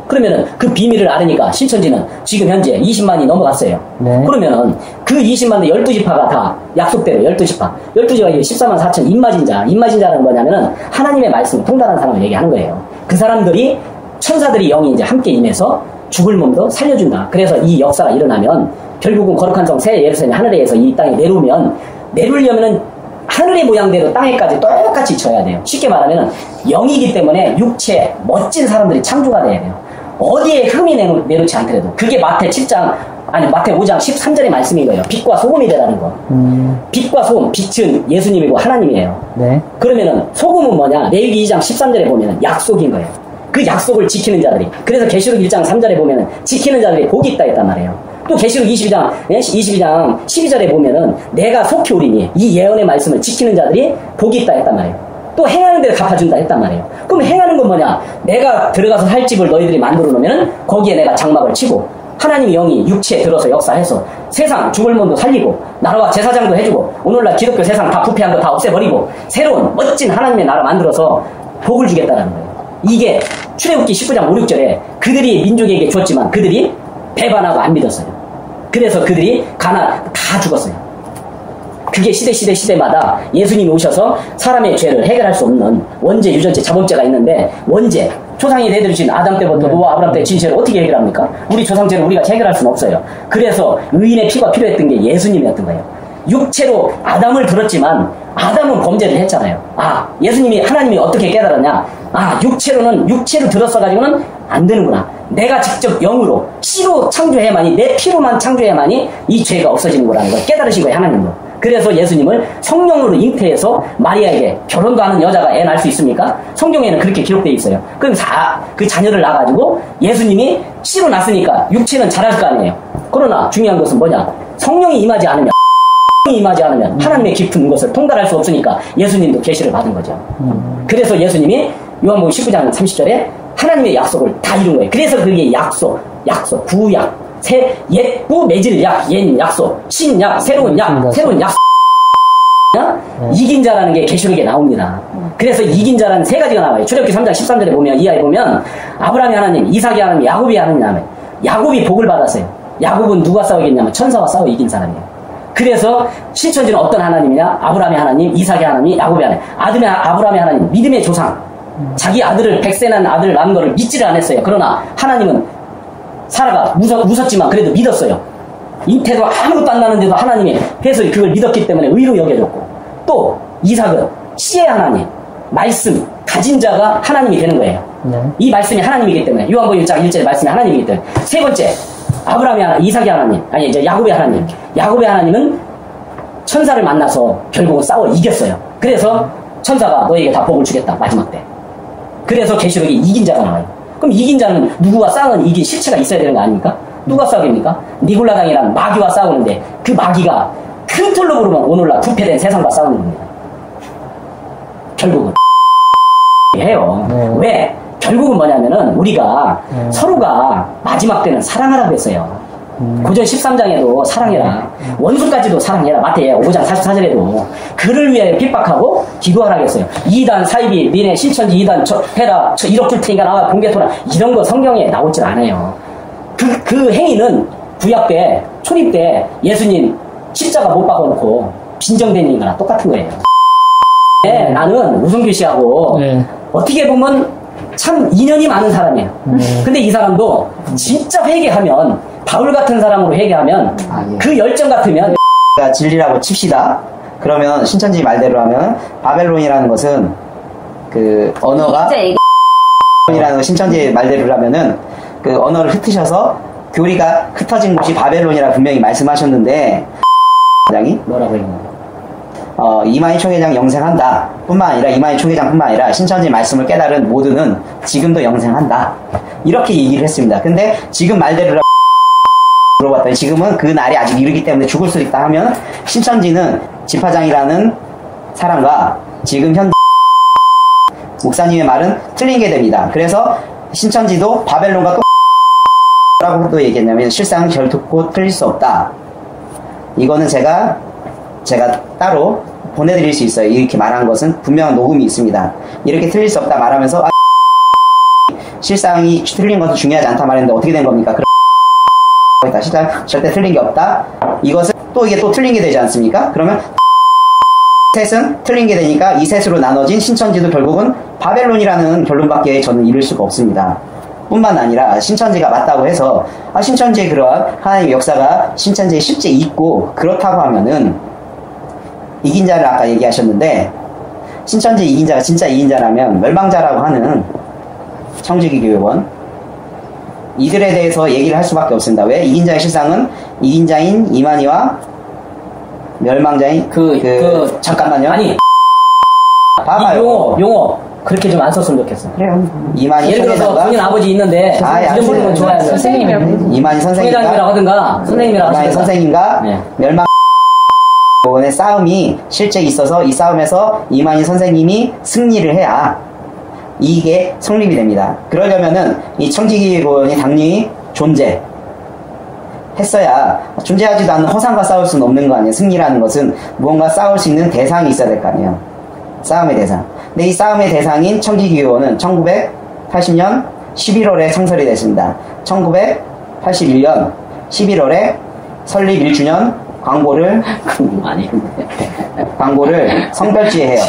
그러면은 그 비밀을 알으니까 신천지는 지금 현재 20만이 넘어갔어요. 네. 그러면은 그 20만의 12지파가 다 약속대로 12지파. 12지파가 이게 14만 4천 인마진자. 인마진자는 뭐냐면은 하나님의 말씀을 통달하는 사람을 얘기하는 거예요. 그 사람들이 천사들이 영이 이제 함께 임해서 죽을 몸도 살려준다. 그래서 이 역사가 일어나면 결국은 거룩한 성 새 예루살렘 하늘에서 이 땅에 내려오려면은 하늘의 모양대로 땅에까지 똑같이 져야 돼요. 쉽게 말하면 영이기 때문에 육체 멋진 사람들이 창조가 돼야 돼요. 어디에 흠이 내놓지 않더라도. 그게 마태 5장 13절의 말씀인 거예요. 빛과 소금이 되라는 거. 빛과 소금, 빛은 예수님이고 하나님이에요. 네. 그러면은 소금은 뭐냐? 레위기 2장 13절에 보면은 약속인 거예요. 그 약속을 지키는 자들이. 그래서 계시록 1장 3절에 보면은 지키는 자들이 복이 있다 했단 말이에요. 또 계시록 22장 12절에 보면은 내가 속히 오리니 이 예언의 말씀을 지키는 자들이 복이 있다 했단 말이에요. 또 행하는 데를 갚아준다 했단 말이에요. 그럼 행하는 건 뭐냐? 내가 들어가서 살 집을 너희들이 만들어 놓으면은 거기에 내가 장막을 치고 하나님의 영이 육체에 들어서 역사해서 세상 죽을 몸도 살리고 나라와 제사장도 해주고 오늘날 기독교 세상 다 부패한 거 다 없애버리고 새로운 멋진 하나님의 나라 만들어서 복을 주겠다라는 거예요. 이게 출애굽기 19장 5, 6절에 그들이 민족에게 줬지만 그들이 배반하고 안 믿었어요. 그래서 그들이 다 죽었어요. 그게 시대마다 예수님이 오셔서 사람의 죄를 해결할 수 없는 원죄, 유전죄, 자범죄가 있는데 원죄, 조상이 내들으신 아담 때부터 노아, 아브람 때 진죄를 어떻게 해결합니까? 우리 조상죄를 우리가 해결할 수는 없어요. 그래서 의인의 피가 필요했던 게 예수님이었던 거예요. 육체로 아담을 들었지만 아담은 범죄를 했잖아요. 예수님이 하나님이 어떻게 깨달았냐? 육체로 들었어가지고는 안 되는구나. 내가 직접 영으로 씨로 창조해야만이 내 피로만 창조해야만이 이 죄가 없어지는 거라는 걸 깨달으신 거예요. 하나님도. 그래서 예수님을 성령으로 잉태해서 마리아에게 결혼도 하는 여자가 애 낳을 수 있습니까? 성경에는 그렇게 기록되어 있어요. 그럼 그 자녀를 낳아가지고 예수님이 씨로 낳았으니까 육체는 자랄 거 아니에요. 그러나 중요한 것은 뭐냐? 성령이 임하지 않으면 하나님의 깊은 것을 통달할 수 없으니까 예수님도 계시를 받은 거죠. 그래서 예수님이 요한복음 19장 30절에 하나님의 약속을 다 이룬 거예요. 그래서 그게 약속, 구약, 옛구 맺을 약, 옛 약속, 신약, 새로운 약속. 이긴 자라는 게 계시록에 나옵니다. 그래서 이긴 자라는 세 가지가 나와요. 출애굽기 3장 13절에 보면 이하에 보면 아브라함이 하나님, 이삭이 하나님, 야곱이 하나님. 야곱이 복을 받았어요. 야곱은 누가 싸우겠냐면 천사와 싸워 이긴 사람이에요. 그래서 신천지는 어떤 하나님이냐? 아브라함의 하나님, 이삭의 하나님, 야곱의 하나님. 아브라함의 하나님, 믿음의 조상. 자기 아들을 100세 난 아들을 낳은 거를 믿지를 않았어요. 그러나 하나님은 사라가 웃었지만 그래도 믿었어요. 잉태도 아무것도 안 나는데도 하나님이 그래서 그걸 믿었기 때문에 의로 여겨졌고, 또 이삭은 씨의 하나님, 말씀 가진 자가 하나님이 되는 거예요. 네. 이 말씀이 하나님이기 때문에 요한복음 1장 1절의 말씀이 하나님이기 때문에. 세 번째, 아브라함의 하나님, 이삭의 하나님, 야곱의 하나님. 야곱의 하나님은 천사를 만나서 결국은 싸워 이겼어요. 그래서 천사가 너에게 다 복을 주겠다 마지막 때. 그래서 계시록에 이긴 자가 나와요. 그럼 이긴 자는 누구와 싸우는 이긴 실체가 있어야 되는 거 아닙니까? 누가 싸우겠습니까? 니골라당이란 마귀와 싸우는데 그 마귀가 큰 틀로 부르면 오늘날 부패된 세상과 싸우는 겁니다. 결국은 해요. 왜? 결국은 뭐냐면은 우리가 서로가 마지막 때는 사랑하라고 했어요. 고전 13장에도 사랑해라. 원수까지도 사랑해라. 마태 5장 44절에도 그를 위해 핍박하고 기도하라고 했어요. 이단 사이비 니네 신천지 이단 해라. 1억 줄 테니까 나와 공개토라. 이런 거 성경에 나오질 않아요. 그 행위는 구약 때 초림 때 예수님 십자가 못 박아놓고 빈정된 일이나 똑같은 거예요. 나는 우성규 씨하고 어떻게 보면 참 인연이 많은 사람이에요. 근데 이 사람도 진짜 회개하면 바울 같은 사람으로 회개하면 그 열정 같으면 진리라고 칩시다. 그러면 신천지 말대로 하면 바벨론이라는 것은 그 언어가 이라는 신천지 말대로 하면은 그 언어를 흩으셔서 교리가 흩어진 곳이 바벨론이라 분명히 말씀하셨는데 장이 뭐라고 했나요? 이만희 총회장 영생한다 뿐만 아니라 이만희 총회장 뿐만 아니라 신천지 말씀을 깨달은 모두는 지금도 영생한다 이렇게 얘기를 했습니다. 근데 지금 말대로 물어봤더니 지금은 그 날이 아직 이르기 때문에 죽을 수 있다 하면 신천지는 지파장이라는 사람과 지금 현 목사님의 말은 틀린 게 됩니다. 그래서 신천지도 바벨론과 라고도 얘기했냐면 실상 결코 틀릴 수 없다. 이거는 제가 따로 보내드릴 수 있어요. 이렇게 말한 것은 분명한 녹음이 있습니다. 이렇게 틀릴 수 없다 말하면서 실상이 틀린 것은 중요하지 않다 말했는데 어떻게 된 겁니까? 실상 절대 틀린 게 없다. 이것은 또 이게 또 틀린 게 되지 않습니까? 그러면 셋은 틀린 게 되니까 이 셋으로 나눠진 신천지도 결국은 바벨론이라는 결론밖에 저는 이룰 수가 없습니다. 뿐만 아니라 신천지가 맞다고 해서 신천지의 그러한 하나님의 역사가 신천지에 실제 있고 그렇다고 하면은 이긴 자를 아까 얘기하셨는데 신천지 이긴 자가 진짜 이긴 자라면 멸망자라고 하는 청지기교회원 이들에 대해서 얘기를 할 수밖에 없습니다. 왜? 이긴 자의 실상은 이긴 자인 이만희와 멸망자인 잠깐만요. 아니 봐봐요. 용어 그렇게 좀 안 썼으면 좋겠어. 그래요. 이만희 예를 들어서 본인 아버지 있는데 이름 부르는 건 좋아요. 선생님이라고 이만희 선생님과 총회장님이라고 하든가 선생님이라고 이만희 하든가. 선생님과 네. 멸망의 싸움이 실제 있어서 이 싸움에서 이만희 선생님이 승리를 해야 이게 성립이 됩니다. 그러려면은 이 청지기교원이 당연히 존재했어야 존재하지도 않는 허상과 싸울 수는 없는 거 아니에요. 승리라는 것은 무언가 싸울 수 있는 대상이 있어야 될 거 아니에요. 싸움의 대상. 근데 이 싸움의 대상인 청지기교원은 1980년 11월에 창설이 됐습니다. 1981년 11월에 설립 1주년 광고를 성별지에 해요.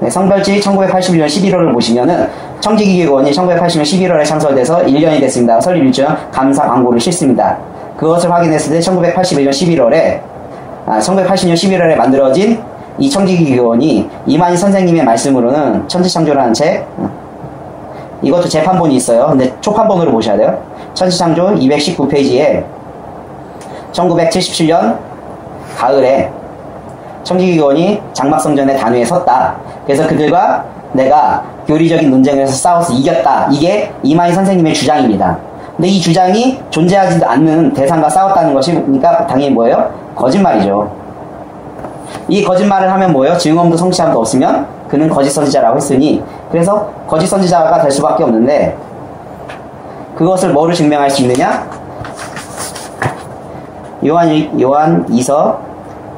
네, 성별지 1981년 11월을 보시면은 청지기교원이 1980년 11월에 창설돼서 1년이 됐습니다. 설립 1주년 감사 광고를 싣습니다. 그것을 확인했을 때 1981년 11월에 만들어진 이 청지기교원이 이만희 선생님의 말씀으로는 천지창조라는 책, 이것도 재판본이 있어요. 근데 초판본으로 보셔야 돼요. 천지창조 219페이지에 1977년 가을에 청지기교원이 장막성전의 단위에 섰다. 그래서 그들과 내가 교리적인 논쟁에서 싸워서 이겼다. 이게 이만희 선생님의 주장입니다. 근데 이 주장이 존재하지 않는 대상과 싸웠다는 것이니까 당연히 뭐예요? 거짓말이죠. 이 거짓말을 하면 뭐예요? 증언도 성취함도 없으면 그는 거짓 선지자라고 했으니 그래서 거짓 선지자가 될 수밖에 없는데 그것을 뭐로 증명할 수 있느냐? 요한 2서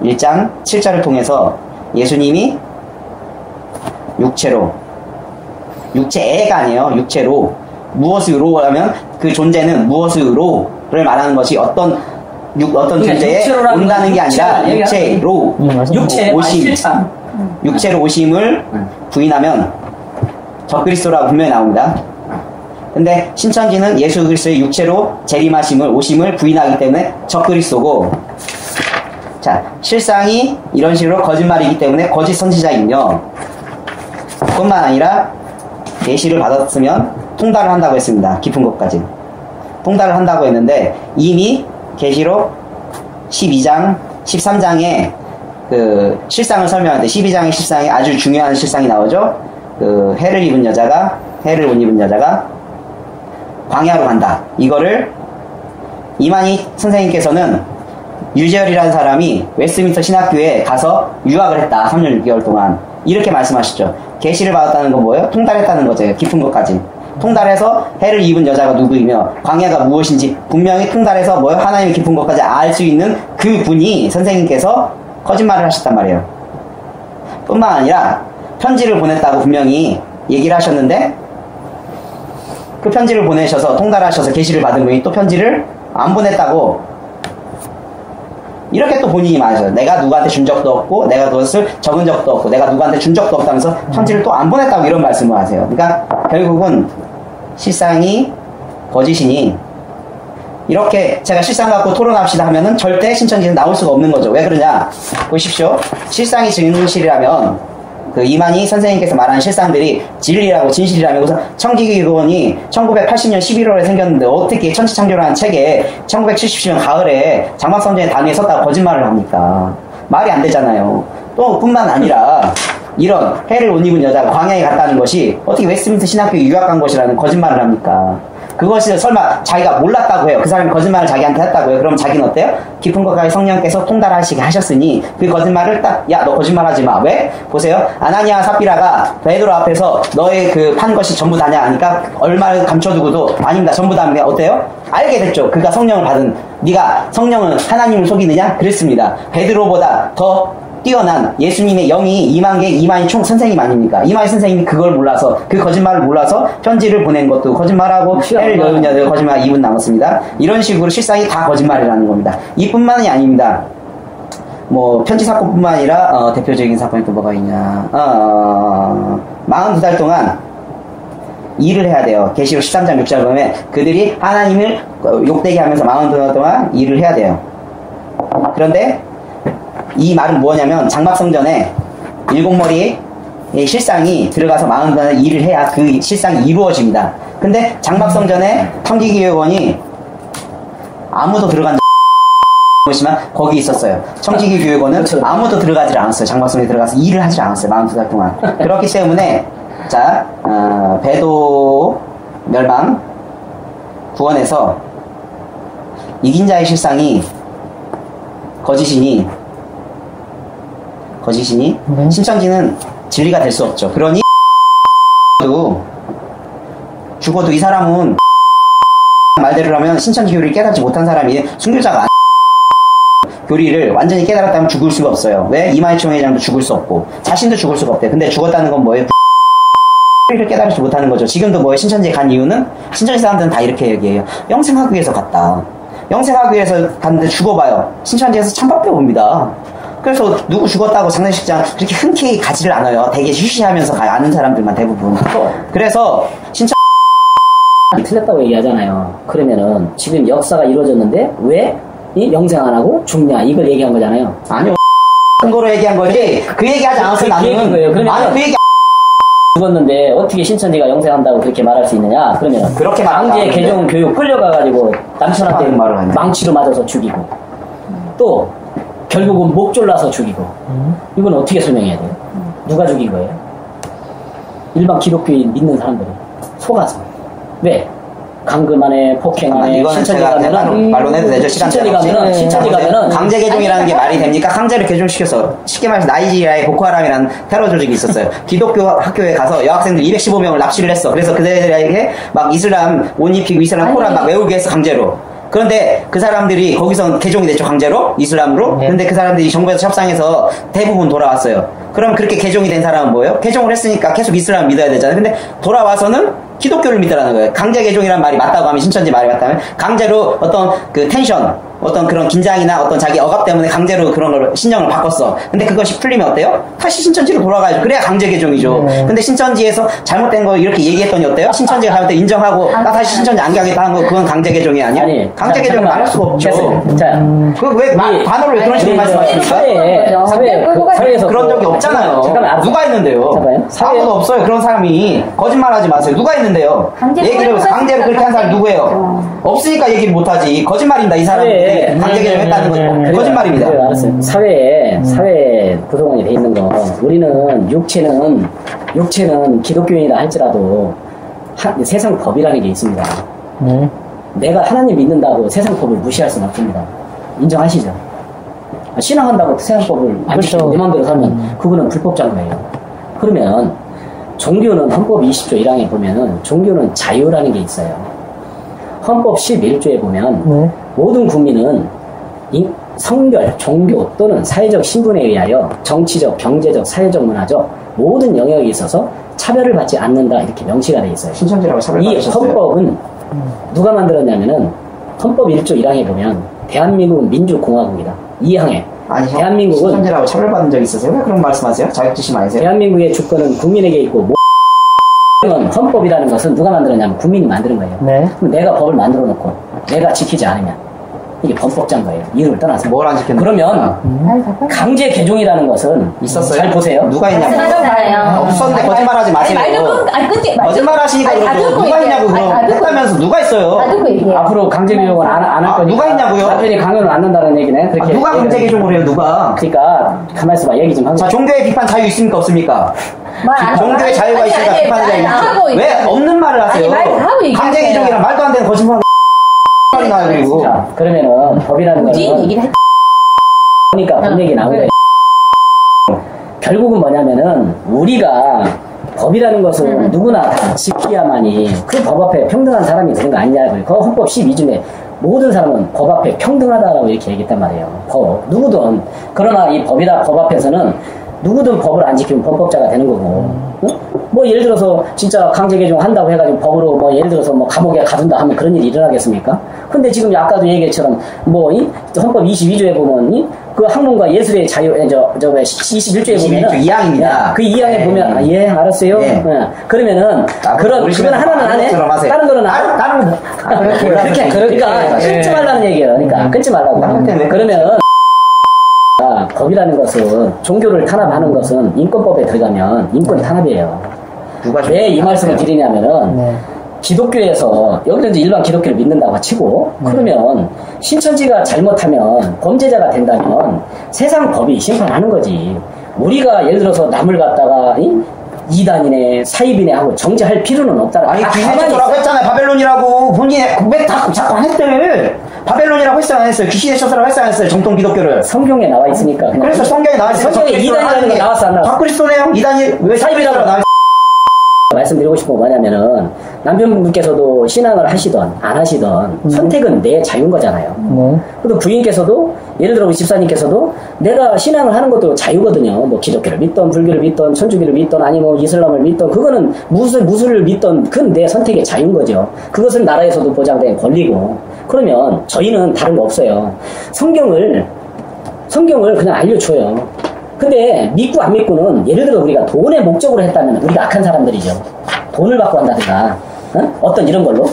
1장 7절을 통해서 예수님이 육체애가 아니에요. 육체로 무엇으로 하면 그 존재는 무엇으로를 말하는 것이 어떤 존재에 온다는 게 아니라 육체로 오심을 부인하면 적그리스도라고 분명히 나옵니다. 근데 신천지는 예수 그리스도의 육체로 재림하심을 오심을 부인하기 때문에 적그리스도고, 자, 실상이 이런 식으로 거짓말이기 때문에 거짓 선지자이며 뿐만 아니라 계시를 받았으면 통달을 한다고 했습니다. 깊은 것까지 통달을 한다고 했는데 이미 계시록 12장 13장에 그 실상을 설명할 때 12장의 실상에 아주 중요한 실상이 나오죠. 그 해를 못 입은 여자가 광야로 간다. 이거를 이만희 선생님께서는 유재열이라는 사람이 웨스트민스터 신학교에 가서 유학을 했다. 3년 6개월 동안. 이렇게 말씀하시죠. 계시를 받았다는 건 뭐예요? 통달했다는 거죠. 깊은 것까지. 통달해서 해를 입은 여자가 누구이며 광야가 무엇인지 분명히 통달해서 뭐예요? 하나님의 깊은 것까지 알 수 있는 그 분이 선생님께서 거짓말을 하셨단 말이에요. 뿐만 아니라 편지를 보냈다고 분명히 얘기를 하셨는데 그 편지를 보내셔서 통달하셔서 계시를 받은 분이 또 편지를 안 보냈다고 이렇게 또 본인이 말하셔요. 내가 누구한테 준 적도 없고 내가 그것을 적은 적도 없고 내가 누구한테 준 적도 없다면서 편지를 또 안 보냈다고 이런 말씀을 하세요. 그러니까 결국은 실상이 거짓이니 이렇게 제가 실상 갖고 토론합시다 하면은 절대 신천지는 나올 수가 없는 거죠. 왜 그러냐? 보십시오. 실상이 진실이라면 그 이만희 선생님께서 말하는 실상들이 진리라고 진실이라면 우선 청지기교원이 1980년 11월에 생겼는데 어떻게 천지창조라는 책에 1977년 가을에 장막성전의 단위에 섰다고 거짓말을 합니까? 말이 안 되잖아요. 또 뿐만 아니라 이런 해를 못 입은 여자가 광야에 갔다는 것이 어떻게 웨스트민스터 신학교에 유학 간 것이라는 거짓말을 합니까? 그것이 설마 자기가 몰랐다고 해요. 그 사람이 거짓말을 자기한테 했다고 해요. 그럼 자기는 어때요? 깊은 것까지 성령께서 통달하시게 하셨으니 그 거짓말을 딱 야 너 거짓말하지 마. 왜? 보세요. 아나니아와 삽비라가 베드로 앞에서 너의 그 판 것이 전부 다냐 하니까 얼마를 감춰두고도 아닙니다. 전부 다인데 어때요? 알게 됐죠. 그가 성령을 받은 네가 성령은 하나님을 속이느냐? 그랬습니다. 베드로보다 더 뛰어난 예수님의 영이 임한 게 이만희 총 선생님 아닙니까? 이만희 선생님이 그걸 몰라서, 그 거짓말을 몰라서 편지를 보낸 것도 거짓말하고 해를 여은 자들 거짓말 2분 남았습니다. 이런 식으로 실상이 다 거짓말이라는 겁니다. 이뿐만이 아닙니다. 뭐 편지 사건뿐만 아니라 대표적인 사건이 또 뭐가 있냐. 42달 동안 일을 해야 돼요. 계시록 13장 6절 보면 그들이 하나님을 욕되게 하면서 42달 동안 일을 해야 돼요. 그런데 이 말은 뭐냐면 장막성전에 일곱머리의 실상이 들어가서 42달 일을 해야 그 실상이 이루어집니다. 근데 장막성전에 청지기교회원이 아무도 들어간 보시면 거기 있었어요. 청지기 교회원은 아무도 들어가지 않았어요. 장막성에 들어가서 일을 하지 않았어요. 42달 동안. 그렇기 때문에 자 배도 멸망 구원에서 이긴 자의 실상이 거짓이니 신천지는 진리가 될 수 없죠. 그러니 죽어도 이 사람은 말대로 하면 신천지 교리를 깨닫지 못한 사람이 순교자가 교리를 완전히 깨달았다면 죽을 수가 없어요. 왜? 이만희 총회장도 죽을 수 없고 자신도 죽을 수가 없대요. 근데 죽었다는 건 뭐예요? 교리를 깨달지 못하는 거죠. 지금도 뭐예요? 신천지에 간 이유는 신천지 사람들은 다 이렇게 얘기해요. 영생하기 위해서 갔다. 영생하기 위해서 갔는데 죽어봐요. 신천지에서 찬밥 배웁니다. 그래서 누구 죽었다고 장례식장 그렇게 흔쾌히 가지를 않아요. 되게 쉬쉬하면서 가요. 아는 사람들만 대부분. 그래서 틀렸다고 얘기하잖아요. 그러면은 지금 역사가 이루어졌는데 왜 이 영생 안 하고 죽냐 이걸 얘기한 거잖아요. 아니요. 근거로 얘기한 거지. 그 얘기하지 않았어 나는. 아니 그 얘기 죽었는데 어떻게 신천지가 영생한다고 그렇게 말할 수 있느냐? 그러면 그렇게 강제 개종 교육 끌려가가지고 남편한테 말을 하네. 망치로 맞아서 죽이고 또 결국은 목 졸라서 죽이고 이건 어떻게 설명해야 돼요? 누가 죽인 거예요? 일반 기독교인 믿는 사람들이 속아서 왜? 강금안에 폭행안에 신천지 가면은 말로 내도 되죠. 신천지 가면은 강제 개종이라는 게 말이 됩니까? 강제로 개종시켜서 쉽게 말해서 나이지리아의 보코하람이라는 테러 조직이 있었어요. 기독교 학교에 가서 여학생들 215명을 납치를 했어. 그래서 그들에게 막 이슬람 옷 입히고 이슬람 코란 막 외우게 했어 강제로. 그런데 그 사람들이 거기서 개종이 됐죠 강제로 이슬람으로. 근데 그 사람들이 정부에서 협상해서 대부분 돌아왔어요. 그럼 그렇게 개종이 된 사람은 뭐예요? 개종을 했으니까 계속 이슬람을 믿어야 되잖아요. 근데 돌아와서는 기독교를 믿으라는 거예요. 강제 개종이란 말이 맞다고 하면 신천지 말이 맞다면 강제로 어떤 그 텐션 어떤 그런 긴장이나 어떤 자기 억압 때문에 강제로 그런 걸 신념을 바꿨어. 근데 그것이 풀리면 어때요? 다시 신천지로 돌아가야죠. 그래야 강제 개종이죠. 근데 신천지에서 잘못된 거 이렇게 얘기했더니 어때요? 신천지가 잘못된 인정하고 나 다시 신천지 안 가겠다 하는 거 그건 강제 개종이 아니야? 아니, 강제 개종은 말할 수가 없죠. 자, 왜 단어를 왜 그런 식으로 말씀하십니까? 사회에서 그런 적이 없잖아요. 잠깐만, 누가 있는데요? 아무도 없어요. 그런 사람이 거짓말하지 마세요. 누가 있는데요? 얘기를 해서 강제로 그렇게 한 사람이 누구예요? 없으니까 얘기를 못하지. 거짓말입니다. 이 사람이 강제 개종했다는 건 거짓말입니다. 그래, 알았어요. 사회 구성원이 돼 있는 거. 우리는 육체는 기독교인이라 할지라도 세상 법이라는 게 있습니다. 내가 하나님 믿는다고 세상 법을 무시할 수는 없습니다. 인정하시죠? 신앙한다고 세상 법을 안 지키고 내 마음대로 살면 그거는 불법자인 거예요. 그러면 종교는 헌법 20조 1항에 보면은 종교는 자유라는 게 있어요. 헌법 11조에 보면 모든 국민은 성별, 종교 또는 사회적 신분에 의하여 정치적, 경제적, 사회적, 문화적 모든 영역에 있어서 차별을 받지 않는다 이렇게 명시가 되어 있어요. 신천지라고 차별받으셨어요? 이 헌법은 누가 만들었냐면은 헌법 1조 1항에 보면 대한민국은 민주공화국이다. 2항에 아니, 대한민국은 신천지라고 차별받은 적 있으세요? 왜 그런 말씀하세요? 자격지심 아니세요? 대한민국의 주권은 국민에게 있고 헌법이라는 것은 누가 만들었냐면 국민이 만드는 거예요. 그럼 내가 법을 만들어 놓고 내가 지키지 않으면 이게 범법자인 거예요. 이유를 떠나서. 뭘 안 지켰나? 그러면 강제 개종이라는 것은 있었어요? 잘 보세요. 누가 했냐고. 없었는데 거짓말하지 마세요. 거짓말 하시니까 그러고 누가 했냐고 그럼 했다면서 누가 했어요? 앞으로 강제 개종은 안 할 거니까. 누가 했냐고요? 남편이 강요를 안 한다는 얘기네. 그렇게 누가 강제 개종을 해요? 누가? 그러니까 가만 있어봐. 얘기 좀 하고. 자, 종교의 비판 자유 있습니까? 없습니까? 종교의 자유가 있으니까 비판의 자유 있죠. 왜 없는 말을 하세요? 강제 개종이란 말도 안 되는 거짓말. 그리고 자, 그러면은 법이라는 거는 그러니까 법 얘기 나온 거예요. 결국은 뭐냐면은 우리가 법이라는 것은 누구나 다 지켜야만이 그 법 앞에 평등한 사람이 되는 거 아니냐. 그 헌법 12조에 모든 사람은 법 앞에 평등하다라고 이렇게 얘기했단 말이에요. 누구든. 그러나 이 법 앞에서는 누구든 법을 안 지키면 범법자가 되는 거고. 응? 뭐 예를 들어서 진짜 강제 개정한다고 해가지고 법으로 뭐 예를 들어서 뭐 감옥에 가둔다 하면 그런 일이 일어나겠습니까? 근데 지금 아까도 얘기했처럼 뭐 헌법 22조에 보면 그 학문과 예술의 자유 21조에 보면은 2항입니다. 그 2항에 보면 예 알았어요. 네. 그러면 그건 하나는 안 해. 다른 거는 안 해. 그렇게 그러니까 끊지 말라는 얘기예요. 그러니까 끊지 말라고. 그러면 법이라는 것은 종교를 탄압하는 것은 인권법에 들어가면 인권이 탄압이에요. 왜 이 말씀을 드리냐면은 기독교에서 여기서 이제 일반 기독교를 믿는다고 치고 그러면 신천지가 잘못하면 범죄자가 된다면 세상 법이 심판하는 거지. 우리가 예를 들어서 남을 갖다가 이단이네 사이비네 하고 정죄할 필요는 없다. 아니 귀신의 셔서라고 했잖아요. 바벨론이라고 본인이 왜 자꾸 안 했대. 바벨론이라고 했어요 안 했어요. 귀신의 셔서라고 했어요 안 했어요. 정통 기독교를. 성경에 나와 있으니까. 그래서 성경에 나와 있어요. 성경에 이단이라는 게 나왔어 안 나왔어? 적그리스도네요. 이단이 왜 사이비라고 나와 있어요? 말씀드리고 싶은 건 뭐냐면은 남편분께서도 신앙을 하시던 안 하시던 선택은 내 자유인 거잖아요. 그리고 부인께서도 예를 들어 우리 집사님께서도 내가 신앙을 하는 것도 자유거든요. 뭐 기독교를 믿던 불교를 믿던 천주교를 믿던 아니면 뭐 이슬람을 믿던 그거는 무술을 믿던 그건 내 선택의 자유인 거죠. 그것은 나라에서도 보장된 권리고. 그러면 저희는 다른 거 없어요. 성경을 그냥 알려줘요. 근데 믿고 안 믿고는 예를 들어 우리가 돈의 목적으로 했다면 우리가 악한 사람들이죠. 돈을 받고 한다든가 어떤 이런 걸로.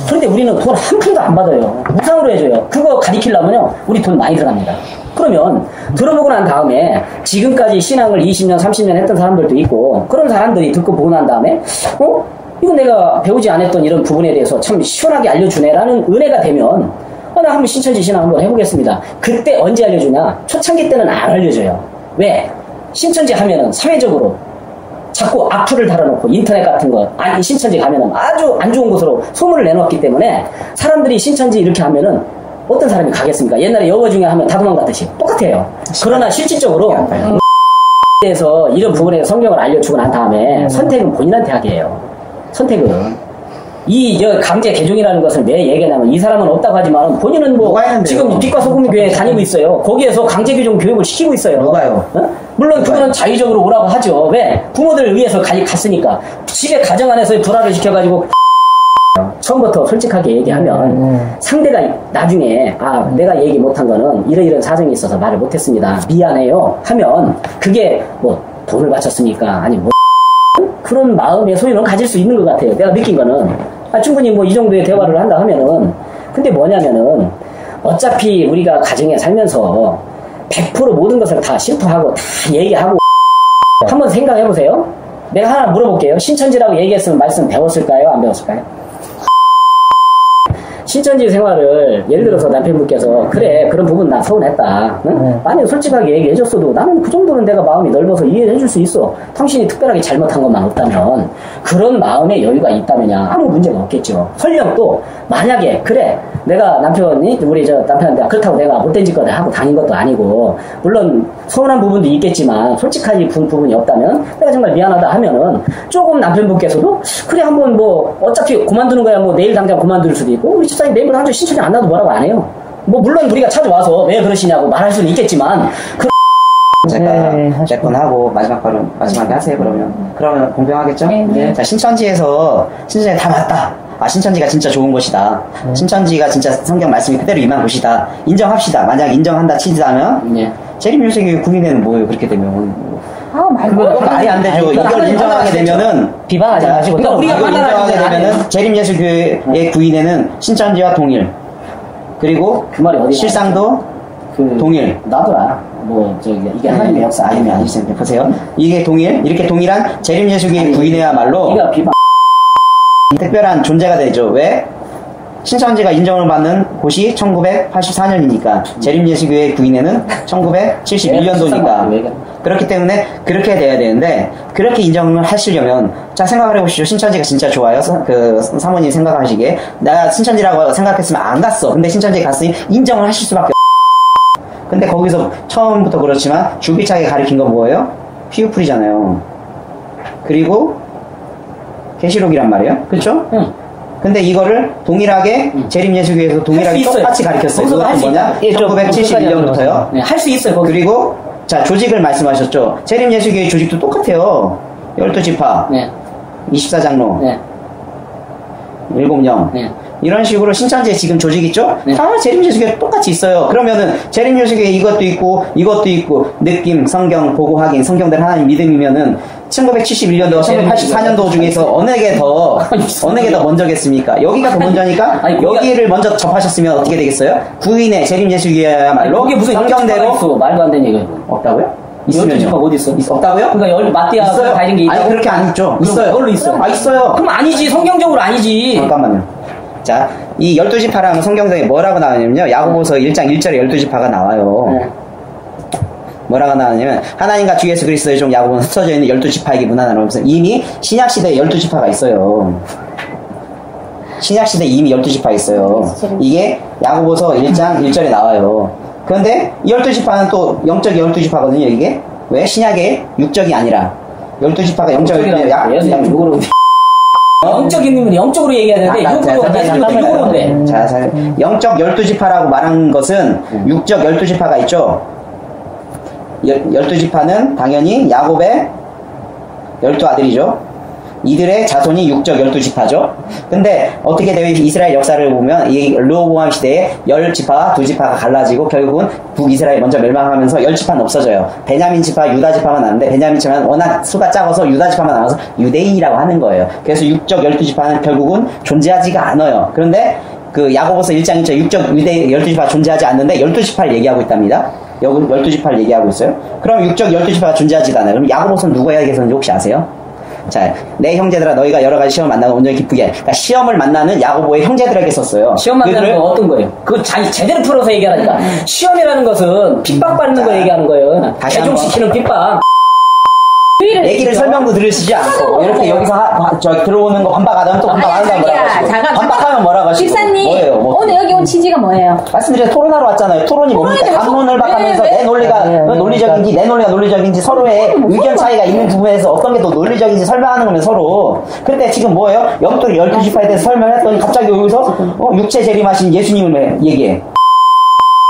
그런데 우리는 돈 한 푼도 안 받아요. 무상으로 해줘요. 그거 가리키려면요 우리 돈 많이 들어갑니다. 그러면 들어보고 난 다음에 지금까지 신앙을 20년 30년 했던 사람들도 있고 그런 사람들이 듣고 보고 난 다음에 이거 내가 배우지 않았던 이런 부분에 대해서 참 시원하게 알려주네라는 은혜가 되면 나 한번 신천지 신앙 한번 해보겠습니다. 그때 언제 알려주냐? 초창기 때는 안 알려줘요. 왜? 신천지 하면은 사회적으로 자꾸 악플을 달아놓고 인터넷 같은 거 아니 신천지 가면은 아주 안 좋은 곳으로 소문을 내놓았기 때문에 사람들이 신천지 이렇게 하면은 어떤 사람이 가겠습니까? 옛날에 여거 중에 하면 다 도망갔듯이 똑같아요. 그러나 실질적으로 에서 이런 부분에서 성경을 알려주고 난 다음에 선택은 본인한테 하게 해요. 선택은 강제 개종이라는 것을 왜 얘기하냐면 이 사람은 없다고 하지만 본인은 뭐 지금 빛과 소금 교회에 다니고 있어요. 거기에서 강제 개종 교육을 시키고 있어요. 누가요? 물론 그거는 자의적으로 오라고 하죠. 왜? 부모들을 위해서 갔으니까. 집에 가정 안에서 불화를 시켜가지고 처음부터 솔직하게 얘기하면 상대가 나중에 내가 얘기 못한 거는 이런 사정이 있어서 말을 못했습니다. 미안해요. 하면 그게 뭐 돈을 바쳤습니까? 아니 뭐 그런 마음의 소유는 가질 수 있는 것 같아요. 내가 느낀 거는 충분히 뭐 이 정도의 대화를 한다 하면은 근데 뭐냐면은 어차피 우리가 가정에 살면서 100% 모든 것을 다 실토하고 다 얘기하고 한번 생각해 보세요. 내가 하나 물어볼게요. 신천지라고 얘기했으면 말씀 배웠을까요? 안 배웠을까요? 신천지 생활을 예를 들어서 남편분께서 그래 그런 부분 나 서운했다 만약 솔직하게 얘기해줬어도 나는 그 정도는 내가 마음이 넓어서 이해해줄 수 있어. 당신이 특별하게 잘못한 것만 없다면 그런 마음의 여유가 있다면야 아무 문제가 없겠죠. 설령 또 만약에 그래 내가 남편이 우리 남편한테 그렇다고 내가 못된 짓거리 하고 다닌 것도 아니고 물론 서운한 부분도 있겠지만 솔직하게 부분이 없다면 내가 정말 미안하다 하면은 조금 남편분께서도 그래 한번 뭐 어차피 그만두는 거야 뭐 내일 당장 그만둘 수도 있고 우리 집사님 매일 한주 신천지 안 나도 뭐라고 안 해요. 뭐 물론 우리가 찾아와서 왜 그러시냐고 말할 수는 있겠지만 제가 몇 번 하고 마지막에 하세요. 그러면 공평하겠죠? 네. 자, 신천지가 다 맞다. 신천지가 진짜 좋은 곳이다. 신천지가 진짜 성경 말씀이 그대로 임한 곳이다. 인정합시다. 만약 인정한다 치자면 재림율세교회 구인회는 뭐예요? 그렇게 되면 그거 말이 안 되죠. 이걸 인정하게 되면은 비방하지 마시고 우리가 인정하게 되면은 재림예수교회의 구인회는 신천지와 동일. 그리고 그 말이 어디 실상도 동일. 나도 알아. 이게 하나님의 역사 아니면 아니시죠? 보세요. 이게 동일. 이렇게 동일한 재림예수교회 구인회야말로 특별한 존재가 되죠. 왜? 신천지가 인정을 받는 곳이 1984년이니까 재림예수교회 구인회는 1971년도니까 그렇기 때문에 그렇게 돼야 되는데 그렇게 인정을 하시려면 자 생각을 해보시죠. 신천지가 진짜 좋아요. 그 사모님 생각하시기에 내가 신천지라고 생각했으면 안 갔어. 근데 신천지에 갔으니 인정을 하실 수밖에 없어. 근데 거기서 처음부터 그렇지만 줄기차게 가리킨 건 뭐예요? 피우풀이잖아요. 그리고 계시록이란 말이에요. 그렇죠? 근데 이거를 동일하게 재림예수교에서 동일하게 똑같이 가르쳤어요. 그것도 뭐냐? 1971년부터요. 네, 할 수 있어요. 거기. 그리고 자 조직을 말씀하셨죠. 재림예수교의 조직도 똑같아요. 12지파, 네. 24장로, 네. 7영. 네. 이런 식으로 신천지에 지금 조직 있죠? 네. 다 재림예수교에 똑같이 있어요. 그러면은 재림예수교에 이것도 있고 느낌, 성경, 보고 확인, 성경대로 하나님 믿음이면은 1971년도, 1984년도 중에서 어느 게 더 먼저겠습니까? 여기가 더 먼저니까 아니, 여기를 먼저 접하셨으면 어떻게 되겠어요? 구인의 재림예수교야말로 그게 무슨 성경대로 있어. 말도 안 되는 얘기예요. 없다고요? 있으면요. 어디 있어? 없다고요? 그러니까 마띠아 있어요? 다 이런 게 있어요. 아니 그렇게 안 있죠. 있어요. 그걸로 있어. 아 있어요. 그럼 아니지. 성경적으로 아니지. 잠깐만요. 자, 이 12지파라는 성경상에 뭐라고 나오냐면요. 야고보서 1장 1절에 12지파가 나와요. 네. 뭐라고 나오냐면 하나님과 주 예수 그리스도의 종 야고보는 흩어져 있는 12지파에게 문안하라고 하면서 이미 신약시대에 12지파가 있어요. 신약시대에 이미 12지파가 있어요. 이게 야고보서 1장 1절에 나와요. 그런데 이 12지파는 또 영적 12지파거든요. 이게 왜? 신약의 육적이 아니라 12지파가 영적 12지파 영적인 의미는 영적으로 얘기해야 되는데 육으로 돼. 자, 영적 12지파라고 말한 것은 육적 12지파가 있죠. 12지파는 당연히 야곱의 12아들이죠. 이들의 자손이 육적 12지파죠. 근데 어떻게 되어 이스라엘 역사를 보면 이 르호보암 시대에 10지파와 2지파가 갈라지고 결국은 북이스라엘 먼저 멸망하면서 10지파는 없어져요. 베냐민 지파, 유다 지파만 남는데 베냐민 지파는 워낙 수가 작아서 유다 지파만 남아서 유대인이라고 하는 거예요. 그래서 육적 12지파는 결국은 존재하지가 않아요. 그런데 그 야고보서 1장 1절 육적 유대 12지파 존재하지 않는데 12지파를 얘기하고 있답니다. 여기 12지파를 얘기하고 있어요. 그럼 육적 12지파가 존재하지가 않아요. 그럼 야고보서는 누구에게 계셨는지 혹시 아세요? 자, 내 형제들아 너희가 여러 가지 시험을 만나고 온전히 기쁘게. 그러니까 시험을 만나는 야고보의 형제들에게 썼어요. 시험 만나는 건 어떤 거예요? 그거 제대로 풀어서 얘기하니까. 시험이라는 것은 핍박받는 거 얘기하는 거예요. 개종시키는 핍박. 얘기를 설명도 들으시지 않고 이렇게 여기서 들어오는 거 반박하다면 또 반박하는 거 뭐라고 하시고 반박하면 뭐라고 하시고 집사님 뭐예요? 오늘 여기 온 취지가 뭐예요? 말씀드려 토론하러 왔잖아요. 토론이 뭡니까? 담론을 박하면서 내 논리가 논리적인지 내 논리가 논리적인지 서로의 의견 차이가 있는 부분에서 어떤 게 더 논리적인지 설명하는 거면 서로. 근데 지금 뭐예요? 영적 12지파에 대해서 설명했더니 갑자기 여기서 육체 재림하신 예수님을 얘기해.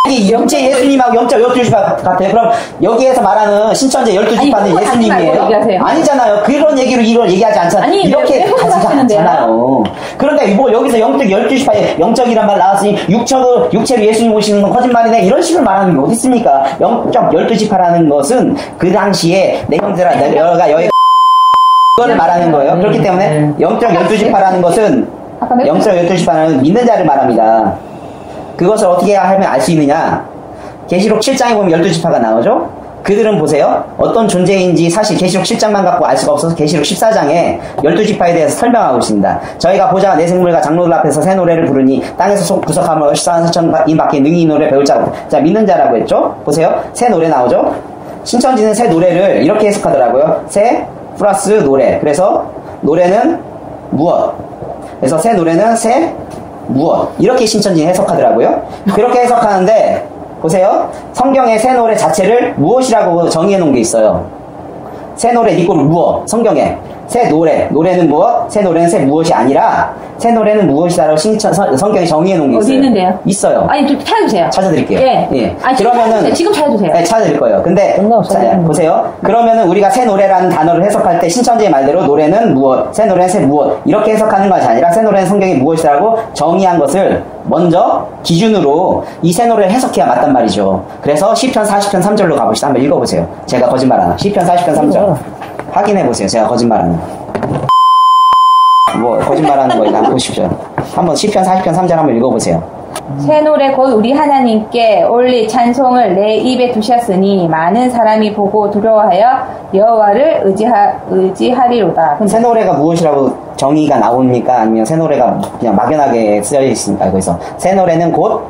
이게 영체 예수님하고 영적 12지파 같아요. 그럼 여기에서 말하는 신천지 12지파는 예수님이에요? 아니잖아요. 그런 얘기로 이걸 얘기하지 않잖아요. 아니, 이렇게 가지가 않잖아요. 그러니까 뭐 여기서 영적 12지파에 영적이란 말 나왔으니 육체로 예수님 오시는 건 거짓말이네. 이런 식으로 말하는 게 어디 있습니까? 영적 12지파라는 것은 그 당시에 내 형제라 내가 여기 그거를 말하는 거예요. 그렇기 때문에 영적 12지파라는 것은 영적 12지파는 믿는 자를 말합니다. 그것을 어떻게 하면 알 수 있느냐? 계시록 7장에 보면 12지파가 나오죠? 그들은 보세요. 어떤 존재인지 사실 계시록 7장만 갖고 알 수가 없어서 계시록 14장에 12지파에 대해서 설명하고 있습니다. 저희가 보좌와 내 생물과 장로들 앞에서 새 노래를 부르니 땅에서 구속함을 14인 밖에 능히 이 노래 배울 자고. 자, 믿는 자라고 했죠? 보세요. 새 노래 나오죠? 신천지는 새 노래를 이렇게 해석하더라고요. 새 플러스 노래. 그래서 노래는 무엇? 그래서 새 노래는 새 무엇? 이렇게 신천지는 해석하더라고요. 그렇게 해석하는데 보세요. 성경의 새 노래 자체를 무엇이라고 정의해 놓은 게 있어요. 새 노래 니꼴 무엇? 성경에 새 노래는 무엇? 새 노래는 새 무엇이 아니라 새 노래는 무엇이다라고 성경이 정의해 놓은 게 있어요. 어디 있는데요? 있어요. 아니 좀 찾아주세요. 찾아드릴게요. 예. 아니, 그러면은 지금 찾아주세요. 네, 찾아드릴 거예요. 근데 자, 보세요. 그러면은 우리가 새 노래라는 단어를 해석할 때 신천지의 말대로 노래는 무엇, 새 노래는 새 무엇 이렇게 해석하는 것이 아니라 새 노래는 성경이 무엇이라고 정의한 것을 먼저 기준으로 이 새 노래를 해석해야 맞단 말이죠. 그래서 시편 40편 3절로 가봅시다. 한번 읽어보세요. 제가 거짓말 안 하나. 시편 40편 3절 확인해보세요. 제가 거짓말 안 하나. 뭐 거짓말하는 거 한번 보십시오. 한번 시편 40편 3절 한번 읽어보세요. 새 노래 곧 우리 하나님께 올릴 찬송을 내 입에 두셨으니 많은 사람이 보고 두려워하여 여호와를 의지하리로다. 새 노래가 무엇이라고 정의가 나옵니까? 아니면 새 노래가 그냥 막연하게 쓰여 있습니까? 거기서 새 노래는 곧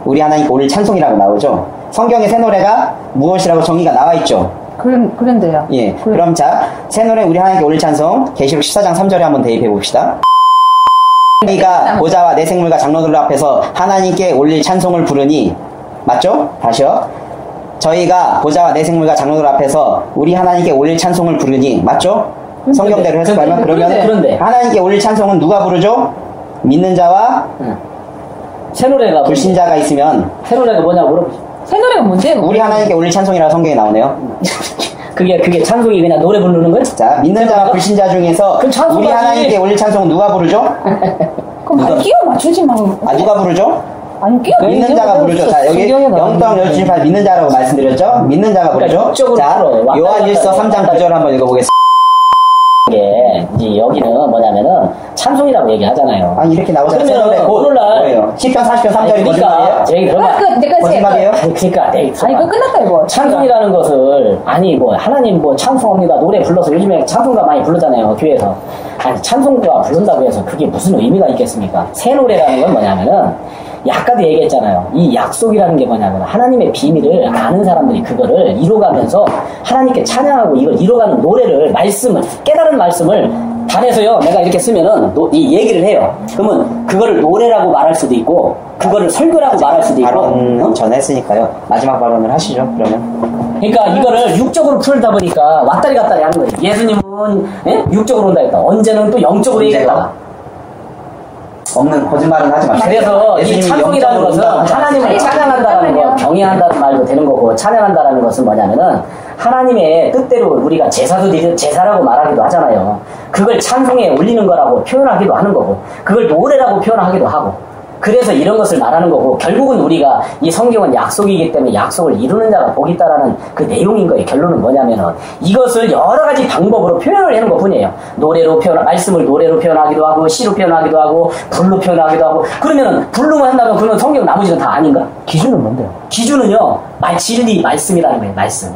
우리 하나님께 올릴 찬송이라고 나오죠. 성경에 새 노래가 무엇이라고 정의가 나와 있죠. 그런데요. 예. 그럼 자, 새 노래 우리 하나님께 올릴 찬송 계시록 14장 3절에 한번 대입해 봅시다. 우리가 보좌와 내 생물과 장로들 앞에서 하나님께 올릴 찬송을 부르니 맞죠? 다시요. 저희가 보좌와 내 생물과 장로들 앞에서 우리 하나님께 올릴 찬송을 부르니 맞죠? 성경대로 해석하면 그러면 그런데 하나님께 올릴 찬송은 누가 부르죠? 믿는 자와 새 노래가 불신자가 있으면 새 노래가 뭐냐고 물어보죠. 새 노래가 뭔데? 우리 하나님께 올릴 찬송이라고 성경에 나오네요. 그게 찬송이 그냥 노래 부르는 거예요? 자, 믿는 자와 불신자 중에서 그럼 찬송가지. 우리 하나님께 올릴 찬송은 누가 부르죠? 그럼 말 끼워 맞추지 마. 누가 부르죠? 아니 끼워. 믿는 자가 부르죠. 자, 여기 영떡 12:8 믿는 자라고 말씀드렸죠? 믿는 자가 부르죠? 그러니까 자, 풀어. 요한 1서 3장 9절 한번 읽어보겠습니다. 이게 이제 여기는 뭐냐면은 찬송이라고 얘기하잖아요. 아니, 이렇게 나오잖아요. 그러면 새 노래 오늘날 뭐예요? 10편 40편 3절이 거짓말이에요? 제 얘기 들어봐. 내가 거짓말이에요? 그러니까 아니 그거 끝났다 이거. 찬송이라는 것을 아니 뭐 하나님 뭐 찬송합니다 노래 불러서 요즘에 찬송가 많이 부르잖아요 교회에서. 아니 찬송가 부른다고 해서 그게 무슨 의미가 있겠습니까? 새 노래라는 건 뭐냐면은 아까도 얘기했잖아요. 이 약속이라는 게 뭐냐면 하나님의 비밀을 아는 사람들이 그거를 이뤄가면서 하나님께 찬양하고 이걸 이뤄가는 노래를 말씀을 깨달은 말씀을 단에서요 내가 이렇게 쓰면은 이 얘기를 해요. 그러면 그거를 노래라고 말할 수도 있고 그거를 설교라고 말할 수도 있고. 발언은 전에 했으니까요. 마지막 발언을 하시죠. 그러면. 그러니까 이거를 육적으로 풀다 보니까 왔다리 갔다리 하는 거예요. 예수님은 육적으로 온다 했다. 언제는 또 영적으로 얘기했다가. 없는 거짓말은 하지 마시고. 그래서 이 찬송이라는 것은 하나님을 찬양한다는 거, 경외한다는 말도 되는 거고 찬양한다는 것은 뭐냐면은 하나님의 뜻대로 우리가 제사라고 말하기도 하잖아요. 그걸 찬송에 올리는 거라고 표현하기도 하는 거고 그걸 노래라고 표현하기도 하고 그래서 이런 것을 말하는 거고 결국은 우리가 이 성경은 약속이기 때문에 약속을 이루는 자가 복이 있다라는 그 내용인 거예요. 결론은 뭐냐면은 이것을 여러 가지 방법으로 표현을 하는 것 뿐이에요. 노래로 말씀을 노래로 표현하기도 하고 시로 표현하기도 하고 불로 표현하기도 하고 그러면은 불로만 한다면 그러면 성경 나머지는 다 아닌가? 기준은 뭔데요? 기준은요 진리 말씀이라는 거예요. 말씀.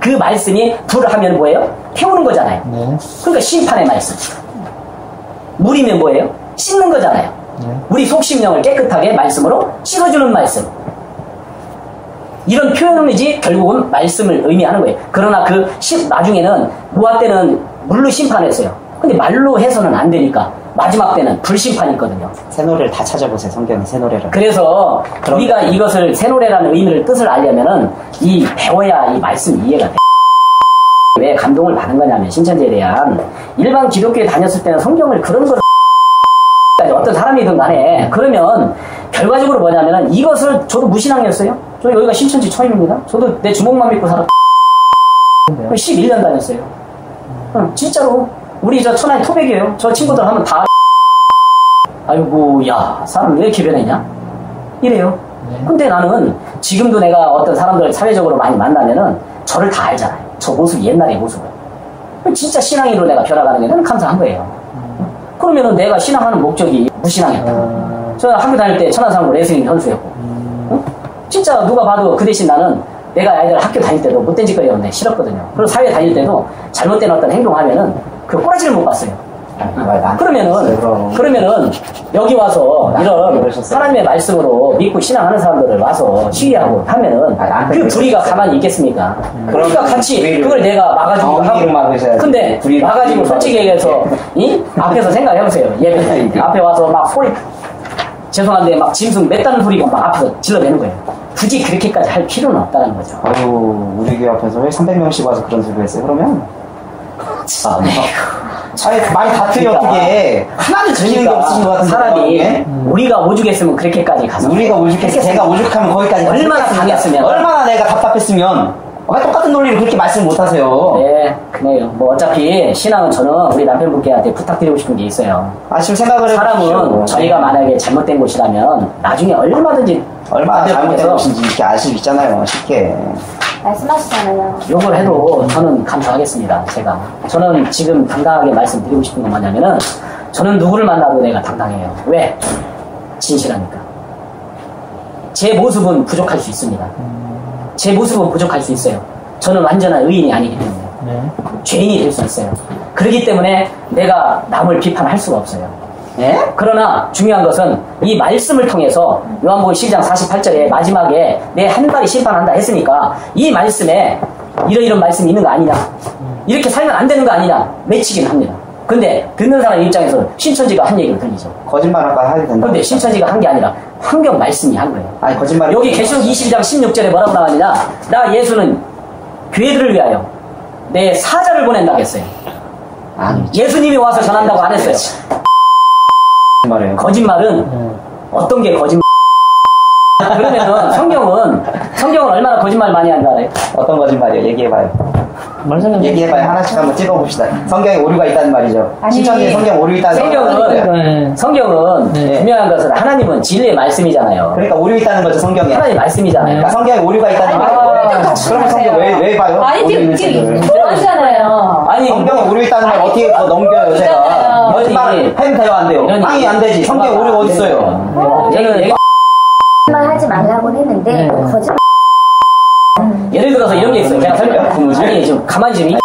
그 말씀이 불하면 뭐예요? 태우는 거잖아요. 네. 그러니까 심판의 말씀. 물이면 뭐예요? 씻는 거잖아요. 우리 속심령을 깨끗하게 말씀으로 씻어주는 말씀. 이런 표현이지 결국은 말씀을 의미하는 거예요. 그러나 나중에는 노아 때는 물로 심판했어요. 근데 말로 해서는 안 되니까 마지막 때는 불심판이 있거든요. 새 노래를 다 찾아보세요. 성경의 새 노래를. 그래서 우리가 이것을 새 노래라는 의미를 뜻을 알려면은 배워야 이 말씀 이해가 돼요. 왜 감동을 받은 거냐면 신천지에 대한 일반 기독교에 다녔을 때는 성경을 그런 걸 어떤 사람이든 간에 그러면 결과적으로 뭐냐면은 이것을 저도 무신앙이었어요. 저 여기가 신천지 처음입니다. 저도 내 주먹만 믿고 살았 11년 다녔어요. 진짜로 우리 저 천하의 토백이에요. 저 친구들 하면 다 아이고 야 사람 왜 이렇게 변했냐 이래요. 근데 나는 지금도 내가 어떤 사람들 사회적으로 많이 만나면은 저를 다 알잖아요. 저 모습이 옛날의 모습을. 진짜 신앙인으로 내가 변화가는 게 나는 감사한 거예요. 그러면은 내가 신앙하는 목적이 무신앙이었다. 저는 학교 다닐 때 천안상고 레슬링 선수였고 진짜 누가 봐도 그 대신 나는 내가 아이들 학교 다닐 때도 못된 짓거리였네 싫었거든요. 그리고 사회 다닐 때도 잘못된 어떤 행동하면은 그 꼬라지를 못 봤어요. 그러면은 여기 와서 이런 하나님의 말씀으로 믿고 신앙하는 사람들을 와서 시위하고 하면은 그 불의가 가만히 있겠습니까? 그러니까 같이 그걸 내가 막아주고 하고 근데 막아주고 솔직히 얘기해서 앞에서 생각해보세요. 예배 앞에 와서 막 소리 죄송한데 막 짐승 맸다는 소리가 막 앞에서 질러대는 거예요. 굳이 그렇게까지 할 필요는 없다는 거죠. 아유 우리 교회 앞에서 왜 300명씩 와서 그런 소리 했어요? 그러면 많이 다투요. 어떻게 하나도 재밌는 게 없으신 것 같은 사람이 우리가 오죽했으면 그렇게까지 가서 우리가 오죽했으면 제가 오죽하면 거기까지 얼마나 당했으면 얼마나 내가 답답했으면 똑같은 논리를 그렇게 말씀 못하세요. 네 그래요. 뭐 어차피 신앙은 저는 우리 남편분께한테 부탁드리고 싶은 게 있어요. 지금 생각을 사람은 저희가 만약에 잘못된 곳이라면 나중에 얼마나 잘못된 곳인지 이렇게 알 수 있잖아요. 쉽게 말씀하시잖아요. 욕을 해도 저는 감사하겠습니다. 저는 지금 당당하게 말씀드리고 싶은 건 뭐냐면은 저는 누구를 만나도 내가 당당해요. 왜? 진실하니까. 제 모습은 부족할 수 있습니다. 제 모습은 부족할 수 있어요. 저는 완전한 의인이 아니기 때문에 죄인이 될 수 있어요. 그렇기 때문에 내가 남을 비판할 수가 없어요. 그러나 중요한 것은 이 말씀을 통해서 요한복음 12장 48절에 마지막에 내 한 발이 심판한다 했으니까 이 말씀에 이런 말씀이 있는 거 아니냐 이렇게 살면 안 되는 거 아니냐 맺히긴 합니다. 근데 듣는 사람 입장에서 신천지가 한 얘기를 들리죠. 거짓말 아까 하게 된다. 근데 신천지가 한 게 아니라 환경 말씀이 한 거예요. 아니 거짓말. 여기 계시록 20장 16절에 뭐라고 나왔느냐 나 예수는 교회들을 위하여 내 사자를 보낸다고 했어요. 예수님이 와서 전한다고 안 했어요. 말이에요. 거짓말은 어떤 게 거짓말? 그러면은 성경은 얼마나 거짓말 많이 하는 줄 알아요? 어떤 거짓말이에요? 얘기해봐요. 얘기해봐요. 하나씩 한번 찍어봅시다. 성경에 오류가 있다는 말이죠. 시청에 성경 오류 있다는 성경은 분명한 것은 하나님은 진리의 말씀이잖아요. 그러니까 오류 있다는 거죠, 성경에. 하나님 말씀이잖아요. 그러니까 성경에 오류가 있다는 말이에요. 그러면 성경 왜 봐요? 아니, 지금 토론하잖아요. 아니, 성경에 오류 있다는 말 어떻게 넘겨요, 제가? 거짓말 해도 돼요, 안 돼요? 아니, 안 되지. 성경에 오류가 어딨어요? 거짓말 하지 말라고 했는데 거짓말 예를 들어서 이런 게 있어요. 제가 아니, 좀 가만히 좀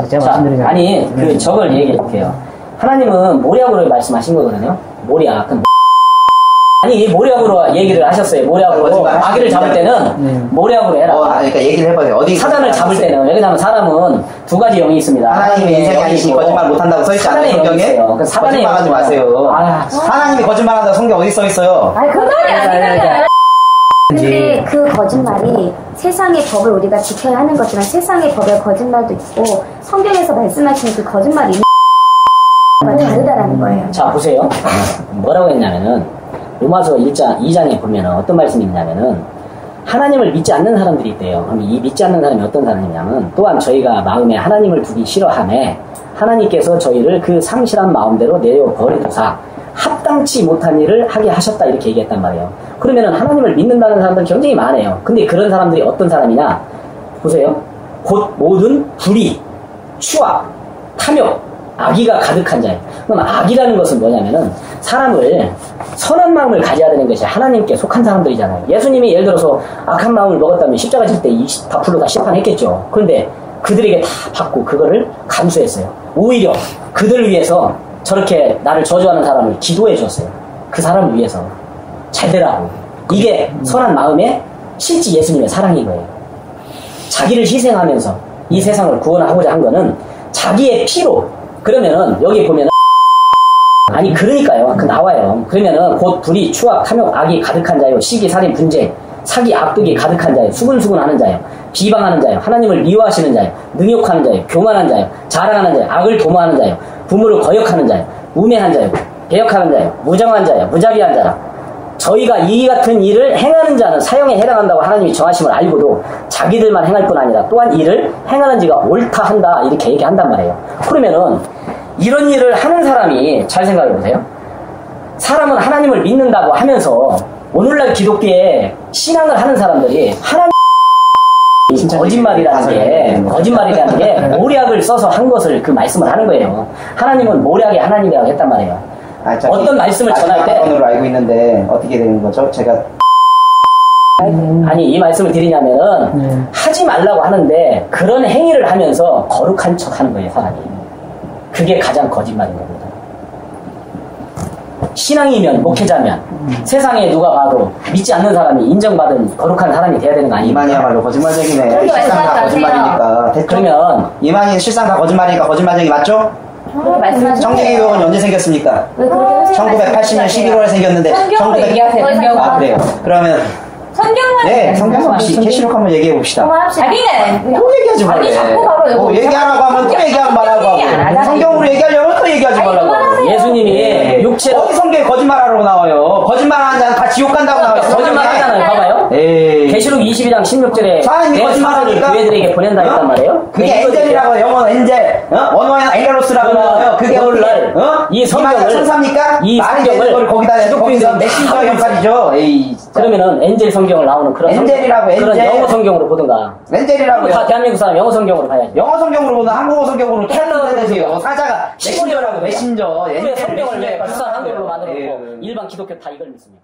제가 자, 말씀드리자면. 아니, 저걸 얘기해 볼게요. 하나님은 모략으로 말씀하신 거거든요. 모략. 아니, 모략으로 얘기를 하셨어요. 모략으로 아기를 잡을 때는 모략으로 해라. 그러니까 얘기를 해봐요. 어디 사단을 잡을 때는, 왜냐하면 사람은 두 가지 영이 있습니다. 하나님의 인생이 아니시 거짓말 못한다고 써있잖아요, 성경에. 거짓말하지 마세요. 하나님이 거짓말한다고 성경 어디 써있어요? 아니 그 말이 아니잖아요. 근데 그 거짓말이 세상의 법을 우리가 지켜야 하는 거지만 세상의 법에 거짓말도 있고 성경에서 말씀하시는 그 거짓말이 다르다라는 거예요. 자, 보세요. 뭐라고 했냐면은 로마서 2장에 보면은 어떤 말씀이 있냐면은 하나님을 믿지 않는 사람들이 있대요. 그럼 이 믿지 않는 사람이 어떤 사람이냐면 또한 저희가 마음에 하나님을 두기 싫어하매 하나님께서 저희를 그 상실한 마음대로 내어 버리도사 합당치 못한 일을 하게 하셨다 이렇게 얘기했단 말이에요. 그러면은 하나님을 믿는다는 사람들은 굉장히 많아요. 근데 그런 사람들이 어떤 사람이냐? 보세요. 곧 모든 불의, 추악, 탐욕, 악의가 가득한 자예요. 그럼 악이라는 것은 뭐냐면은 사람을 선한 마음을 가져야 되는 것이 하나님께 속한 사람들이잖아요. 예수님이 예를 들어서 악한 마음을 먹었다면 십자가 질 때 다 불로 다 심판했겠죠. 그런데 그들에게 다 받고 그거를 감수했어요. 오히려 그들을 위해서 저렇게 나를 저주하는 사람을 기도해 줬어요. 그 사람을 위해서 잘 되라고. 이게 선한 마음의 실제 예수님의 사랑인 거예요. 자기를 희생하면서 이 세상을 구원하고자 한 거는 자기의 피로. 그러면은 여기 보면은 아니 그러니까요. 그 나와요. 그러면은 곧 불의, 추악, 탐욕, 악이 가득한 자요. 시기, 살인, 분쟁, 사기, 악독이 가득한 자요. 수근수근하는 자요. 비방하는 자요. 하나님을 미워하시는 자요. 능욕하는 자요. 교만한 자요. 자랑하는 자요. 악을 도모하는 자요. 부모를 거역하는 자요. 우매한 자요. 배역하는 자요. 무정한 자요. 무자비한 자라. 저희가 이 같은 일을 행하는 자는 사형에 해당한다고 하나님이 정하심을 알고도 자기들만 행할 뿐 아니라 또한 이를 행하는 지가 옳다 한다 이렇게 얘기한단 말이에요. 그러면은 이런 일을 하는 사람이 잘 생각해 보세요. 사람은 하나님을 믿는다고 하면서 오늘날 기독교에 신앙을 하는 사람들이 하나님 거짓말이라는 게 모략을 써서 한 것을 그 말씀을 하는 거예요. 하나님은 모략의 하나님이라고 했단 말이에요. 어떤 말씀을 전할 때 으로 알고 있는데 어떻게 되는 거죠? 제가 아니 이 말씀을 드리냐면은 하지 말라고 하는데 그런 행위를 하면서 거룩한 척 하는 거예요, 사람이. 그게 가장 거짓말인 겁니다. 신앙이면 목회자면 세상에 누가 봐도 믿지 않는 사람이 인정받은 거룩한 사람이 돼야 되는 거 아닙니까? 이만이야말로 거짓말쟁이네. 실상 다 거짓말이니까. 그러면 이만희 실상 다 거짓말이니까 거짓말쟁이 맞죠? 청계교육은 언제 생겼습니까? 1980년 11월에 생겼는데. 성경으로 얘기하세요. 아 그래요. 그러면 성경만. 네, 성경 계시록 한번 얘기해 봅시다. 자기는 또 얘기하지 말래. 아니 자꾸 바로 얘기하라고 하면 또 얘기하면 말하고 하고. 성경으로 얘기하려면 또 얘기하지 말라고. 예수님이 육체로 어디 성경에 거짓말하라고 나와요? 거짓말하는 자는 다 지옥 간다고 나와요. 거짓말 하잖아요. 봐봐요. 계시록 22장 16절에 사람이 거짓말하니까 교회들에게 보낸다 했단 말이에요. 그게 엔젤이라고 해요. 영어는 엔젤. 언어에는 엔젤로스라고 나와요. 그게 오늘날 이 성경을 천사입니까? 이 성경을 거기다 내서 거기서 메신저 역할이죠. 그러면은 엔젤 성경을 나오는 그런 엔젤이라고 그런 엔젤. 영어 성경으로 보든가. 엔젤이라고요. 다 대한민국 사람 영어 성경으로 봐야지. 영어 성경으로 보나 한국어 성경으로 텔러를 해주세요. 사자가 메신저라고 메신저. 성경을 왜 비싼 한글로 만들어놓고 일반 기독교 다 이걸 믿습니다.